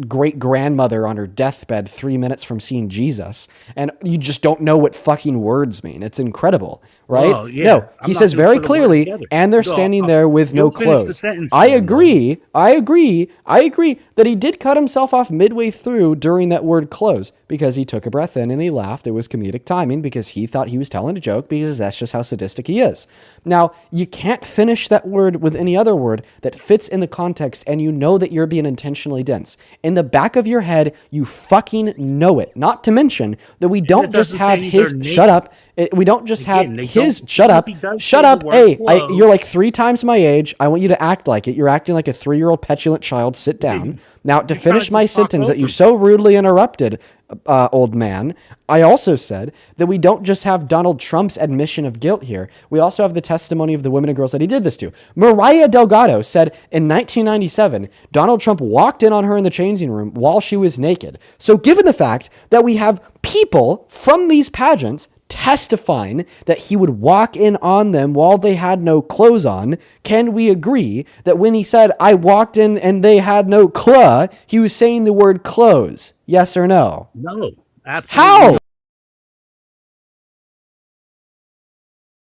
great grandmother on her deathbed 3 minutes from seeing Jesus, and you just don't know what fucking words mean. It's incredible, right? Oh, yeah. No, he says very clearly, and they're standing there with no clothes. I agree that he did cut himself off midway through during that word close because he took a breath in and he laughed. It was comedic timing because he thought he was telling a joke because that's just how sadistic he is. Now, you can't finish that word with any other word that fits in the context, and you know that you're being intentionally dense. In the back of your head, you fucking know it. Not to mention that we don't just have his shut up. We don't just have his shut up. Shut up. Hey, you're like 3 times my age. I want you to act like it. You're acting like a 3-year-old petulant child. Sit down. Now, to finish my sentence that you so rudely interrupted, old man, I also said that we don't just have Donald Trump's admission of guilt here. We also have the testimony of the women and girls that he did this to. Mariah Delgado said in 1997, Donald Trump walked in on her in the changing room while she was naked. So given the fact that we have people from these pageants testifying that he would walk in on them while they had no clothes on, can we agree that when he said, I walked in and they had no clothes, he was saying the word clothes? Yes or no? No, absolutely.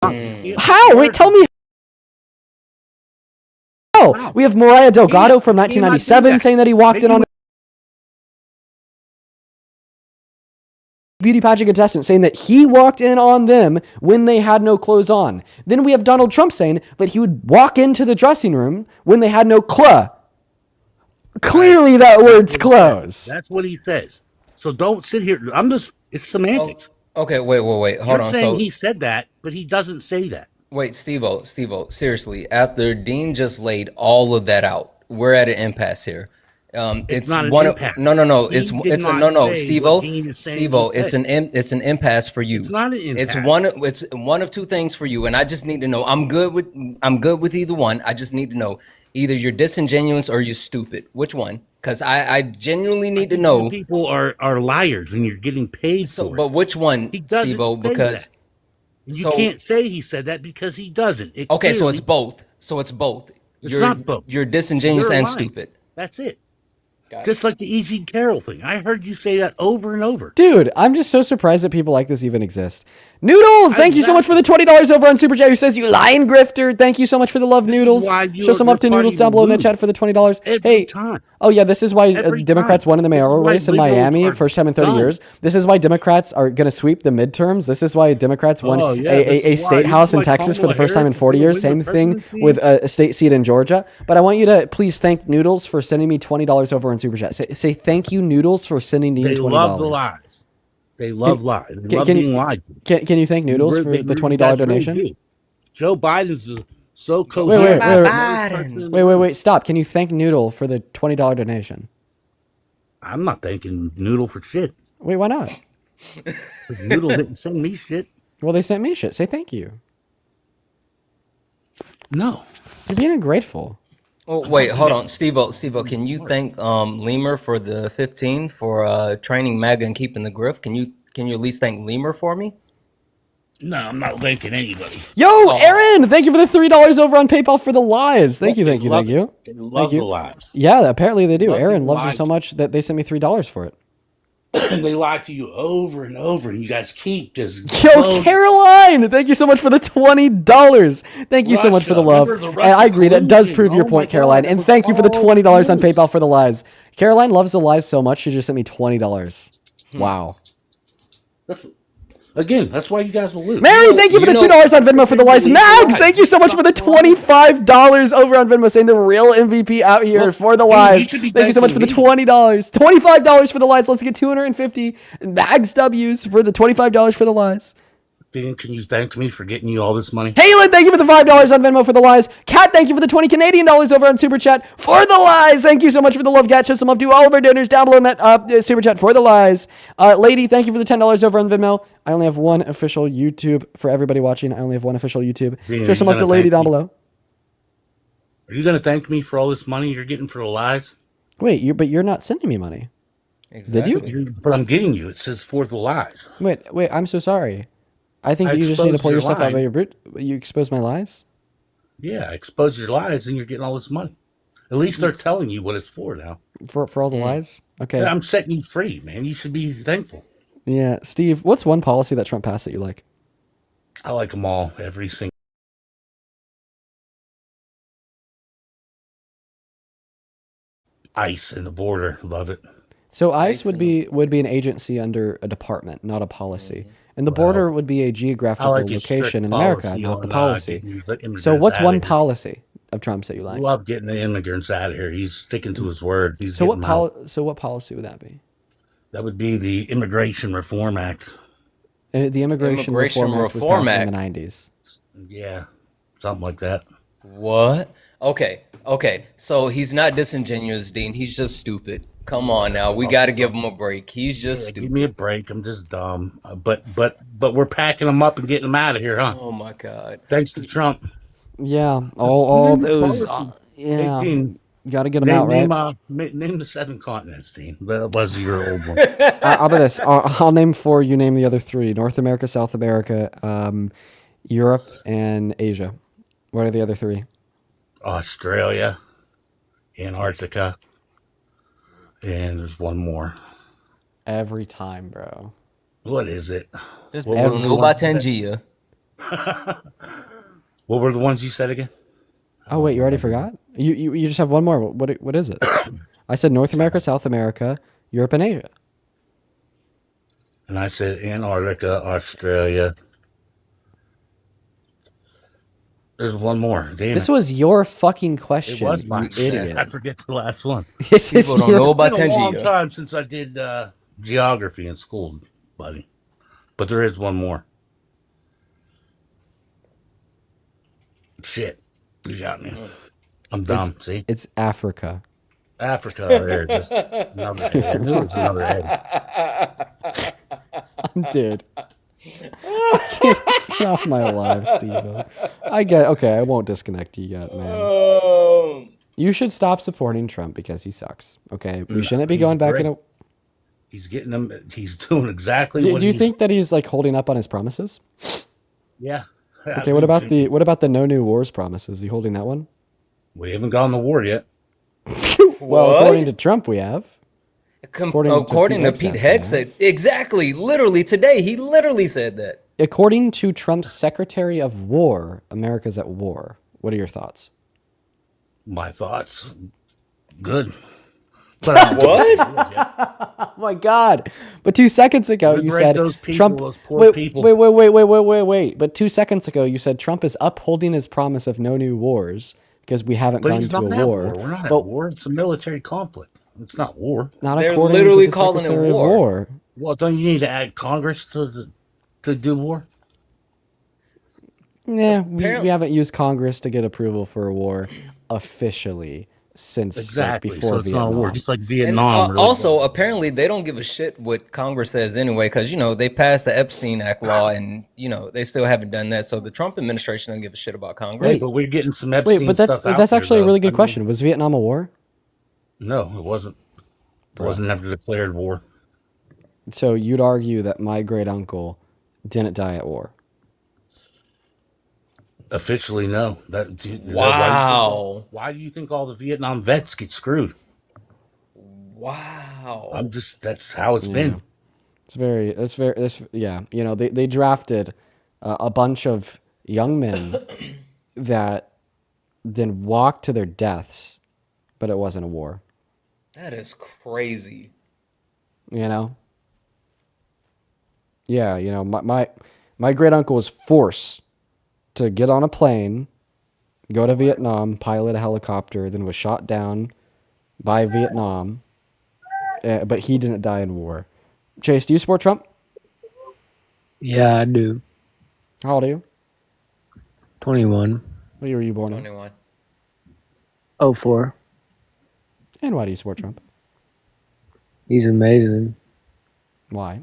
How? How? Wait, tell me. How? We have Mariah Delgado from 1997 saying that he walked in on beauty pageant contestant saying that he walked in on them when they had no clothes on. Then we have Donald Trump saying that he would walk into the dressing room when they had no clothes. Clearly, that word's clothes. That's what he says. So don't sit here. It's semantics. Okay, wait. Hold You're on. saying So he said that, but he doesn't say that. wait, Steve-O, seriously, after Dean just laid all of that out, we're at an impasse here. It's not an one impasse. of no. He It's did it's a not no. say Steve-O, what Dean is saying Steve-O, he said. it's an impasse for you. It's not an It's impasse. it's one of two things for you, and I just need to know. I'm good with either one. I just need to know either you're disingenuous or you're stupid. Which one? Because I genuinely need to know. People are liars, and you're getting paid for it. But which one, He doesn't Steve-O? say Because that. You can't say he said that because he doesn't. Okay, so it's both. It's not both. You're disingenuous You're and lying. stupid. That's it. Just like the E.G. Carroll thing. I heard you say that over and over. Dude, I'm just so surprised that people like this even exist. Noodles, thank you so much for the $20 over on Super Chat. Who says you lying grifter? Thank you so much for the love, Noodles. Show some love to Noodles down below in the chat for the $20. Hey, oh yeah, this is why Democrats won in the mayoral race in Miami, first time in 30 years. This is why Democrats are going to sweep the midterms. This is why Democrats won a state house in Texas for the first time in 40 years. Same thing with a state seat in Georgia. But I want you to please thank Noodles for sending me $20 over on Super Chat. Say thank you, Noodles, for sending me $20. They love the lies. They love lies. They love being lied to. Can you thank Noodles for the $20 donation? Really Joe Biden's so Wait, coherent. wait, stop. Can you thank Noodle for the $20 donation? I'm not thanking Noodle for shit. Wait, why not? Noodle didn't send me shit. Well, they sent me shit. Say thank you. No. You're being ungrateful. Oh wait, hold on, Steve-O, can you thank Lemur for the 15 for training MAGA and keeping the grift? Can you at least thank Lemur for me? No, I'm not thanking anybody. Yo, Aaron, thank you for the $3 over on PayPal for the lies. Thank you. They love the lies. Yeah, apparently they do. Love Aaron the loves them lies. so much that they sent me $3 for it. And they lie to you over and over, and you guys keep just. Yo, Caroline, thank you so much for the $20. Thank you so much for the love. Remember the And I Russia agree, that does collusion. prove your Oh point, my Caroline. God, And that thank you for the was $20 on all PayPal for the lies. Caroline loves the lies so much, she just sent me $20. Wow. Again, that's why you guys will lose. Mary, thank you for the $2 on Venmo for the lies. Mags, thank you so much for the $25 over on Venmo, saying the real MVP out here for the lies. Thank you so much for the $20. $25 for the lies. Let's get 250 Mags W's for the $25 for the lies. Dean, can you thank me for getting you all this money? Halen, thank you for the $5 on Venmo for the lies. Kat, thank you for the 20 Canadian dollars over on Super Chat for the lies. Thank you so much for the love, Kat. Show some love to all of our donors down below in that Super Chat for the lies. Lady, thank you for the $10 over on Venmo. I only have one official YouTube for everybody watching. I only have one official YouTube. Dean, Show some love to Lady down below. Are you going to thank me for all this money you're getting for the lies? Wait, but you're not sending me money. Exactly. Did you? But I'm getting you. It says for the lies. Wait, I'm so sorry. I think you just need to pull yourself out of your boot. You exposed my lies? Yeah, expose your lies and you're getting all this money. At least they're telling you what it's for now. For all the lies? Okay. Yeah, I'm setting you free, man. You should be thankful. Yeah. Steve, what's one policy that Trump passed that you like? I like them all, every single. ICE and the border, love it. So ICE would be an agency under a department, not a policy. And the border would be a geographical location in America, not the policy. So what's one policy of Trump's that you like? I love getting the immigrants out of here. He's sticking to his word. He's So getting them out. what policy would that be? That would be the Immigration Reform Act. The Immigration Reform Act was passed in the 90s. Yeah, something like that. What? Okay. So he's not disingenuous, Dean. He's just stupid. Come on now, we got to give him a break. He's just stupid. Give me a break. I'm just dumb. But we're packing them up and getting them out of here, huh? Oh my God! Thanks to Trump. Yeah, all those. Yeah, got to get them out, right? Name the 7 continents, Dean. That was your old one. How about this? I'll name 4. You name the other 3: North America, South America, Europe, and Asia. What are the other 3? Australia, Antarctica, and there's one more. Every time, bro. What is it? What were the ones you said again? Oh wait, you already forgot? You just have one more. What is it? I said North America, South America, Europe, and Asia. And I said Antarctica, Australia. There's one more. Damn This it. was your fucking It question, was you mine. idiot. I forget the last one. This is People don't your- know It's about been a long Tangia. time since I did geography in school, buddy. But there is one more. Shit. You got me. I'm dumb, see? It's Africa. Africa, there. Just another A. I knew it was another A. Dude. Get off my live, Steve. Okay, I won't disconnect you yet, man. You should stop supporting Trump because he sucks. Okay, we shouldn't be he's going back great. in a. He's getting them. He's doing exactly Do what you he's... think that he's like holding up on his promises? Yeah. Okay, what about the no new wars promise? Is he holding that one? We haven't gone to war yet. Well, according to Trump, we have. According to Pete Hegseth, exactly, literally today, he literally said that. According to Trump's Secretary of War, America's at war. What are your thoughts? My thoughts, good. But What? Oh my God! But 2 seconds ago you Liberate said those people, Trump. those poor people. Wait! But 2 seconds ago you said Trump is upholding his promise of no new wars because we haven't But gone he's to not a at war. war. We're not at But war. It's a military conflict. It's not war. not They're according literally to the calling it Secretary of war. War. Well, don't you need to add Congress to do war? Yeah, we haven't used Congress to get approval for a war officially since Exactly. before So it's Vietnam. not a war, just like And Vietnam. really. also, apparently, they don't give a shit what Congress says anyway, because they passed the Epstein Act law, and they still haven't done that. So the Trump administration doesn't give a shit about Congress. Wait, but we're getting some Epstein Wait, but that's stuff out that's there, actually a though. really good I mean, question. Was Vietnam a war? No, it wasn't. It wasn't never declared war. So you'd argue that my great uncle didn't die at war. Officially, no. Wow. Why do you think all the Vietnam vets get screwed? Wow. That's how it's been. Yeah. They drafted a bunch of young men that then walked to their deaths, but it wasn't a war. That is crazy. Yeah, my great uncle was forced to get on a plane, go to Vietnam, pilot a helicopter, then was shot down by Vietnam, but he didn't die in war. Chase, do you support Trump? Yeah, I do. How old are you? 21. What year were you born in? 21. 04. And why do you support Trump? He's amazing. Why?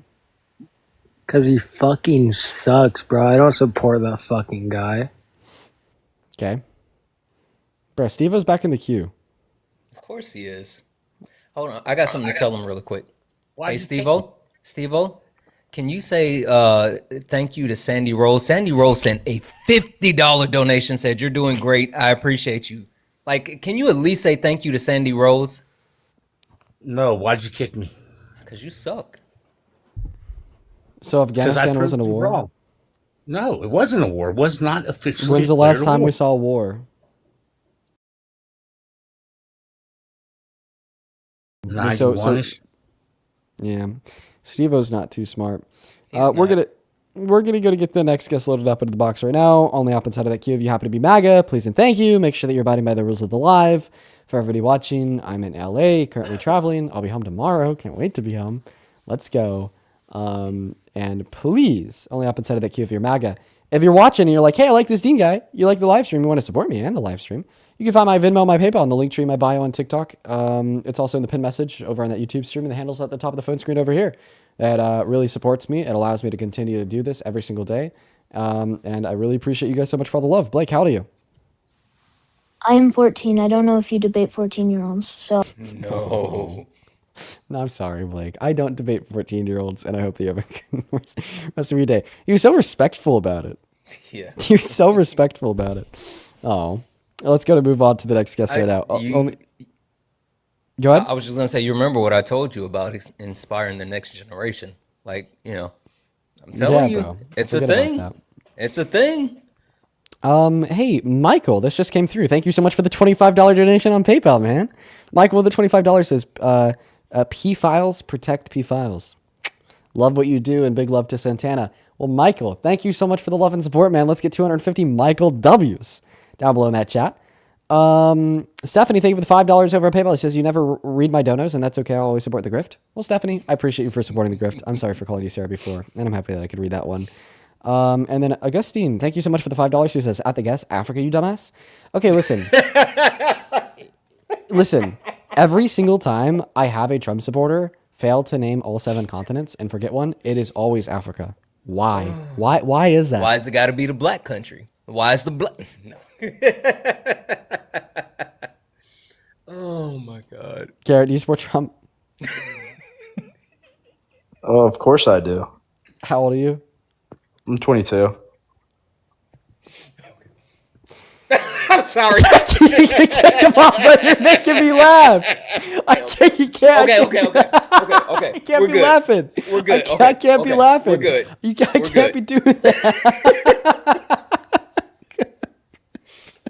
Because he fucking sucks, bro. I don't support that fucking guy. Okay. Bro, Steve-O's back in the queue. Of course he is. Hold on. I got something to tell him really quick. Why Hey, you Steve-O. Steve-O, can you say thank you to Sandy Rose? Sandy Rose sent a $50 donation, said, "You're doing great. I appreciate you." Like, can you at least say thank you to Sandy Rose? No, why'd you kick me? Because you suck. So Afghanistan wasn't a war? Wrong. No, it wasn't a war. It was not officially. When's the last declared a time war. we saw a war? 91-ish. Yeah, Steve-O's not too smart. We're gonna go to get the next guest loaded up into the box right now. Only up inside of that queue. If you happen to be MAGA, please and thank you. Make sure that you're abiding by the rules of the live. For everybody watching, I'm in LA, currently traveling. I'll be home tomorrow. Can't wait to be home. Let's go. And please, only up inside of that queue if you're MAGA. If you're watching and you're like, hey, I like this Dean guy, you like the live stream, you want to support me and the live stream, you can find my Venmo, my PayPal, and the link tree in my bio on TikTok. It's also in the pinned message over on that YouTube stream, and the handle's at the top of the phone screen over here. That really supports me. It allows me to continue to do this every single day. And I really appreciate you guys so much for all the love. Blake, how old are you? I am 14. I don't know if you debate 14-year-olds, so... No. No, I'm sorry, Blake. I don't debate 14-year-olds, and I hope that you have a good rest of your day. You're so respectful about it. Yeah. You're so respectful about it. Oh. Let's go to move on to the next guest right now. Go ahead. I was just going to say, you remember what I told you about inspiring the next generation. Like, I'm telling you, bro. it's a Forget about thing. that. It's a thing. Hey, Michael, this just came through. Thank you so much for the $25 donation on PayPal, man. Michael, the $25 says, P files protect P files. Love what you do, and big love to Santana. Well, Michael, thank you so much for the love and support, man. Let's get 250 Michael W's down below in that chat. Stephanie, thank you for the $5 over at PayPal. She says, you never read my donos, and that's okay. I'll always support the grift. Well, Stephanie, I appreciate you for supporting the grift. I'm sorry for calling you Sarah before, and I'm happy that I could read that one. And then Augustine, thank you so much for the $5. She says, at the guess, Africa, you dumbass. Okay, listen. Listen, every single time I have a Trump supporter fail to name all 7 continents and forget one, it is always Africa. Why? Why is that? Why is it got to be the black country? Why is the black? No. Oh my God. Garrett, do you support Trump? Oh, of course I do. How old are you? I'm 22. I'm sorry. Come on, but you're making me laugh. I can't. You can't. Okay. I can't be laughing. We're good. I can't be laughing. We're good. I can't be doing that.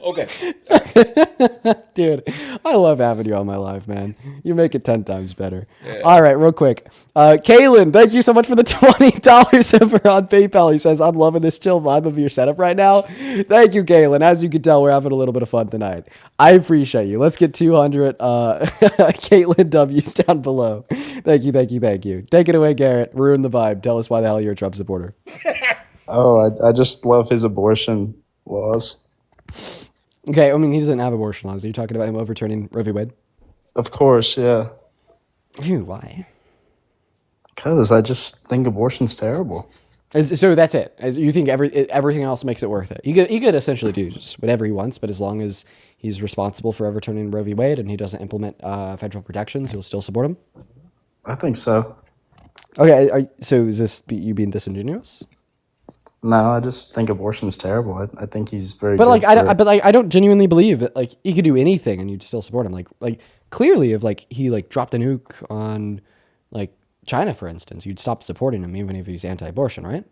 Okay. Dude, I love having you on my live, man. You make it 10 times better. Yeah. All right, real quick. Kaylin, thank you so much for the $20 over on PayPal. He says, I'm loving this chill vibe of your setup right now. Thank you, Kaylin. As you can tell, we're having a little bit of fun tonight. I appreciate you. Let's get 200 Caitlin W's down below. Thank you. Take it away, Garrett. Ruin the vibe. Tell us why the hell you're a Trump supporter. Oh, I just love his abortion laws. Okay, I mean, he doesn't have abortion laws. Are you talking about him overturning Roe v. Wade? Of course, yeah. Why? Because I just think abortion's terrible. So that's it. You think everything else makes it worth it? He could essentially do just whatever he wants, but as long as he's responsible for overturning Roe v. Wade and he doesn't implement federal protections, you'll still support him? I think so. Okay, so is this you being disingenuous? No, I just think abortion's terrible. I think he's very. But good I don't genuinely believe that like he could do anything and you'd still support him. Like clearly, if like he like dropped a nuke on like China, for instance, you'd stop supporting him even if he's anti-abortion, right?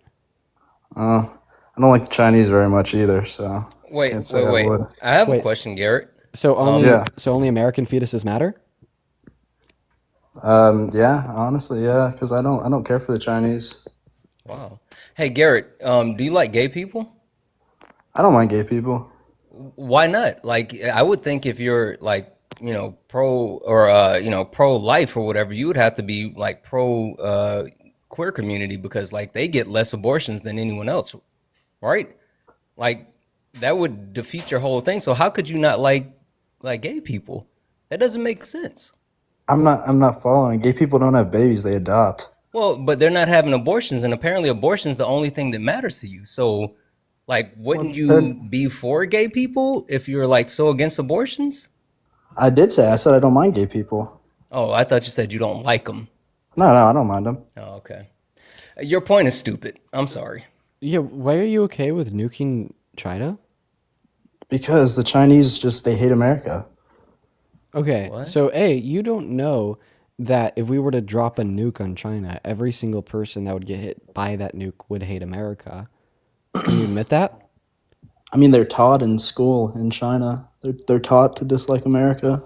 I don't like the Chinese very much either. So Wait. would. I have a question, Garrett. So only American fetuses matter? Yeah, honestly, yeah, because I don't care for the Chinese. Wow. Hey, Garrett, do you like gay people? I don't mind gay people. Why not? Like, I would think if you're like, pro or, pro-life or whatever, you would have to be like pro queer community because like they get less abortions than anyone else, right? Like that would defeat your whole thing. So how could you not like gay people? That doesn't make sense. I'm not following. Gay people don't have babies; they adopt. Well, but they're not having abortions, and apparently abortion's the only thing that matters to you. So, like, wouldn't you be for gay people if you're like so against abortions? I said I don't mind gay people. Oh, I thought you said you don't like them. No, I don't mind them. Oh, okay. Your point is stupid. I'm sorry. Yeah, why are you okay with nuking China? Because the Chinese they hate America. Okay, so you don't know that if we were to drop a nuke on China, every single person that would get hit by that nuke would hate America. Can you admit that? I mean, they're taught in school in China. They're taught to dislike America.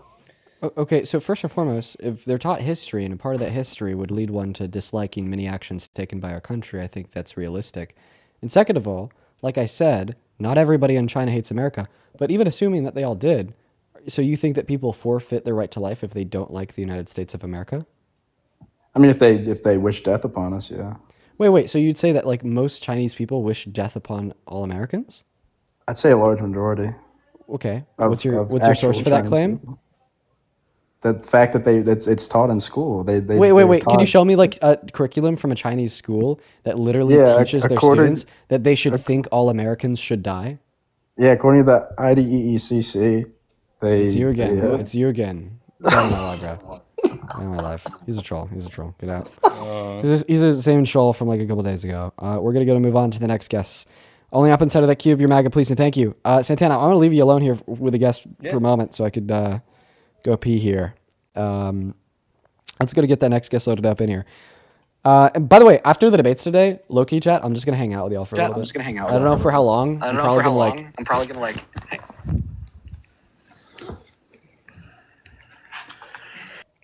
Okay, so first and foremost, if they're taught history and a part of that history would lead one to disliking many actions taken by our country, I think that's realistic. And second of all, like I said, not everybody in China hates America, but even assuming that they all did, so you think that people forfeit their right to life if they don't like the United States of America? I mean, if they wish death upon us, yeah. Wait, so you'd say that like most Chinese people wish death upon all Americans? I'd say a large majority. Okay. What's your source for that claim? People. The fact that it's taught in school. Wait. Can you show me like a curriculum from a Chinese school that literally teaches their students that they should think all Americans should die? Yeah, according to the IDEECC, it's you again. It's you again. Get out of my live, bro. Get out of my live. He's a troll. Get out. He's the same troll from like a couple days ago. We're gonna go move on to the next guest. Only up inside of that queue of your MAGA, please and thank you. Santana, I'm gonna leave you alone here with a guest for a moment so I could go pee here. Let's go to get that next guest loaded up in here. And by the way, after the debates today, low-key chat, I'm just gonna hang out with y'all for a little bit. I don't know for how long. I'm probably gonna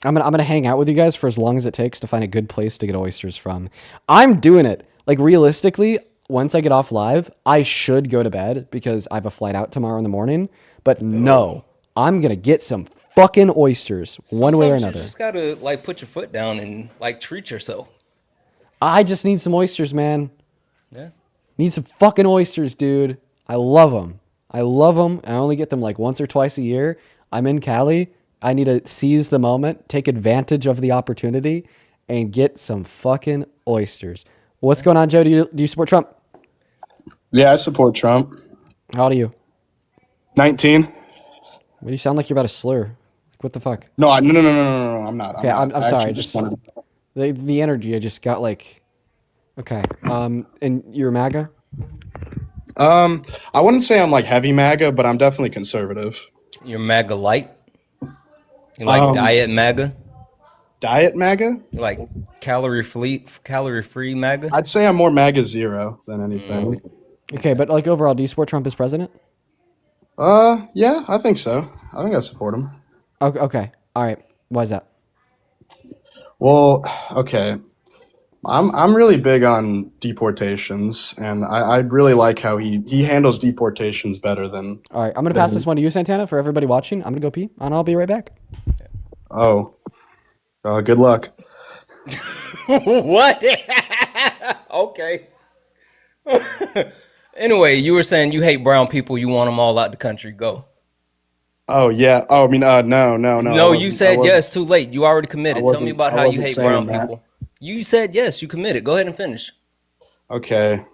I'm gonna hang out with you guys for as long as it takes to find a good place to get oysters from. I'm doing it. Like realistically, once I get off live, I should go to bed because I have a flight out tomorrow in the morning. But no, I'm gonna get some fucking oysters one way or Sometimes another. you just gotta like put your foot down and like treat yourself. I just need some oysters, man. Yeah. Need some fucking oysters, dude. I love them. I love them. I only get them like once or twice a year. I'm in Cali. I need to seize the moment, take advantage of the opportunity, and get some fucking oysters. What's going on, Joe? Do you support Trump? Yeah, I support Trump. How old are you? 19. Well, you sound like you're about to slur. Like, what the fuck? No, no, I'm not. Okay, I'm I sorry. actually just wanted. The energy I just got like. Okay. And you're MAGA? I wouldn't say I'm like heavy MAGA, but I'm definitely conservative. You're MAGA light? You like diet MAGA? Diet MAGA? Like calorie free MAGA? I'd say I'm more MAGA zero than anything. Okay, but like overall, do you support Trump as president? Yeah, I think so. I think I support him. Okay. All right. Why is that? Well, okay. I'm really big on deportations, and I really like how he handles deportations better than. All right, I'm gonna pass this one to you, Santana, for everybody watching. I'm gonna go pee, and I'll be right back. Oh, good luck. What? Okay. Anyway, you were saying you hate brown people. You want them all out the country. Go. Oh yeah. Oh, I mean, no. No, you said yes. Too late. You already committed. Tell me about how you hate brown people. You said yes. You committed. Go ahead and finish. Okay.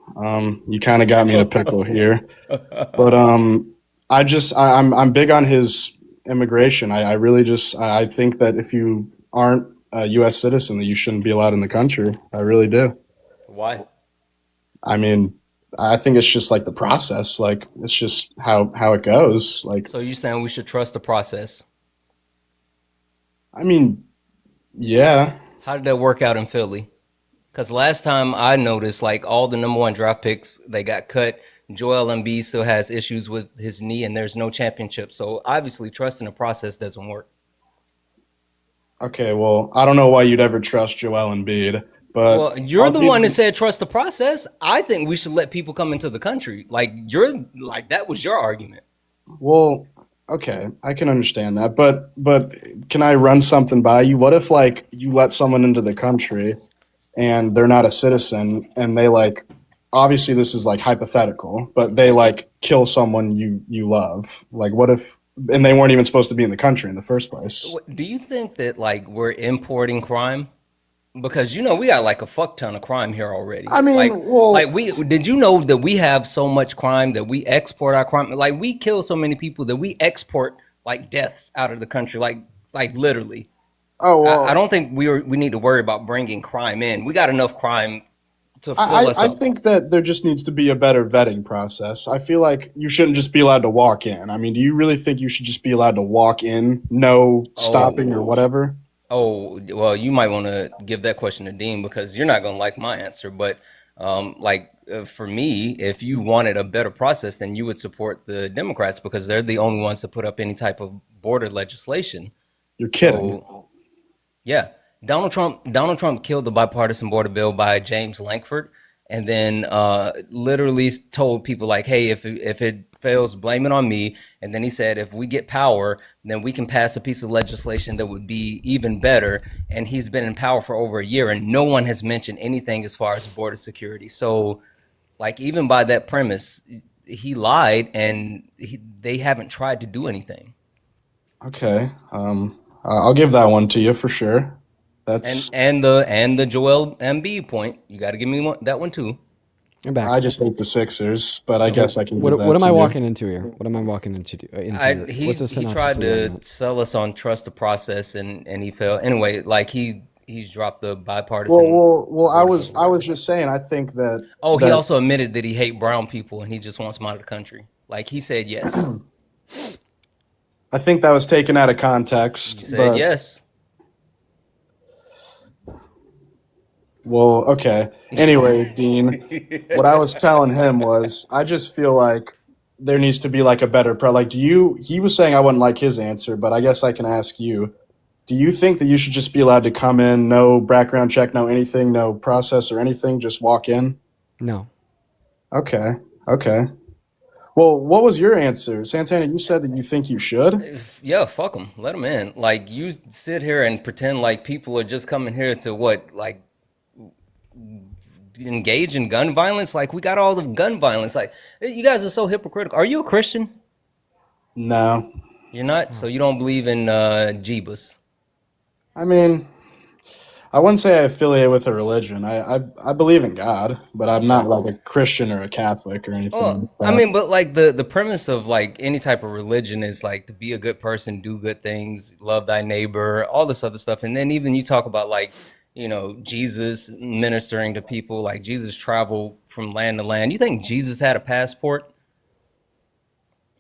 You kind of got me in a pickle here, but I'm big on his immigration. I really I think that if you aren't a U.S. citizen, that you shouldn't be allowed in the country. I really do. Why? I mean, I think it's just like the process. Like it's just how it goes. Like. So you're saying we should trust the process? I mean, yeah. How did that work out in Philly? Because last time I noticed, like all the number one draft picks, they got cut. Joel Embiid still has issues with his knee, and there's no championship. So obviously, trusting the process doesn't work. Okay, well, I don't know why you'd ever trust Joel Embiid, but well, you're the one that said trust the process. I think we should let people come into the country. Like that was your argument. Well, okay, I can understand that, but can I run something by you? What if like you let someone into the country and they're not a citizen and they like obviously this is like hypothetical, but they like kill someone you love. Like what if and they weren't even supposed to be in the country in the first place? Do you think that like we're importing crime? Because we got like a fuck ton of crime here already. I mean, did you know that we have so much crime that we export our crime? Like we kill so many people that we export like deaths out of the country, like literally. Oh, well, I don't think we need to worry about bringing crime in. We got enough crime to fill us up. I think that there just needs to be a better vetting process. I feel like you shouldn't just be allowed to walk in. I mean, do you really think you should just be allowed to walk in, no stopping or whatever? Oh, well, you might want to give that question to Dean because you're not going to like my answer. But for me, if you wanted a better process, then you would support the Democrats because they're the only ones to put up any type of border legislation. You're kidding. So, yeah. Donald Trump killed the bipartisan border bill by James Lankford and then literally told people like, hey, if it fails, blame it on me. And then he said, if we get power, then we can pass a piece of legislation that would be even better. And he's been in power for over a year and no one has mentioned anything as far as border security. So like even by that premise, he lied and they haven't tried to do anything. Okay. I'll give that one to you for sure. That's and the Joel Embiid point. You got to give me that one too. I'm back. I just hate the Sixers, but I guess I can. What am I walking into here? What am I walking into? He tried to sell us on trust the process, and he failed. Anyway, like he's dropped the bipartisan. Well, I was just saying. I think that. Oh, he also admitted that he hate brown people, and he just wants them out of the country. Like he said yes. I think that was taken out of context. He said yes. Well, okay. Anyway, Dean, what I was telling him was I just feel like there needs to be like a better he was saying I wouldn't like his answer, but I guess I can ask you. do you think that you should just be allowed to come in, no background check, no anything, no process or anything, just walk in? No. Okay. Okay. Well, what was your answer? Santana, you said that you think you should? Yeah, fuck them. Let them in. Like, you sit here and pretend like people are just coming here to what, like, engage in gun violence? Like, we got all the gun violence. Like, you guys are so hypocritical. Are you a Christian? No. You're not? So you don't believe in Jeebus? I mean, I wouldn't say I affiliate with a religion. I believe in God, but I'm not like a Christian or a Catholic or anything Well, like I that. mean, but like the premise of like any type of religion is like to be a good person, do good things, love thy neighbor, all this other stuff. And then even you talk about like, Jesus ministering to people, like Jesus traveled from land to land. You think Jesus had a passport?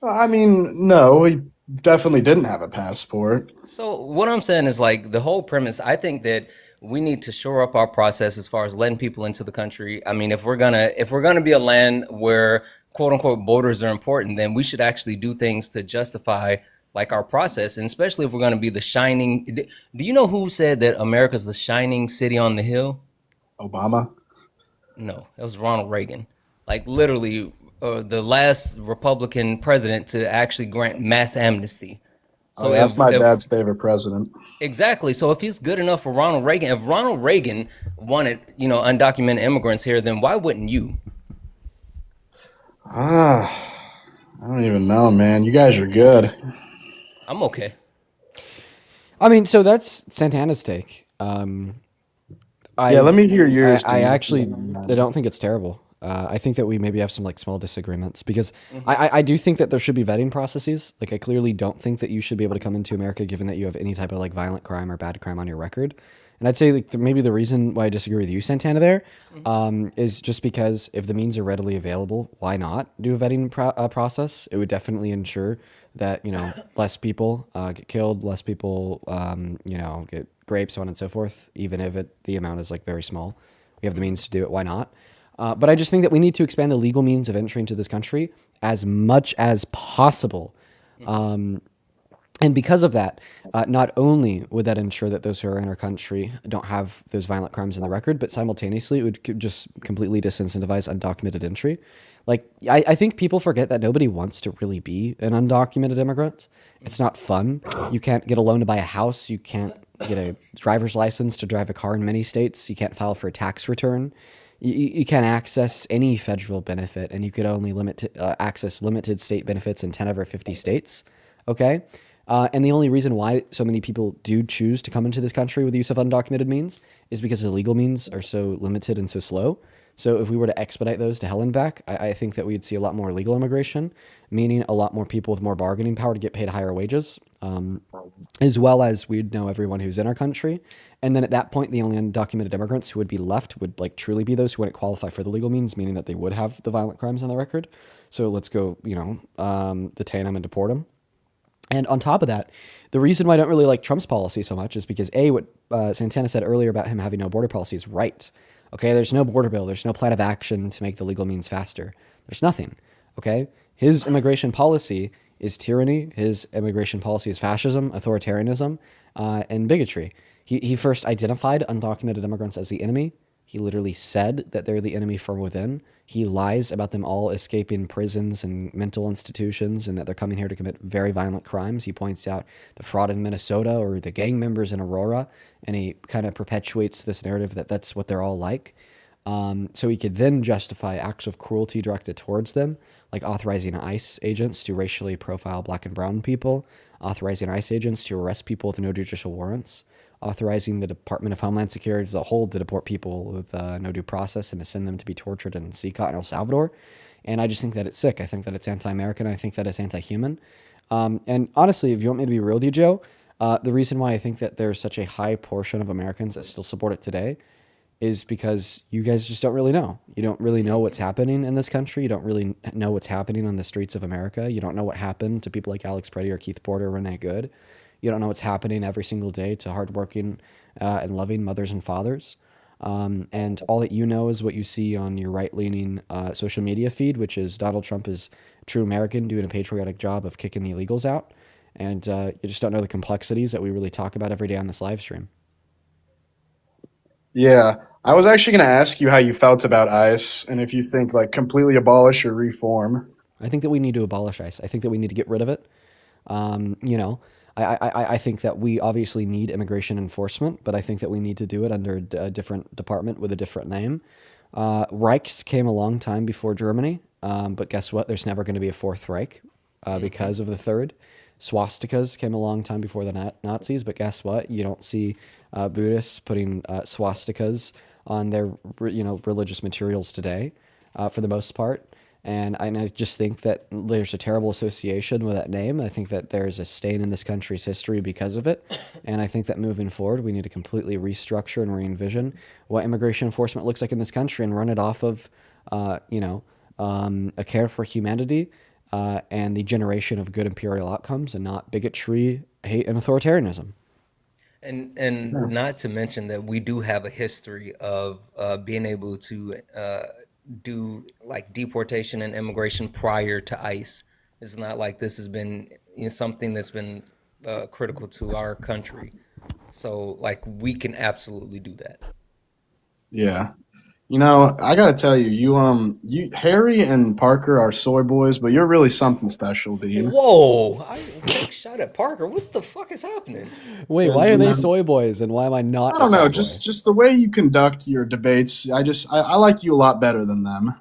I mean, no, he definitely didn't have a passport. So what I'm saying is like the whole premise, I think that we need to shore up our process as far as letting people into the country. I mean, if we're gonna be a land where quote unquote borders are important, then we should actually do things to justify like our process. And especially if we're gonna be the shining, do you know who said that America's the shining city on the hill? Obama? No, it was Ronald Reagan. Like literally the last Republican president to actually grant mass amnesty. Oh, So yeah, that's my if dad's favorite president. exactly. So if he's good enough for Ronald Reagan, if Ronald Reagan wanted, undocumented immigrants here, then why wouldn't you? I don't even know, man. You guys are good. I'm okay. I mean, so that's Santana's take. Yeah, let me hear yours, I dude. actually I don't think it's terrible. I think that we maybe have some like small disagreements because Mm-hmm. I do think that there should be vetting processes. Like I clearly don't think that you should be able to come into America given that you have any type of like violent crime or bad crime on your record. And I'd say like maybe the reason why I disagree with you, Santana, there, is just because if the means are readily available, why not do a vetting process? It would definitely ensure that less people get killed, less people get raped, so on and so forth. Even if the amount is like very small, we have the means to do it. Why not? But I just think that we need to expand the legal means of entry into this country as much as possible. And because of that, not only would that ensure that those who are in our country don't have those violent crimes in the record, but simultaneously it would just completely disincentivize undocumented entry. Like, I think people forget that nobody wants to really be an undocumented immigrant. It's not fun. You can't get a loan to buy a house. You can't get a driver's license to drive a car in many states. You can't file for a tax return. You can't access any federal benefit, and you could only access limited state benefits in 10 over 50 states. Okay? And the only reason why so many people do choose to come into this country with the use of undocumented means is because the legal means are so limited and so slow. So if we were to expedite those to hell and back, I think that we'd see a lot more legal immigration, meaning a lot more people with more bargaining power to get paid higher wages, as well as we'd know everyone who's in our country. And then at that point, the only undocumented immigrants who would be left would like truly be those who wouldn't qualify for the legal means, meaning that they would have the violent crimes on their record. So let's go, detain them and deport them. And on top of that, the reason why I don't really like Trump's policy so much is because what Santana said earlier about him having no border policy is right. Okay, there's no border bill. There's no plan of action to make the legal means faster. There's nothing. Okay, his immigration policy is tyranny. His immigration policy is fascism, authoritarianism, and bigotry. He first identified undocumented immigrants as the enemy. He literally said that they're the enemy from within. He lies about them all escaping prisons and mental institutions and that they're coming here to commit very violent crimes. He points out the fraud in Minnesota or the gang members in Aurora, and he kind of perpetuates this narrative that that's what they're all like. So he could then justify acts of cruelty directed towards them, like authorizing ICE agents to racially profile black and brown people, authorizing ICE agents to arrest people with no judicial warrants, authorizing the Department of Homeland Security as a whole to deport people with no due process and to send them to be tortured in CICA in El Salvador. And I just think that it's sick. I think that it's anti-American. I think that it's anti-human. And honestly, if you want me to be real with you, Joe, the reason why I think that there's such a high portion of Americans that still support it today is because you guys just don't really know. You don't really know what's happening in this country. You don't really know what's happening on the streets of America. You don't know what happened to people like Alex Preddy or Keith Porter or Renee Good. You don't know what's happening every single day to hardworking and loving mothers and fathers. And all that you know is what you see on your right-leaning social media feed, which is Donald Trump is a true American doing a patriotic job of kicking the illegals out. And you just don't know the complexities that we really talk about every day on this live stream. Yeah, I was actually going to ask you how you felt about ICE and if you think like completely abolish or reform. I think that we need to abolish ICE. I think that we need to get rid of it. I think that we obviously need immigration enforcement, but I think that we need to do it under a different department with a different name. Reichs came a long time before Germany, but guess what? There's never going to be a Fourth Reich because of the third. Swastikas came a long time before the Nazis, but guess what? You don't see Buddhists putting swastikas on their religious materials today, for the most part. And I just think that there's a terrible association with that name. I think that there's a stain in this country's history because of it. And I think that moving forward, we need to completely restructure and re-envision what immigration enforcement looks like in this country and run it off of, a care for humanity and the generation of good imperial outcomes and not bigotry, hate, and authoritarianism. And not to mention that we do have a history of being able to do like deportation and immigration prior to ICE. It's not like this has been something that's been critical to our country. So like we can absolutely do that. Yeah. I gotta tell you, you Harry and Parker are soy boys, but you're really something special, Dean. Whoa! I take a shot at Parker. What the fuck is happening? Wait, why are they soy boys and why am I not? I don't know. Just the way you conduct your debates, I like you a lot better than them.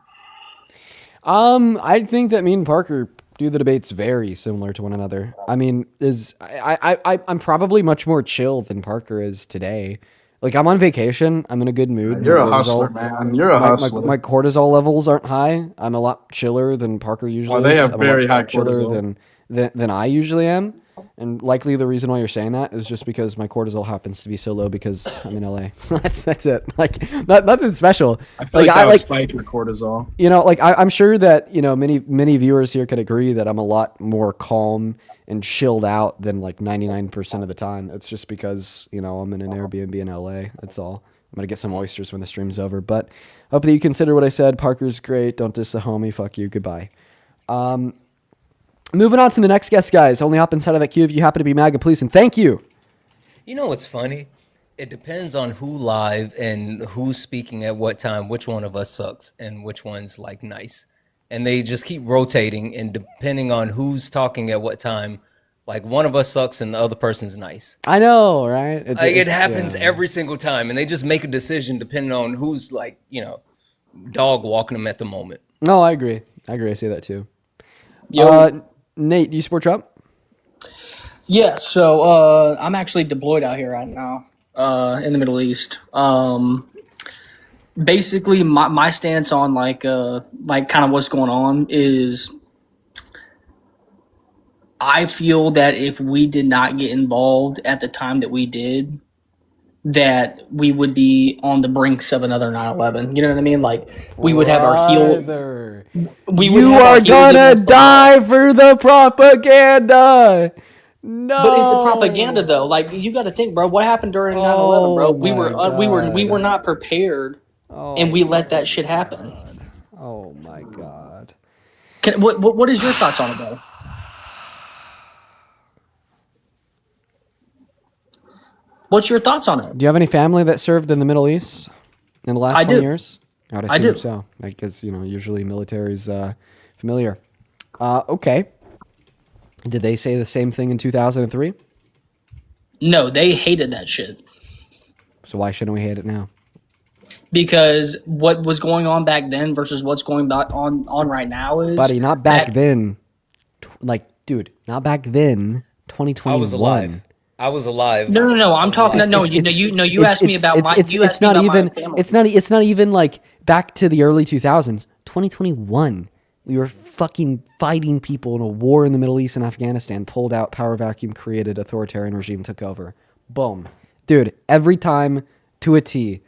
I think that me and Parker do the debates very similar to one another. I mean, I'm probably much more chill than Parker is today. Like, I'm on vacation. I'm in a good mood. You're a hustler, man. You're a hustler. My cortisol levels aren't high. I'm a lot chiller than Parker usually is. They have I'm very a lot high chiller cortisol. than I usually am. And likely the reason why you're saying that is just because my cortisol happens to be so low because I'm in LA. that's it. Like, nothing special. I feel like that would spike your cortisol. I'm sure that, many viewers here could agree that I'm a lot more calm and chilled out than like 99% of the time. It's just because, I'm in an Airbnb in LA. That's all. I'm going to get some oysters when the stream's over. But hope that you consider what I said. Parker's great. Don't diss the homie. Fuck you. Goodbye. Moving on to the next guest, guys. Only hop inside of that queue if you happen to be MAGA, please. And thank you. You know what's funny? It depends on who live and who's speaking at what time, which one of us sucks and which one's like nice. And they just keep rotating, and depending on who's talking at what time, like one of us sucks and the other person's nice. I know, right? It happens every single time, and they just make a decision depending on who's like, dog walking them at the moment. No, I agree. I see that too. Nate, do you support Trump? Yeah, so I'm actually deployed out here right now in the Middle East. Basically, my stance on like kind of what's going on is I feel that if we did not get involved at the time that we did, that we would be on the brinks of another 9/11. You know what I mean? Like we would have our heel. You are gonna die for the propaganda. No, but it's a propaganda though. Like you got to think, bro. What happened during 9/11, bro? We were not prepared, and we let that shit happen. Oh my god. What is your thoughts on it, though? What's your thoughts on it? Do you have any family that served in the Middle East in the last 20 years? I would assume do. so. Because, usually military's familiar. Okay. Did they say the same thing in 2003? No, they hated that shit. So why shouldn't we hate it now? Because what was going on back then versus what's going on right now is... Buddy, not back then. Dude, not back then. 2021. I was alive. No. I'm talking. You asked me about my. It's not even. It's not even like back to the early 2000s. 2021. We were fucking fighting people in a war in the Middle East and Afghanistan. Pulled out, power vacuum created, authoritarian regime took over. Boom, dude. Every time to a T.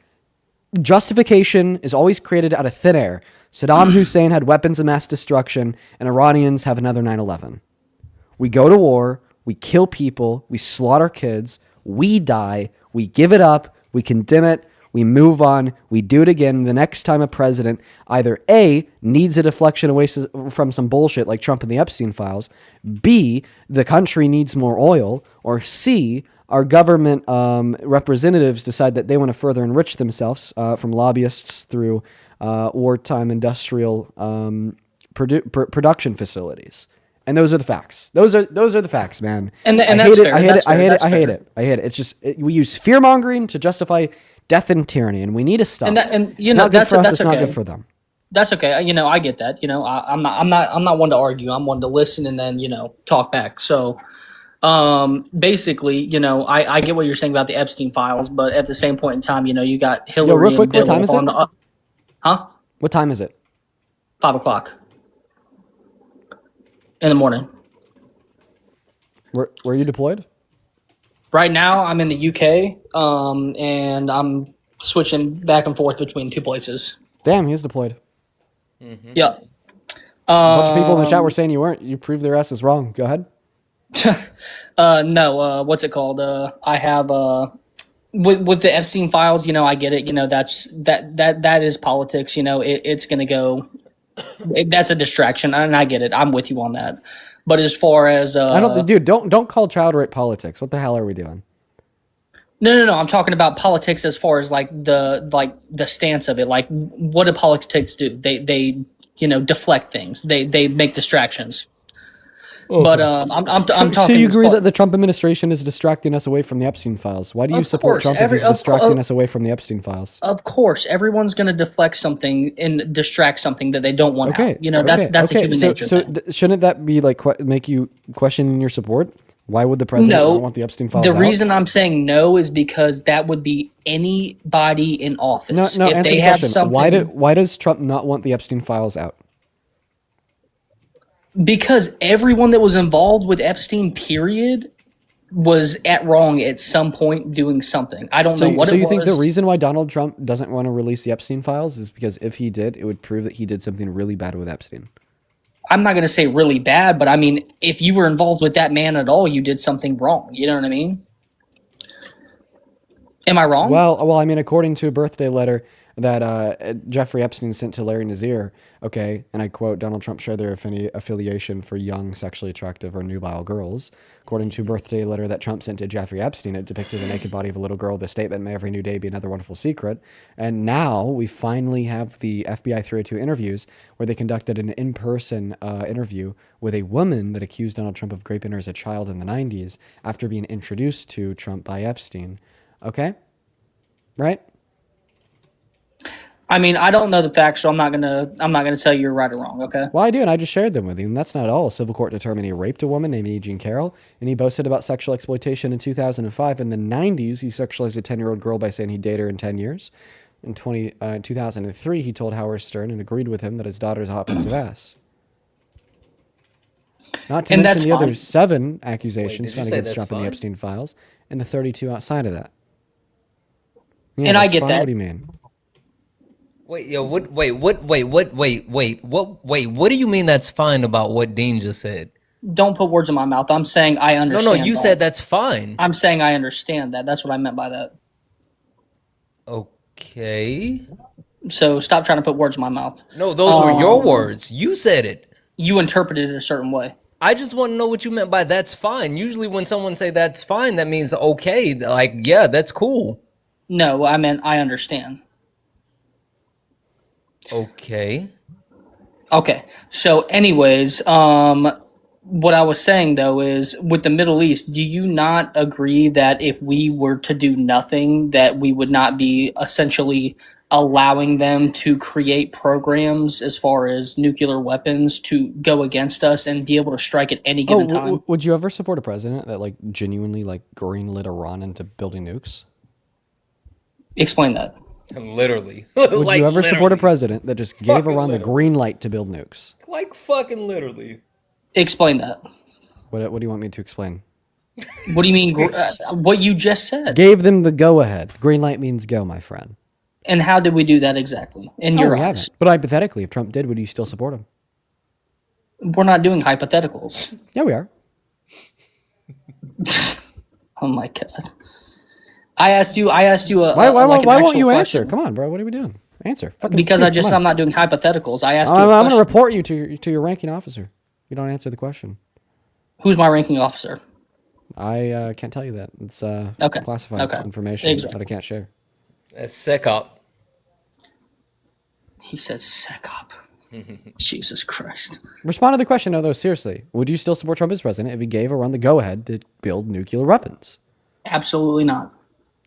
Justification is always created out of thin air. Saddam Hussein had weapons of mass destruction, and Iranians have another 9/11. We go to war. We kill people, we slaughter kids, we die, we give it up, we condemn it, We move on. We do it again the next time a president either A, needs a deflection away from some bullshit like Trump and the Epstein files, B, the country needs more oil, or C, our government representatives decide that they want to further enrich themselves from lobbyists through wartime industrial production facilities. And those are the facts. Those are the facts, man. And that's fair. I hate it. It's just we use fear mongering to justify death and tyranny, and we need to stop. It's not good for us. It's not good for them. That's okay. I get that. I'm not one to argue. I'm one to listen and then talk back. So, basically, I get what you're saying about the Epstein files, but at the same point in time, you got Hillary. Real quick, and what time is it? Huh? What time is it? 5:00 in the morning. Where are you deployed? Right now, I'm in the UK, and I'm switching back and forth between two places. Damn, he's deployed. Mm-hmm. Yeah. A bunch of people in the chat were saying you weren't. You proved their asses wrong. Go ahead. No. What's it called? I have with the Epstein files. I get it. That is politics. It's gonna go. That's a distraction, and I get it. I'm with you on that. But as far as don't call child rape politics. What the hell are we doing? No. I'm talking about politics as far as the stance of it. Like, what do politics do? They deflect things. They make distractions. Okay. But I'm talking. So you agree that the Trump administration is distracting us away from the Epstein files? Why do you support Trump if he's distracting us away from the Epstein files? Of course, everyone's going to deflect something and distract something that they don't want. Okay, that's a human nature. So shouldn't that be make you question your support? Why would the president not want the Epstein files? The reason I'm saying no is because that would be anybody in office. No. If Answer they the have question. something. Why does Trump not want the Epstein files out? Because everyone that was involved with Epstein, period, was wrong at some point doing something. I don't know what it was. So you think the reason why Donald Trump doesn't want to release the Epstein files is because if he did, it would prove that he did something really bad with Epstein? I'm not going to say really bad, but I mean, if you were involved with that man at all, you did something wrong. You know what I mean? Am I wrong? Well, I mean, according to a birthday letter that Jeffrey Epstein sent to Larry Nassar, okay, and I quote, Donald Trump shared their affiliation for young, sexually attractive or nubile girls. According to a birthday letter that Trump sent to Jeffrey Epstein, it depicted the naked body of a little girl with a statement, "May every new day be another wonderful secret." And now we finally have the FBI 302 interviews where they conducted an in-person interview with a woman that accused Donald Trump of raping her as a child in the 90s after being introduced to Trump by Epstein. Okay? Right? I mean, I don't know the facts, so I'm not gonna tell you you're right or wrong. Okay. Well, I do, and I just shared them with you, and that's not all. A civil court determined he raped a woman named E. Jean Carroll, and he boasted about sexual exploitation in 2005. In the 90s, he sexualized a 10-year-old girl by saying he'd date her in 10 years. In 2003, he told Howard Stern and agreed with him that his daughter's a hot piece of ass. Not to mention the other 7 accusations found against Trump in the Epstein files, and the 32 outside of that. Yeah, and I get that. What do you mean? Wait, what do you mean that's fine about what Dean just said? Don't put words in my mouth. I'm saying I understand. No, you said that's fine. I'm saying I understand that. That's what I meant by that. Okay. So stop trying to put words in my mouth. No, those were your words. You said it. You interpreted it a certain way. I just want to know what you meant by that's fine. Usually when someone say that's fine, that means okay. Like, yeah, that's cool. No, I meant I understand. Okay. So anyways, what I was saying though is with the Middle East, do you not agree that if we were to do nothing, that we would not be essentially allowing them to create programs as far as nuclear weapons to go against us and be able to strike at any given time? Would you ever support a president that genuinely greenlit Iran into building nukes? Explain that. Literally. Would you ever support a president that just gave Iran the green light to build nukes? Like fucking literally. Explain that. What do you want me to explain? What do you mean? What you just said. Gave them the go-ahead. Green light means go, my friend. And how did we do that exactly? In your eyes? Haven't. But hypothetically, if Trump did, would you still support him? We're not doing hypotheticals. Yeah, we are. Oh my God. I asked you a Why like an won't actual you question. answer? Come on, bro. What are we doing? Answer. Fucking Because dude, come on. I'm not doing hypotheticals. I asked you a I'm question. going to report you to your ranking officer. You don't answer the question. Who's my ranking officer? I can't tell you that. It's Okay. classified Okay. information Exactly. that I can't share. That's SecOp. He said SecOp. Jesus Christ. Respond to the question, though, seriously. Would you still support Trump as president if he gave Iran the go-ahead to build nuclear weapons? Absolutely not.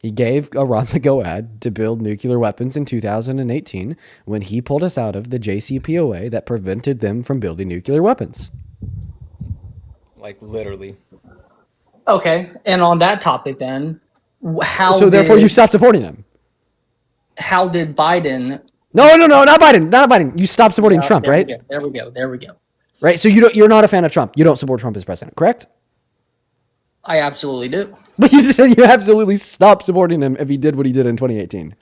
He gave Iran the go-ahead to build nuclear weapons in 2018 when he pulled us out of the JCPOA that prevented them from building nuclear weapons. Like, literally. Okay. And on that topic then, therefore you stopped supporting him. How did Biden... No, not Biden. You stopped supporting Trump, right? There we go. Right, so you're not a fan of Trump. You don't support Trump as president, correct? I absolutely do. But you said you absolutely stopped supporting him if he did what he did in 2018.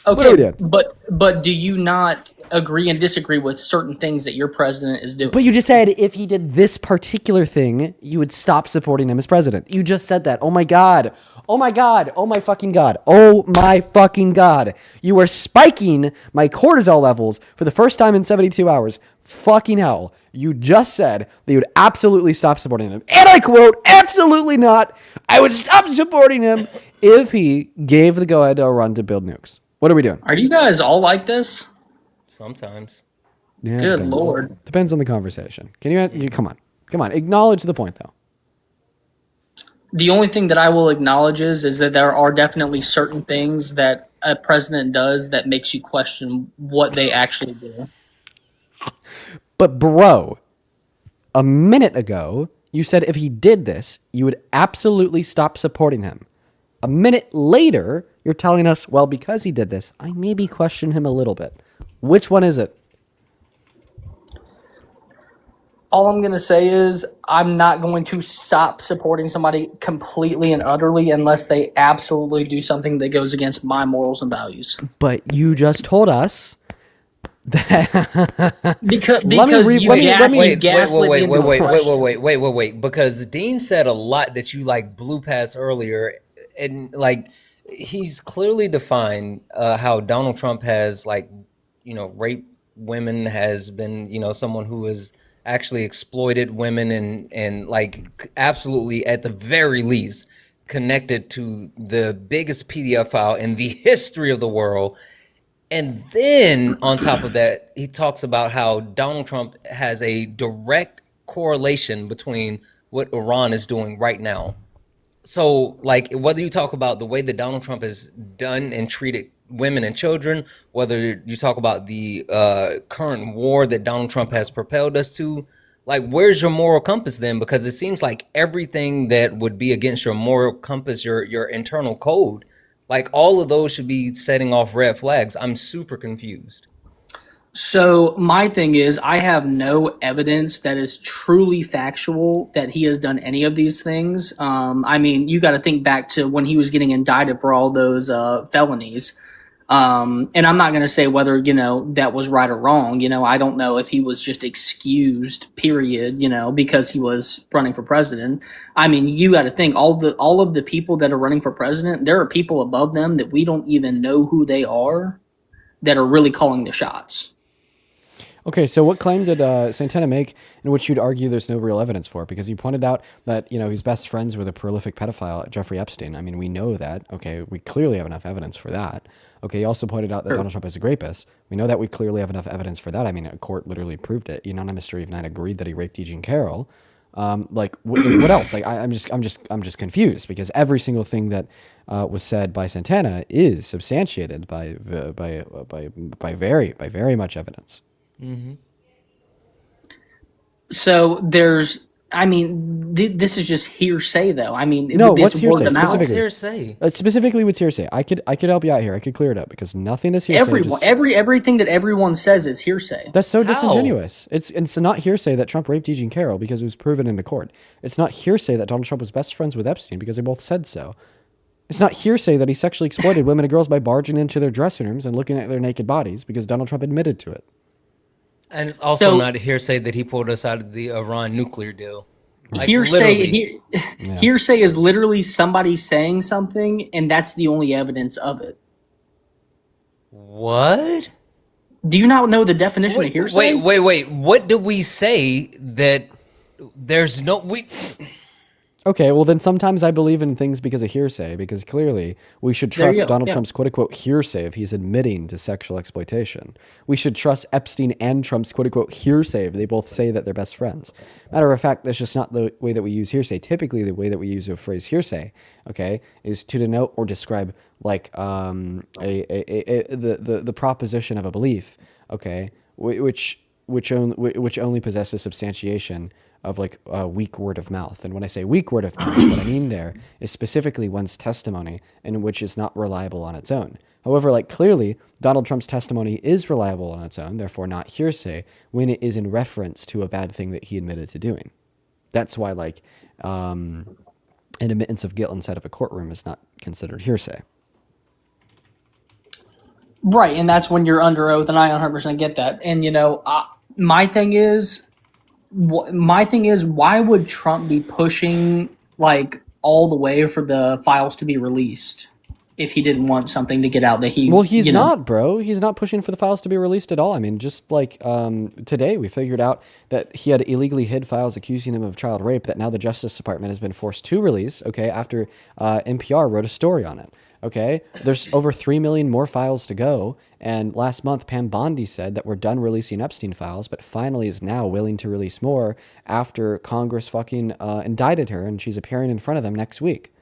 Okay, but do you not agree and disagree with certain things that your president is doing? But you just said if he did this particular thing, you would stop supporting him as president. You just said that. Oh my God. Oh my God. Oh my fucking God. Oh my fucking God. You are spiking my cortisol levels for the first time in 72 hours. Fucking hell. You just said that you would absolutely stop supporting him. And I quote, absolutely not. I would stop supporting him if he gave the go-ahead to Iran to build nukes. What are we doing? Are you guys all like this? Sometimes. Yeah, Good depends. Lord. Depends on the conversation. Can you come on. Acknowledge the point, though. The only thing that I will acknowledge is that there are definitely certain things that a president does that makes you question what they actually do. But bro, a minute ago, you said if he did this, you would absolutely stop supporting him. A minute later, you're telling us, well, because he did this, I maybe question him a little bit. Which one is it? All I'm going to say is I'm not going to stop supporting somebody completely and utterly unless they absolutely do something that goes against my morals and values. But you just told us that because wait, because Dean said a lot that you like blew past earlier, and like he's clearly defined how Donald Trump has raped women, has been someone who has actually exploited women and like absolutely at the very least connected to the biggest PDF file in the history of the world. And then on top of that, he talks about how Donald Trump has a direct correlation between what Iran is doing right now. So like whether you talk about the way that Donald Trump has done and treated women and children, whether you talk about the current war that Donald Trump has propelled us to, like where's your moral compass then? Because it seems like everything that would be against your moral compass, your internal code, like all of those should be setting off red flags. I'm super confused. So my thing is I have no evidence that is truly factual that he has done any of these things. I mean, you got to think back to when he was getting indicted for all those felonies. And I'm not going to say whether, that was right or wrong. I don't know if he was just excused, period, because he was running for president. I mean, you got to think all of the people that are running for president, there are people above them that we don't even know who they are that are really calling the shots. Okay, so what claim did Santana make in which you'd argue there's no real evidence for? Because you pointed out that, he's best friends with a prolific pedophile, Jeffrey Epstein. I mean, we know that. Okay, we clearly have enough evidence for that. Okay, he also pointed out that Donald Trump is a rapist. We know that we clearly have enough evidence for that. I mean, a court literally proved it. Unanimous jury of 9 agreed that he raped E. Jean Carroll. What else? Like, I'm just confused because every single thing that was said by Santana is substantiated by very much evidence. Mm-hmm. So this is just hearsay, though. I mean, no, what's hearsay? What's hearsay? Specifically, what's hearsay? I could help you out here. I could clear it up because nothing is hearsay. Everything that everyone says is hearsay. That's so disingenuous. It's not hearsay that Trump raped E. Jean Carroll because it was proven in the court. It's not hearsay that Donald Trump was best friends with Epstein because they both said so. It's not hearsay that he sexually exploited women and girls by barging into their dressing rooms and looking at their naked bodies because Donald Trump admitted to it. And it's also not a hearsay that he pulled us out of the Iran nuclear deal. Like, hearsay literally. hearsay is literally somebody saying something, and that's the only evidence of it. What? Do you not know the definition of hearsay? Wait. What do we say that there's no Okay, well then sometimes I believe in things because of hearsay, because clearly we should There you trust go, Donald yeah. Trump's quote-unquote hearsay if he's admitting to sexual exploitation. We should trust Epstein and Trump's quote-unquote hearsay if they both say that they're best friends. Matter of fact, that's just not the way that we use hearsay. Typically, the way that we use the phrase hearsay, okay, is to denote or describe like the proposition of a belief, okay, which only possesses substantiation of like a weak word of mouth. And when I say weak word of mouth, what I mean there is specifically one's testimony in which is not reliable on its own. However, like clearly Donald Trump's testimony is reliable on its own, therefore not hearsay, when it is in reference to a bad thing that he admitted to doing. That's why like an admittance of guilt inside of a courtroom is not considered hearsay. Right, and that's when you're under oath, and I 100% get that. And my thing is, why would Trump be pushing like all the way for the files to be released if he didn't want something to get out that he? Well, he's not, bro. He's not pushing for the files to be released at all. I mean, just like today, we figured out that he had illegally hid files accusing him of child rape that now the Justice Department has been forced to release. Okay, after NPR wrote a story on it. Okay, there's over 3 million more files to go. And last month, Pam Bondi said that we're done releasing Epstein files, but finally is now willing to release more after Congress fucking indicted her, and she's appearing in front of them next week.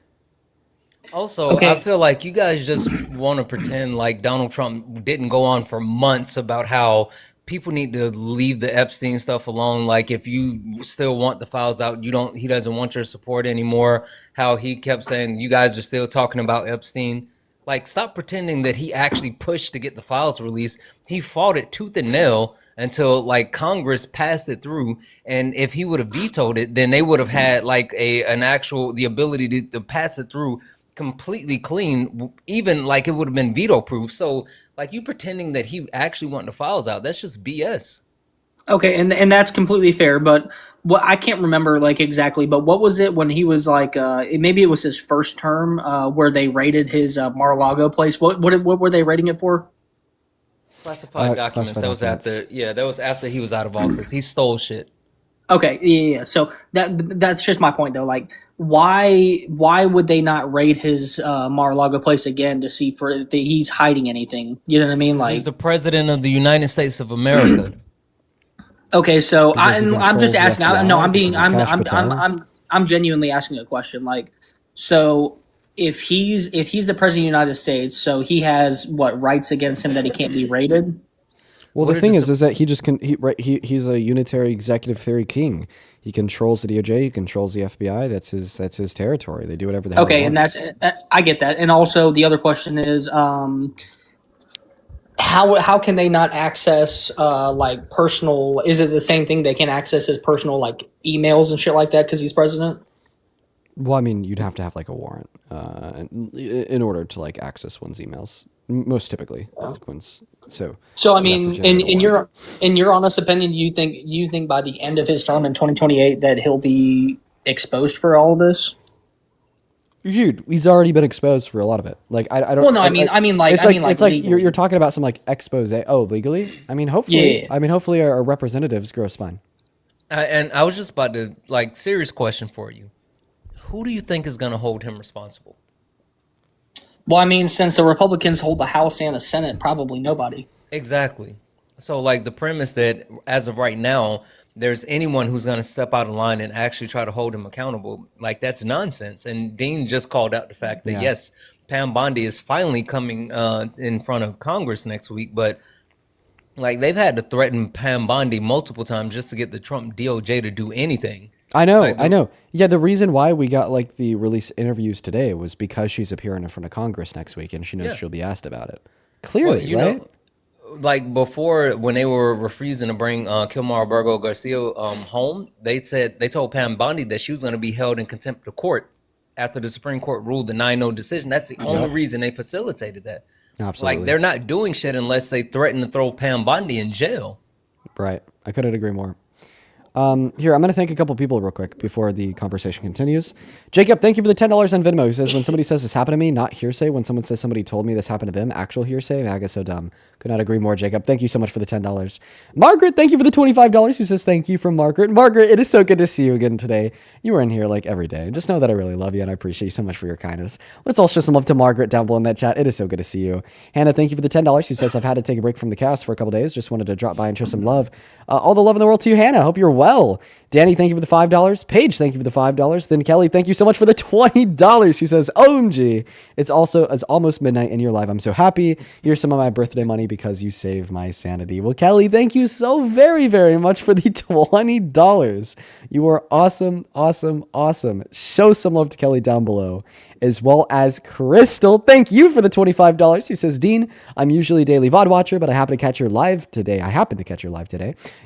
Also, I feel like you guys just want to pretend like Donald Trump didn't go on for months about how people need to leave the Epstein stuff alone. Like, if you still want the files out, he doesn't want your support anymore. How he kept saying you guys are still talking about Epstein. Like, stop pretending that he actually pushed to get the files released. He fought it tooth and nail until like Congress passed it through. And if he would have vetoed it, then they would have had like the ability to pass it through completely clean, even like it would have been veto proof. So like, you pretending that he actually wanted the files out, that's just BS. Okay, and that's completely fair, but what I can't remember like exactly, but what was it when he was like maybe it was his first term where they raided his Mar-a-Lago place? What were they raiding it for? Classified documents. That was after he was out of office. He stole shit. Okay, yeah. So that's just my point though. Like, why would they not raid his Mar-a-Lago place again to see if he's hiding anything? You know what I mean? Like, he's the president of the United States of America. Okay, so I'm just asking. I'm genuinely asking a question. Like, so if he's the president of the United States, so he has what rights against him that he can't be raided? Well, the thing is that he just he's a unitary executive theory king. He controls the DOJ. He controls the FBI. That's his territory. They do whatever the hell they want. And I get that. And also the other question is, how can they not access like personal? Is it the same thing? They can access his personal like emails and shit like that because he's president. Well, I mean, you'd have to have like a warrant in order to like access one's emails. Most typically, so I mean, in your honest opinion, you think by the end of his term in 2028 that he'll be exposed for all of this? Dude, he's already been exposed for a lot of it. Like I don't. Well, no, I mean, it's like you're talking about some like expose. Oh, legally? I mean, hopefully. Yeah. I mean, hopefully our representatives grow a spine. And I was just about to serious question for you. Who do you think is going to hold him responsible? Well, I mean, since the Republicans hold the House and the Senate, probably nobody. Exactly. So, like, the premise that as of right now, there's anyone who's going to step out of line and actually try to hold him accountable, like, that's nonsense. And Dean just called out the fact that, yes, Pam Bondi is finally coming in front of Congress next week, but, like, they've had to threaten Pam Bondi multiple times just to get the Trump DOJ to do anything. I know. Yeah, the reason why we got like the release interviews today was because she's appearing in front of Congress next week and she knows she'll be asked about it. Clearly, well, right? know, like before, when they were refusing to bring Kilmar Burgo Garcia home, they told Pam Bondi that she was going to be held in contempt of court after the Supreme Court ruled the 9-0 decision. That's the only reason they facilitated that. Absolutely. Like, they're not doing shit unless they threaten to throw Pam Bondi in jail. Right. I couldn't agree more. Here, I'm going to thank a couple people real quick before the conversation continues. Jacob, thank you for the $10 on Venmo. He says, when somebody says this happened to me, not hearsay. When someone says somebody told me this happened to them, actual hearsay. I guess so dumb. Could not agree more, Jacob. Thank you so much for the $10. Margaret, thank you for the $25. Who says thank you from Margaret. Margaret, it is so good to see you again today. You were in here like every day. Just know that I really love you and I appreciate you so much for your kindness. Let's all show some love to Margaret down below in that chat. It is so good to see you. Hannah, thank you for the $10. She says, I've had to take a break from the cast for a couple days. Just wanted to drop by and show some love. All the love in the world to you, Hannah. Hope you're well. Danny, thank you for the $5. Paige, thank you for the $5. Then Kelly, thank you so much for the $20. She says, OMG, it's almost midnight and you're live. I'm so happy. Here's some of my birthday money because you saved my sanity. Well, Kelly, thank you so very, very much for the $20. You are awesome, awesome, awesome. Show some love to Kelly down below. As well as Crystal, thank you for the $25. Who says, Dean, I'm usually a daily VOD watcher, but I happen to catch your live today.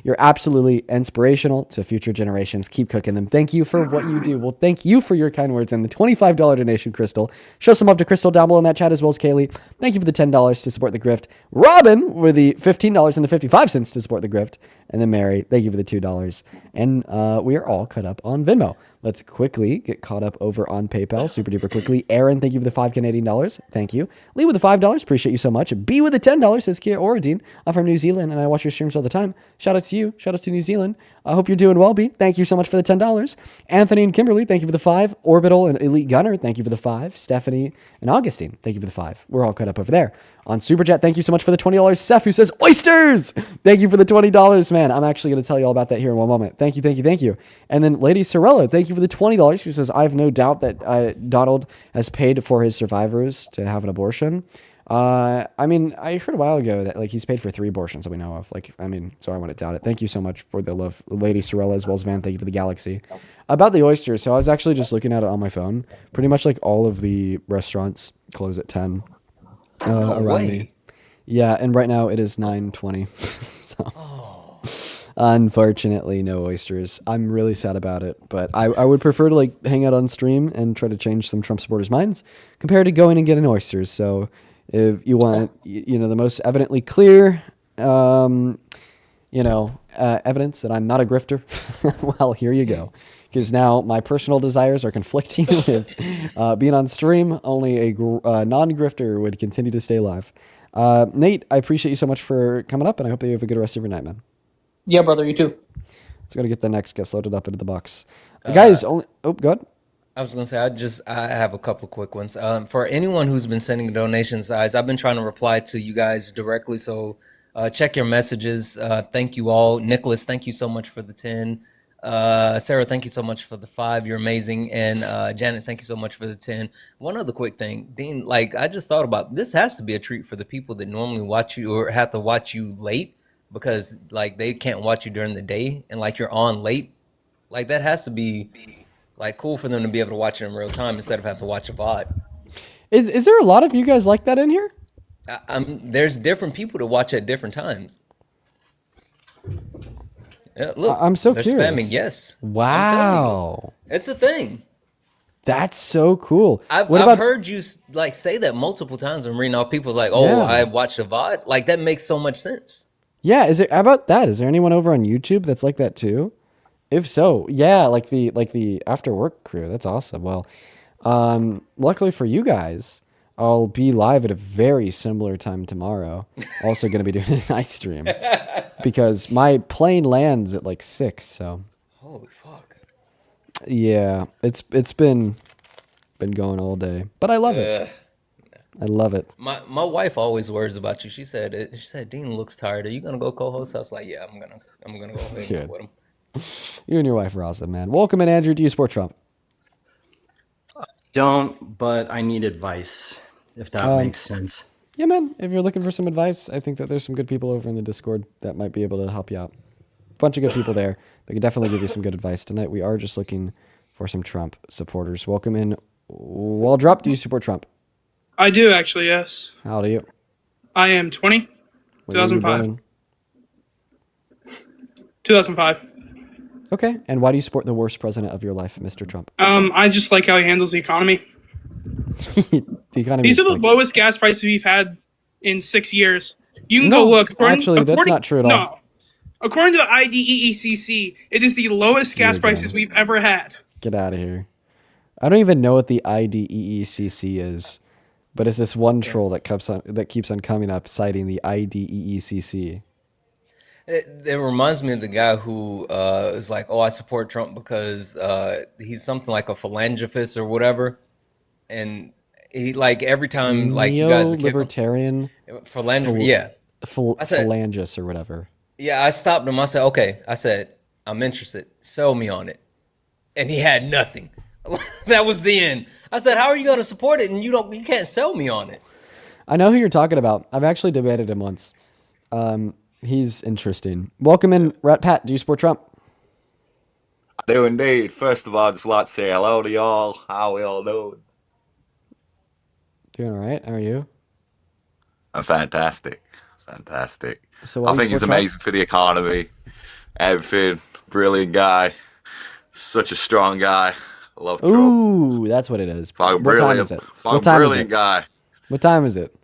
You're absolutely inspirational to future generations. Keep cooking them. Thank you for what you do. Well, thank you for your kind words and the $25 donation, Crystal. Show some love to Crystal down below in that chat, as well as Kaylee. Thank you for the $10 to support the grift. Robin with the $15 and the 55 cents to support the grift. And then Mary, thank you for the $2. And we are all caught up on Venmo. Let's quickly get caught up over on PayPal, super duper quickly. Aaron, thank you for the $5 Canadian. Thank you. Lee with the $5, appreciate you so much. B with the $10 says Kia Oradine. I'm from New Zealand and I watch your streams all the time. Shout out to you. Shout out to New Zealand. I hope you're doing well, B. Thank you so much for the $10. Anthony and Kimberly, thank you for the 5. Orbital and Elite Gunner, thank you for the 5. Stephanie and Augustine, thank you for the 5. We're all caught up over there. On Super Chat, thank you so much for the $20. Seth, who says oysters. Thank you for the $20, man. I'm actually going to tell you all about that here in one moment. Thank you, thank you, thank you. And then Lady Sorella, thank you for the $20. Who says, I have no doubt that Donald has paid for his survivors to have an abortion. I mean, I heard a while ago that like he's paid for 3 abortions that we know of. Like, I mean, so I wouldn't doubt it. Thank you so much for the love, Lady Sorella, as well as Van. Thank you for the galaxy. About the oysters, so I was actually just looking at it on my phone. Pretty much like all of the restaurants close at 10 around me. Yeah, and right now it is 9:20. So unfortunately, no oysters. I'm really sad about it, but I would prefer to like hang out on stream and try to change some Trump supporters' minds compared to going and getting oysters. So if you want, you know, the most evidently clear, evidence that I'm not a grifter, well, here you go. Because now my personal desires are conflicting with being on stream. Only a non-grifter would continue to stay alive. Nate, I appreciate you so much for coming up, and I hope that you have a good rest of your night, man. Yeah, brother, you too. Let's go to get the next guest loaded up into the box. Guys, go ahead. I was going to say, I have a couple of quick ones. For anyone who's been sending donations, I've been trying to reply to you guys directly, so check your messages. Thank you all. Nicholas, thank you so much for the 10. Sarah, thank you so much for the 5. You're amazing. And Janet, thank you so much for the 10. One other quick thing, Dean, like I just thought about this has to be a treat for the people that normally watch you or have to watch you late because like they can't watch you during the day and like you're on late. Like that has to be like cool for them to be able to watch it in real time instead of having to watch a VOD. Is there a lot of you guys like that in here? There's different people to watch at different times. Yeah, look, I'm so they're curious. spamming yes. Wow. It's a thing. That's so cool. I've heard you like say that multiple times. I'm reading off people's like, oh, Yeah. I watched a VOD. Like that makes so much sense. Yeah, how about that? Is there anyone over on YouTube that's like that too? If so, yeah, like the after work crew. That's awesome. Well, luckily for you guys, I'll be live at a very similar time tomorrow. Also going to be doing a night stream because my plane lands at like 6. So holy fuck. Yeah, it's been going all day, but I love it. I love it. My wife always worries about you. She said Dean looks tired. Are you gonna go co-host? I was like, yeah, I'm gonna go hang out with him. You and your wife are awesome, man. Welcome in, Andrew. Do you support Trump? Don't, but I need advice, if that makes sense. Yeah, man. If you're looking for some advice, I think that there's some good people over in the Discord that might be able to help you out. Bunch of good people there. They could definitely give you some good advice tonight. We are just looking for some Trump supporters. Welcome in. Waldrop, do you support Trump? I do, actually, yes. How old are you? I am 20. 2005. 2005. Okay. And why do you support the worst president of your life, Mr. Trump? I just like how he handles the economy. The economy. These are the lowest gas prices we've had in 6 years. You can go look. Actually, that's not true at all. According to the IDEECC, it is the lowest gas prices we've ever had. Get out of here. I don't even know what the IDEECC is, but it's this one troll that keeps on coming up citing the IDEECC. It reminds me of the guy who is like, "Oh, I support Trump because he's something like a philanthropist or whatever," and he like every time like you guys kick him, libertarian philanthropist, yeah, I said phalangist or whatever. Yeah, I stopped him. I said, "Okay," I said, "I'm interested. Sell me on it," and he had nothing. That was the end. I said, "How are you going to support it and you can't sell me on it?" I know who you're talking about. I've actually debated him once. He's interesting. Welcome in, Rat Pat. Do you support Trump? I do indeed. First of all, I'd just like to say hello to y'all. How we all doing? Doing all right. How are you? I'm fantastic. Fantastic. So I think he's amazing for the economy. Everything. Brilliant guy. Such a strong guy. I love Trump. Ooh, that's what it is. Fucking What time is it? What time is brilliant it? guy. What time is it?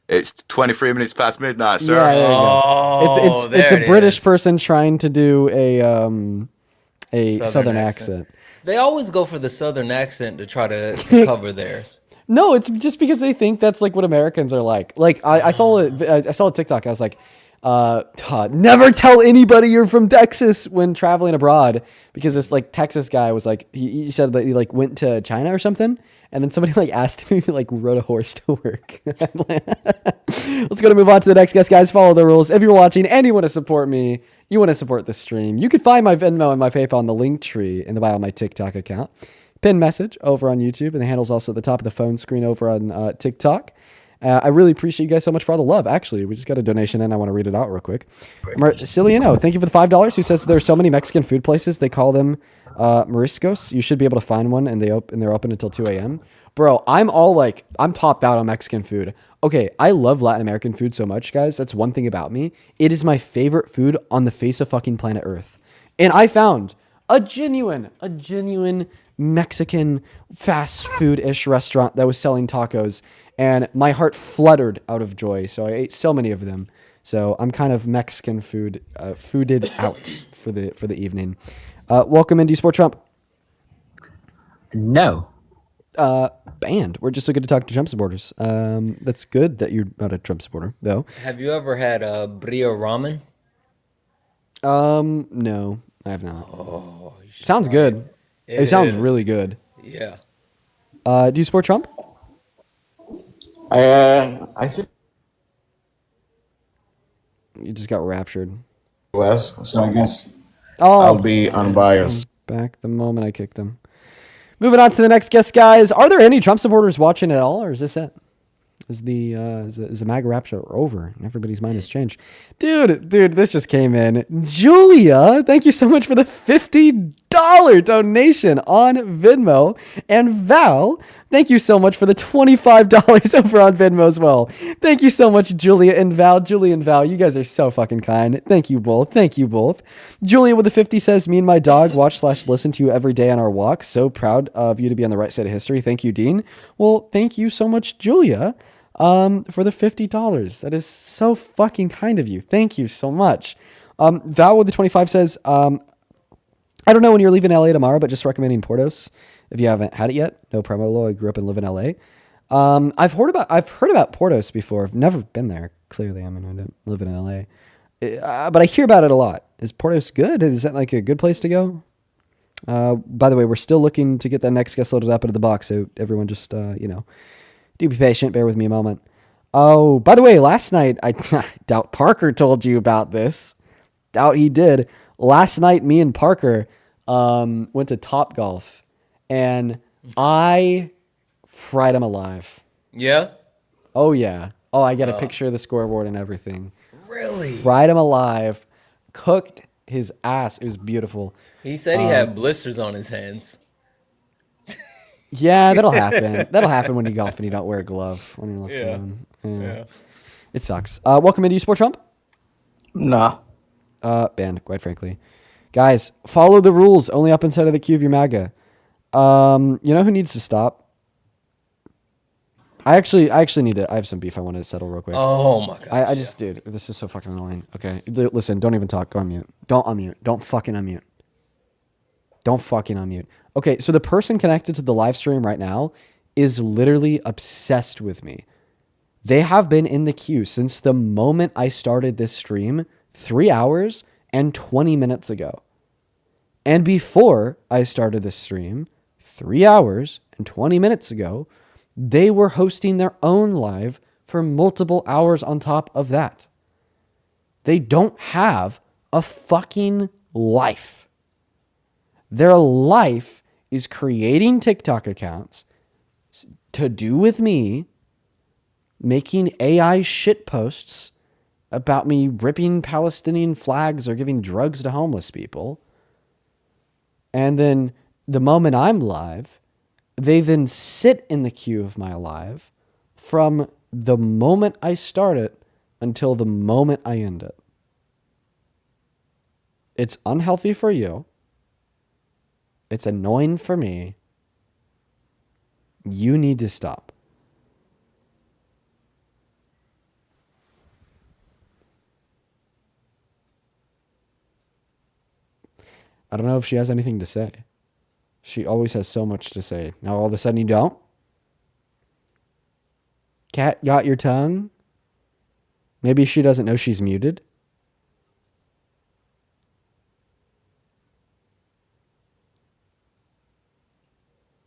It's 23 minutes past midnight, sir. Yeah, there you go. It's a British person trying to do a southern accent. They always go for the southern accent to try to cover theirs. No, it's just because they think that's like what Americans are like. Like I saw a TikTok. I was like, never tell anybody you're from Texas when traveling abroad, because this like Texas guy was like, he said that he like went to China or something, and then somebody like asked him if he like rode a horse to work. Let's go to move on to the next guest, guys. Follow the rules. If you're watching and you want to support me, you want to support the stream, you can find my Venmo and my PayPal in the link tree in the bio of my TikTok account. Pin message over on YouTube, and the handle's also at the top of the phone screen over on TikTok. I really appreciate you guys so much for all the love. Actually, we just got a donation in. I want to read it out real quick. Marciliano, thank you for the $5, who says there's so many Mexican food places. They call them mariscos. You should be able to find one, and they're open until 2 a.m. Bro, I'm topped out on Mexican food. Okay, I love Latin American food so much, guys. That's one thing about me. It is my favorite food on the face of fucking planet Earth. And I found a genuine Mexican fast food-ish restaurant that was selling tacos, and my heart fluttered out of joy. So I ate so many of them. So I'm kind of Mexican fooded out for the evening. Welcome in. Do you support Trump? No. Banned. We're just so good to talk to Trump supporters. That's good that you're not a Trump supporter, though. Have you ever had brio ramen? No, I have not. Oh, sounds good. It sounds really good. Yeah. Do you support Trump? I think You just got raptured. Wes, so I guess I'll be unbiased. Back the moment I kicked him. Moving on to the next guest, guys. Are there any Trump supporters watching at all, or is this it? Is the MAGA rapture over? Everybody's mind has changed. Dude, this just came in. Julia, thank you so much for the $50 donation on Venmo. And Val, thank you so much for the $25 over on Venmo as well. Thank you so much, Julia and Val. Julia and Val, you guys are so fucking kind. Thank you both. Julia with the 50 says, me and my dog watch/listen to you every day on our walk. So proud of you to be on the right side of history. Thank you, Dean. Well, thank you so much, Julia, for the $50. That is so fucking kind of you. Thank you so much. Val with the 25 says, I don't know when you're leaving LA tomorrow, but just recommending Portos if you haven't had it yet. No promo low. I grew up and live in LA. I've heard about Portos before. I've never been there. Clearly, I don't live in LA. But I hear about it a lot. Is Portos good? Is that like a good place to go? By the way, we're still looking to get that next guest loaded up into the box. So everyone just, do be patient. Bear with me a moment. Oh, by the way, last night, I doubt Parker told you about this. Doubt he did. Last night, me and Parker went to Topgolf, and I fried him alive. Yeah? Oh, yeah. Oh, I got a picture of the scoreboard and everything. Really? Fried him alive, cooked his ass. It was beautiful. He said he had blisters on his hands. Yeah, that'll happen. That'll happen when you golf and you don't wear a glove when you're left alone. Yeah. It sucks. Welcome into Sport Trump. Nah. Banned, quite frankly. Guys, follow the rules. Only up inside of the queue of your MAGA. You know who needs to stop? I actually need to. I have some beef I want to settle real quick. Oh my gosh. I just, dude, this is so fucking annoying. Okay, listen, don't even talk. Go on mute. Don't unmute. Don't fucking unmute. Don't fucking unmute. Okay, so the person connected to the live stream right now is literally obsessed with me. They have been in the queue since the moment I started this stream 3 hours and 20 minutes ago. And before I started this stream 3 hours and 20 minutes ago, they were hosting their own live for multiple hours on top of that. They don't have a fucking life. Their life is creating TikTok accounts to do with me, making AI shit posts about me ripping Palestinian flags or giving drugs to homeless people. And then the moment I'm live, they then sit in the queue of my live from the moment I start it until the moment I end it. It's unhealthy for you. It's annoying for me. You need to stop. I don't know if she has anything to say. She always has so much to say. Now all of a sudden you don't? Cat got your tongue? Maybe she doesn't know she's muted?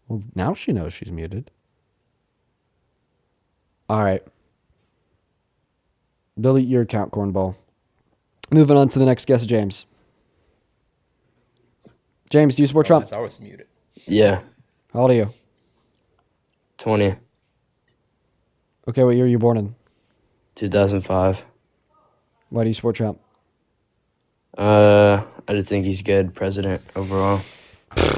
Well, now she knows she's muted. All right. Delete your account, cornball. Moving on to the next guest, James. James, do you support Trump? I was muted. Yeah. How old are you? 20. Okay, what year were you born in? 2005. Why do you support Trump? I just think he's good president overall.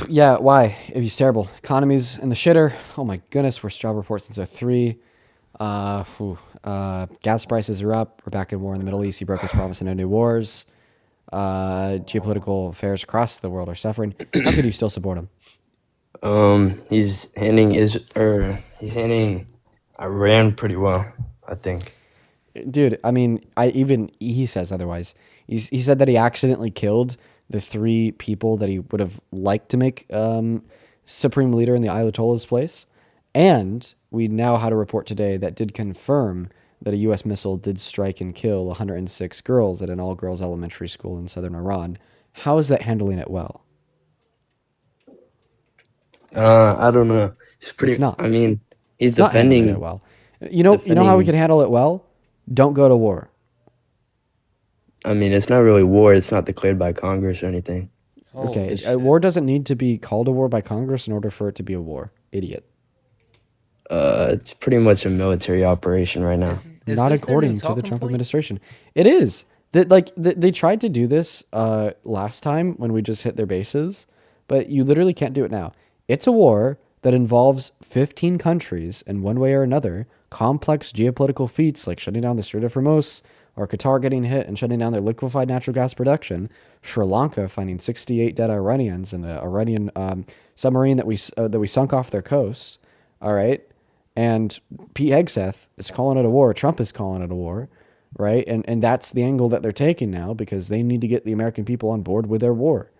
Yeah, why? He's terrible. Economy's in the shitter. Oh my goodness, worst job report since 2003. Gas prices are up. We're back in war in the Middle East. He broke his promise into new wars. Geopolitical affairs across the world are suffering. How could you still support him? He's handling Iran pretty well, I think. Dude, I mean, he says otherwise. He said that he accidentally killed the 3 people that he would have liked to make supreme leader in the Ayatollah's place. And we now had a report today that did confirm that a U.S. missile did strike and kill 106 girls at an all-girls elementary school in southern Iran. How is that handling it well? I don't know. It's not. I mean, he's It's not handling defending it well. You know how we can handle it well? Don't go to war. I mean, it's not really war. It's not declared by Congress or anything. Okay, a war doesn't need to be called a war by Congress in order for it to be a war. Idiot. It's pretty much a military operation right now. Not according to the Trump administration. It is. They tried to do this last time when we just hit their bases, but you literally can't do it now. It's a war that involves 15 countries in one way or another, complex geopolitical feats like shutting down the Strait of Hormuz, or Qatar getting hit and shutting down their liquefied natural gas production, Sri Lanka finding 68 dead Iranians in the Iranian submarine that we sunk off their coast. All right. And Pete Hegseth is calling it a war. Trump is calling it a war, right? And that's the angle that they're taking now because they need to get the American people on board with their war.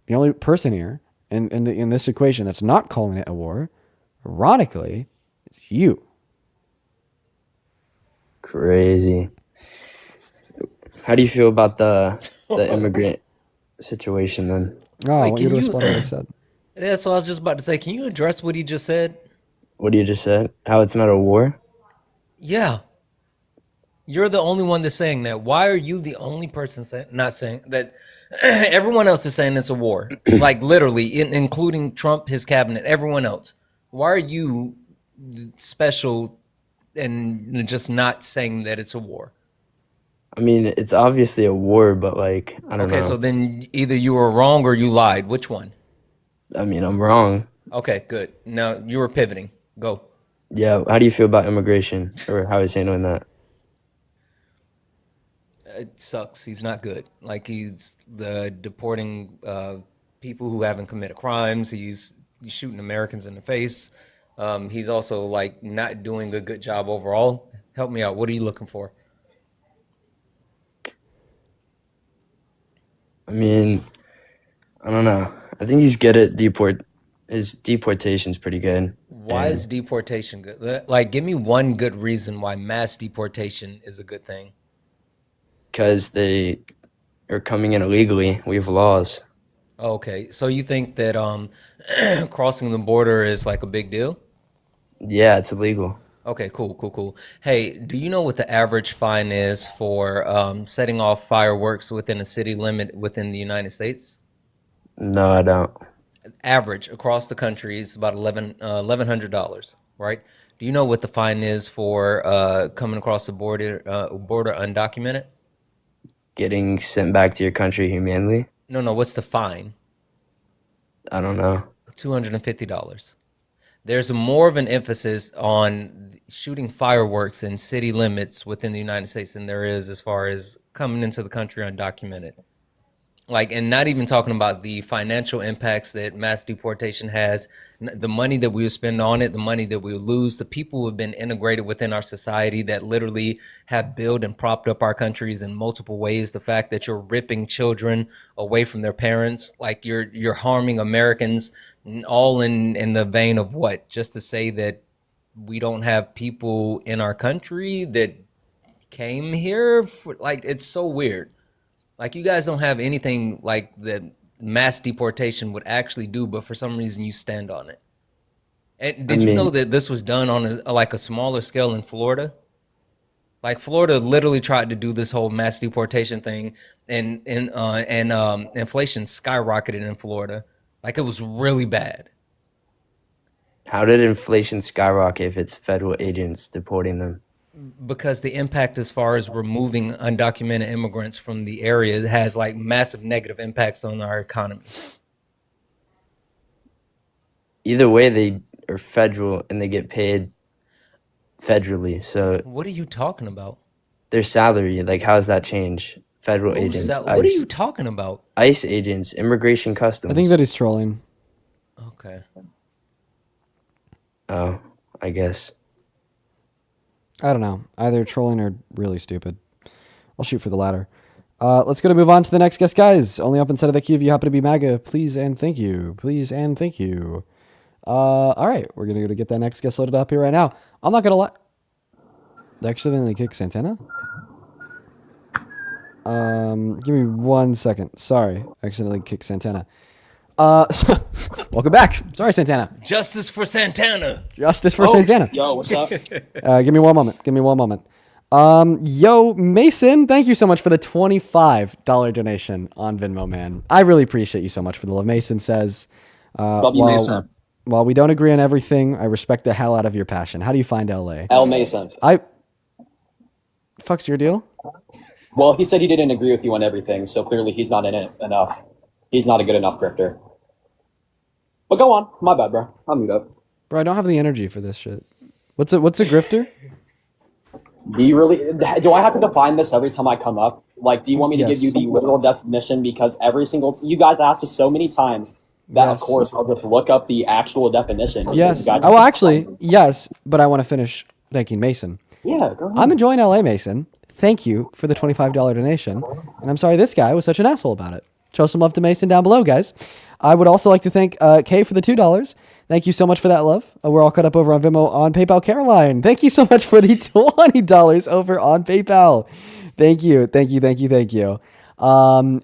The only person here in this equation that's not calling it a war, ironically, is you. Crazy. How do you feel about the immigrant situation then? Oh, I want you to respond to what I said. That's what I was just about to say. Can you address what he just said? What you just said? How it's not a war? Yeah. You're the only one that's saying that. Why are you the only person not saying that? Everyone else is saying it's a war. Like literally, including Trump, his cabinet, everyone else. Why are you special and just not saying that it's a war? I mean, it's obviously a war, but like, I don't know. Okay, so then either you were wrong or you lied. Which one? I mean, I'm wrong. Okay, good. Now you were pivoting. Go. Yeah, how do you feel about immigration or how he's handling that? It sucks. He's not good. Like he's deporting people who haven't committed crimes. He's shooting Americans in the face. He's also like not doing a good job overall. Help me out. What are you looking for? I mean, I don't know. I think he's good at his deportation's pretty good. Why is deportation good? Like, give me one good reason why mass deportation is a good thing. Because they are coming in illegally. We have laws. Okay, so you think that crossing the border is like a big deal? Yeah, it's illegal. Okay, cool. Hey, do you know what the average fine is for setting off fireworks within a city limit within the United States? No, I don't. Average across the country is about $1,100, right? Do you know what the fine is for coming across the border undocumented? Getting sent back to your country humanely? No, what's the fine? I don't know. $250. There's more of an emphasis on shooting fireworks in city limits within the United States than there is as far as coming into the country undocumented. Like, and not even talking about the financial impacts that mass deportation has, the money that we would spend on it, the money that we would lose, the people who have been integrated within our society that literally have built and propped up our countries in multiple ways. The fact that you're ripping children away from their parents, like you're harming Americans, all in the vein of what? Just to say that we don't have people in our country that came here for, like, it's so weird. Like, you guys don't have anything like that mass deportation would actually do, but for some reason you stand on it. And did you know that this was done on a smaller scale in Florida? Like, Florida literally tried to do this whole mass deportation thing, and inflation skyrocketed in Florida. Like, it was really bad. How did inflation skyrocket if it's federal agents deporting them? Because the impact as far as removing undocumented immigrants from the area has like massive negative impacts on our economy. Either way, they are federal and they get paid federally. So what are you talking about? Their salary, like, how does that change? Federal agents. What are you talking about? ICE agents, immigration customs. I think that he's trolling. Okay. Oh, I guess. I don't know. Either trolling or really stupid. I'll shoot for the latter. Let's go to move on to the next guest, guys. Only up inside of the queue if you happen to be MAGA. Please and thank you. Please and thank you. All right. We're going to go to get that next guest loaded up here right now. I'm not going to lie. They accidentally kicked Santana? Give me 1 second. Sorry. I accidentally kicked Santana. Welcome back. Sorry, Santana. Justice for Santana. Justice for Santana. Yo, what's up? Give me one moment. Yo, Mason, thank you so much for the $25 donation on Venmo, man. I really appreciate you so much for the love. Mason says, Love you, Mason. While we don't agree on everything, I respect the hell out of your passion. How do you find LA? L Mason. Fuck's your deal? Well, he said he didn't agree with you on everything, so clearly he's not in it enough. He's not a good enough grifter. But go on. My bad, bro. I'll mute up. Bro, I don't have the energy for this shit. What's a grifter? Do you really? Do I have to define this every time I come up? Like, do you want me to give you the literal definition? Because every single you guys asked us so many times that, of course, I'll just look up the actual definition. Yes. Oh, actually, yes. But I want to finish thanking Mason. Yeah, go ahead. I'm enjoying LA, Mason. Thank you for the $25 donation. And I'm sorry this guy was such an asshole about it. Show some love to Mason down below, guys. I would also like to thank Kay for the $2. Thank you so much for that love. We're all caught up over on Venmo on PayPal. Caroline, thank you so much for the $20 over on PayPal. Thank you.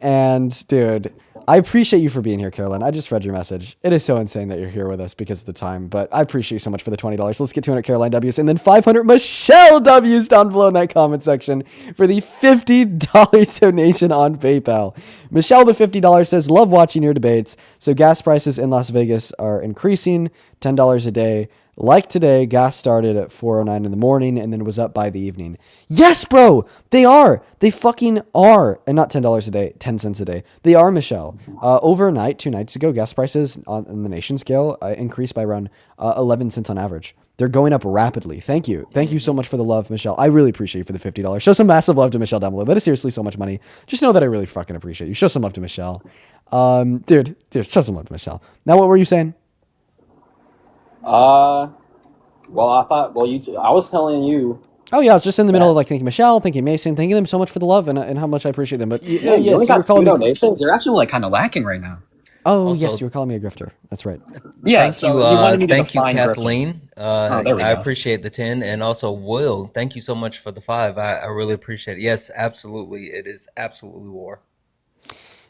And dude, I appreciate you for being here, Caroline. I just read your message. It is so insane that you're here with us because of the time, but I appreciate you so much for the $20. Let's get 200 Caroline W's and then 500 Michelle W's down below in that comment section for the $50 donation on PayPal. Michelle, the $50 says, love watching your debates. So gas prices in Las Vegas are increasing $10 a day. Like today, gas started at 4:09 in the morning and then was up by the evening. Yes, bro, they are. They fucking are. And not $10 a day, 10 cents a day. They are, Michelle. Overnight, 2 nights ago, gas prices on the nation scale increased by around 11 cents on average. They're going up rapidly. Thank you. Thank you so much for the love, Michelle. I really appreciate you for the $50. Show some massive love to Michelle down below. That is seriously so much money. Just know that I really fucking appreciate you. Show some love to Michelle. Dude, show some love to Michelle. Now, what were you saying? Well, I thought. Well, I was telling you. Oh yeah, I was just in the middle of like thanking Michelle, thanking Mason, thanking them so much for the love and how much I appreciate them. But Yeah, you only got 2 donations. You're actually like kind of lacking right now. Oh yes, you were calling me a grifter. That's right. Yeah. Thank So you, you wanted me to thank you, define Kathleen. there we I go. appreciate the 10, and also Will. Thank you so much for the 5. I really appreciate it. Yes, absolutely, it is absolutely war.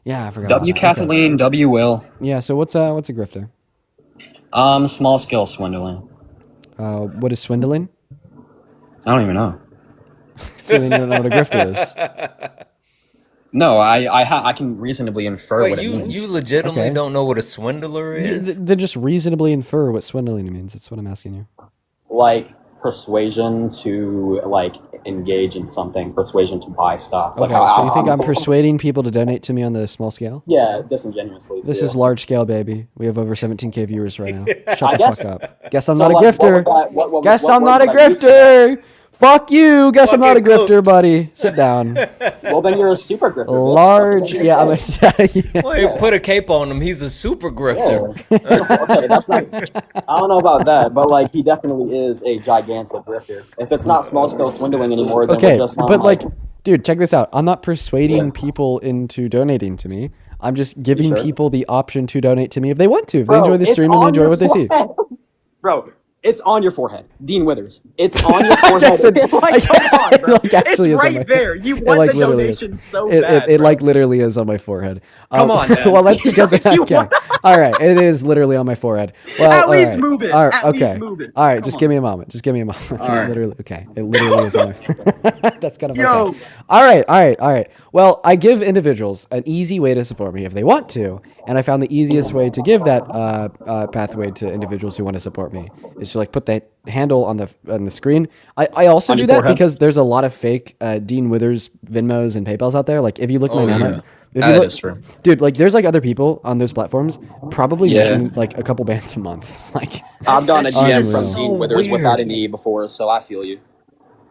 Yeah, I forgot. W Kathleen, okay. W Will. Yeah. So what's a grifter? Small scale swindling. What is swindling? I don't even know. So then you don't know what a grifter is. No, I can reasonably infer Wait, what it means. You legitimately don't know what a swindler is? Then just reasonably infer what swindling means. That's what I'm asking you. Like persuasion to like engage in something, persuasion to buy stuff. Okay, like so you think I'm persuading people to donate to me on the small scale? Yeah, disingenuously. This is large scale, baby. We have over 17K viewers right now. Shut I the guess, fuck up. Guess I'm not a grifter. Guess I'm not a grifter. Fuck you. Guess I'm not a grifter, buddy. Sit down. Well, then you're a super grifter. Large. Yeah, I'm a. Wait, put a cape on him. He's a super grifter. Yeah. Okay, that's not. I don't know about that, but like he definitely is a gigantic grifter. If it's not small scale swindling anymore, then we're just but like, dude, check this out. I'm not persuading people into donating to me. I'm just giving people the option to donate to me if they want to. If they enjoy the stream and they enjoy what they see. Bro, it's on your forehead. Dean Withers. It's on your forehead. Like, come on, bro. It's right there. You want the donation so bad. It like literally is on my forehead. Come on, man. Well, that's because of that. All right, it is literally on my forehead. Well, at least move it. All right, at least move it. All right, just give me a moment. Just give me a moment. Literally, okay. It literally is on my. That's kind of okay. All right. Well, I give individuals an easy way to support me if they want to, and I found the easiest way to give that pathway to individuals who want to support me is to like put the handle on the screen. I also do that because there's a lot of fake Dean Withers Venmos and PayPals out there. Like if you look my name up. That is true. Dude, like there's like other people on those platforms probably making like a couple bands a month. Like I've gotten a GM from Dean Withers without an E before, so I feel you.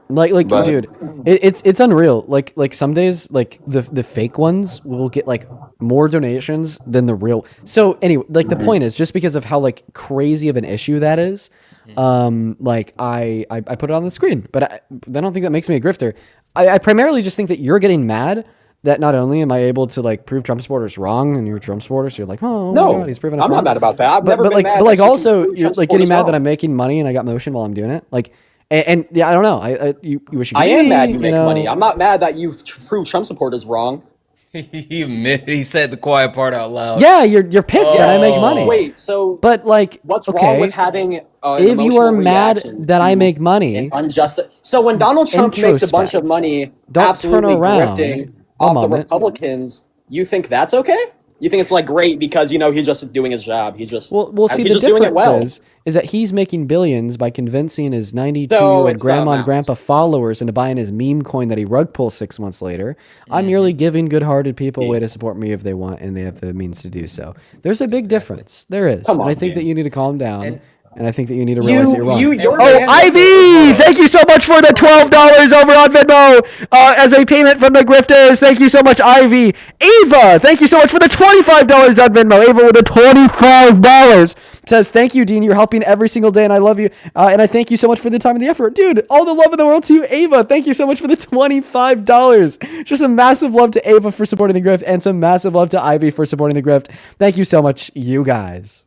But, dude, it's unreal. Like some days, like the fake ones will get like more donations than the real. So anyway, like the point is just because of how like crazy of an issue that is, like I put it on the screen, but I don't think that makes me a grifter. I primarily just think that you're getting mad that not only am I able to like prove Trump supporters wrong, and you're a Trump supporter, so you're like, oh no, my God, he's proving us I'm wrong. not mad about that. I've never been mad. But like also, you're like getting mad that I'm making money and I got motion while I'm doing it. Like, and yeah, I don't know. You wish you could. I am mad you make money. I'm not mad that you've proved Trump supporters wrong. He admitted, he said the quiet part out loud. Yeah, you're pissed that I make money. Wait, so but like, what's wrong with having? If you are mad that I make money, unjust. So when Donald Trump makes a bunch of money, absolutely grifting off the Republicans, you think that's okay? You think it's like great because he's just doing his job. He's just well. See, the difference is that he's making billions by convincing his 92-year-old grandma and grandpa followers into buying his meme coin that he rug pulls 6 months later. I'm merely giving good-hearted people a way to support me if they want and they have the means to do so. There's a big difference. There is, and I think that you need to calm down. And I think that you need to realize that you're wrong. Ivy! Thank you so much for the $12 over on Venmo as a payment from the grifters. Thank you so much, Ivy. Ava, thank you so much for the $25 on Venmo. Ava with the $25 says, thank you, Dean. You're helping every single day, and I love you. And I thank you so much for the time and the effort. Dude, all the love in the world to you, Ava. Thank you so much for the $25. Just a massive love to Ava for supporting the grift, and some massive love to Ivy for supporting the grift. Thank you so much, you guys.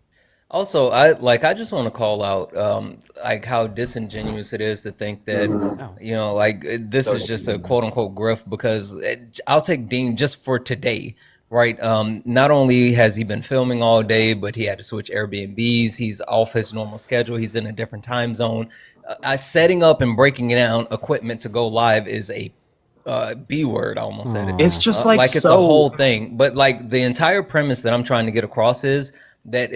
Also, I just want to call out like how disingenuous it is to think that like this is just a quote unquote grift, because I'll take Dean just for today, right? Not only has he been filming all day, but he had to switch Airbnbs. He's off his normal schedule. He's in a different time zone. Setting up and breaking down equipment to go live is a B word. I almost said it. It's just like it's a whole thing. But like the entire premise that I'm trying to get across is that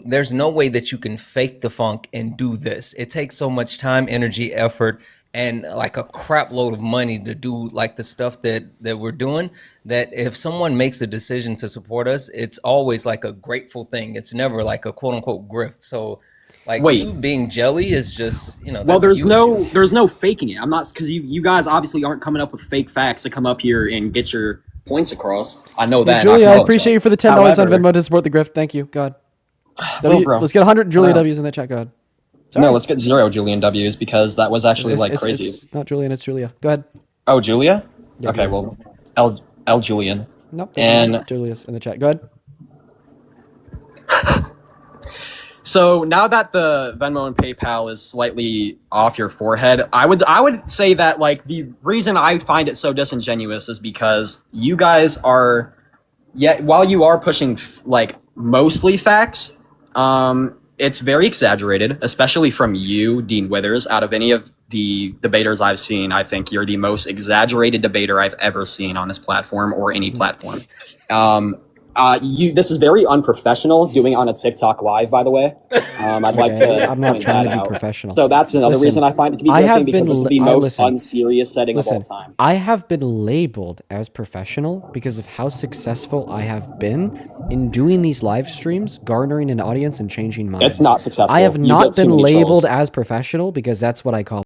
there's no way that you can fake the funk and do this. It takes so much time, energy, effort, and like a crap load of money to do like the stuff that we're doing, that if someone makes a decision to support us, it's always like a grateful thing. It's never like a quote unquote grift. So like you being jelly is just, well, there's no faking it. I'm not, because you guys obviously aren't coming up with fake facts to come up here and get your points across. I know that. Julia, I appreciate you for the $10 on Venmo to support the grift. Thank you. God. Let's get 100 Julia W's in the chat. God. Sorry. No, let's get 0 Julian W's because that was actually crazy. It's not Julian, it's Julia. Go ahead. Oh, Julia? Yeah, okay, Julia. well, L Julian. Nope. And Julius in the chat. Go ahead. so now that the Venmo and PayPal is slightly off your forehead, I would say that like the reason I find it so disingenuous is because you guys are, while you are pushing like mostly facts, it's very exaggerated, especially from you, Dean Withers. Out of any of the debaters I've seen, I think you're the most exaggerated debater I've ever seen on this platform or any platform. This is very unprofessional doing on a TikTok live, by the way. I'd like to I'm not point trying that to be out. professional. So that's another reason I find it to be grifting because this is the most unserious setting of all time. I have been labeled as professional because of how successful I have been in doing these live streams, garnering an audience and changing minds. It's not successful. I have You not get too been many labeled trolls. as professional because that's what I call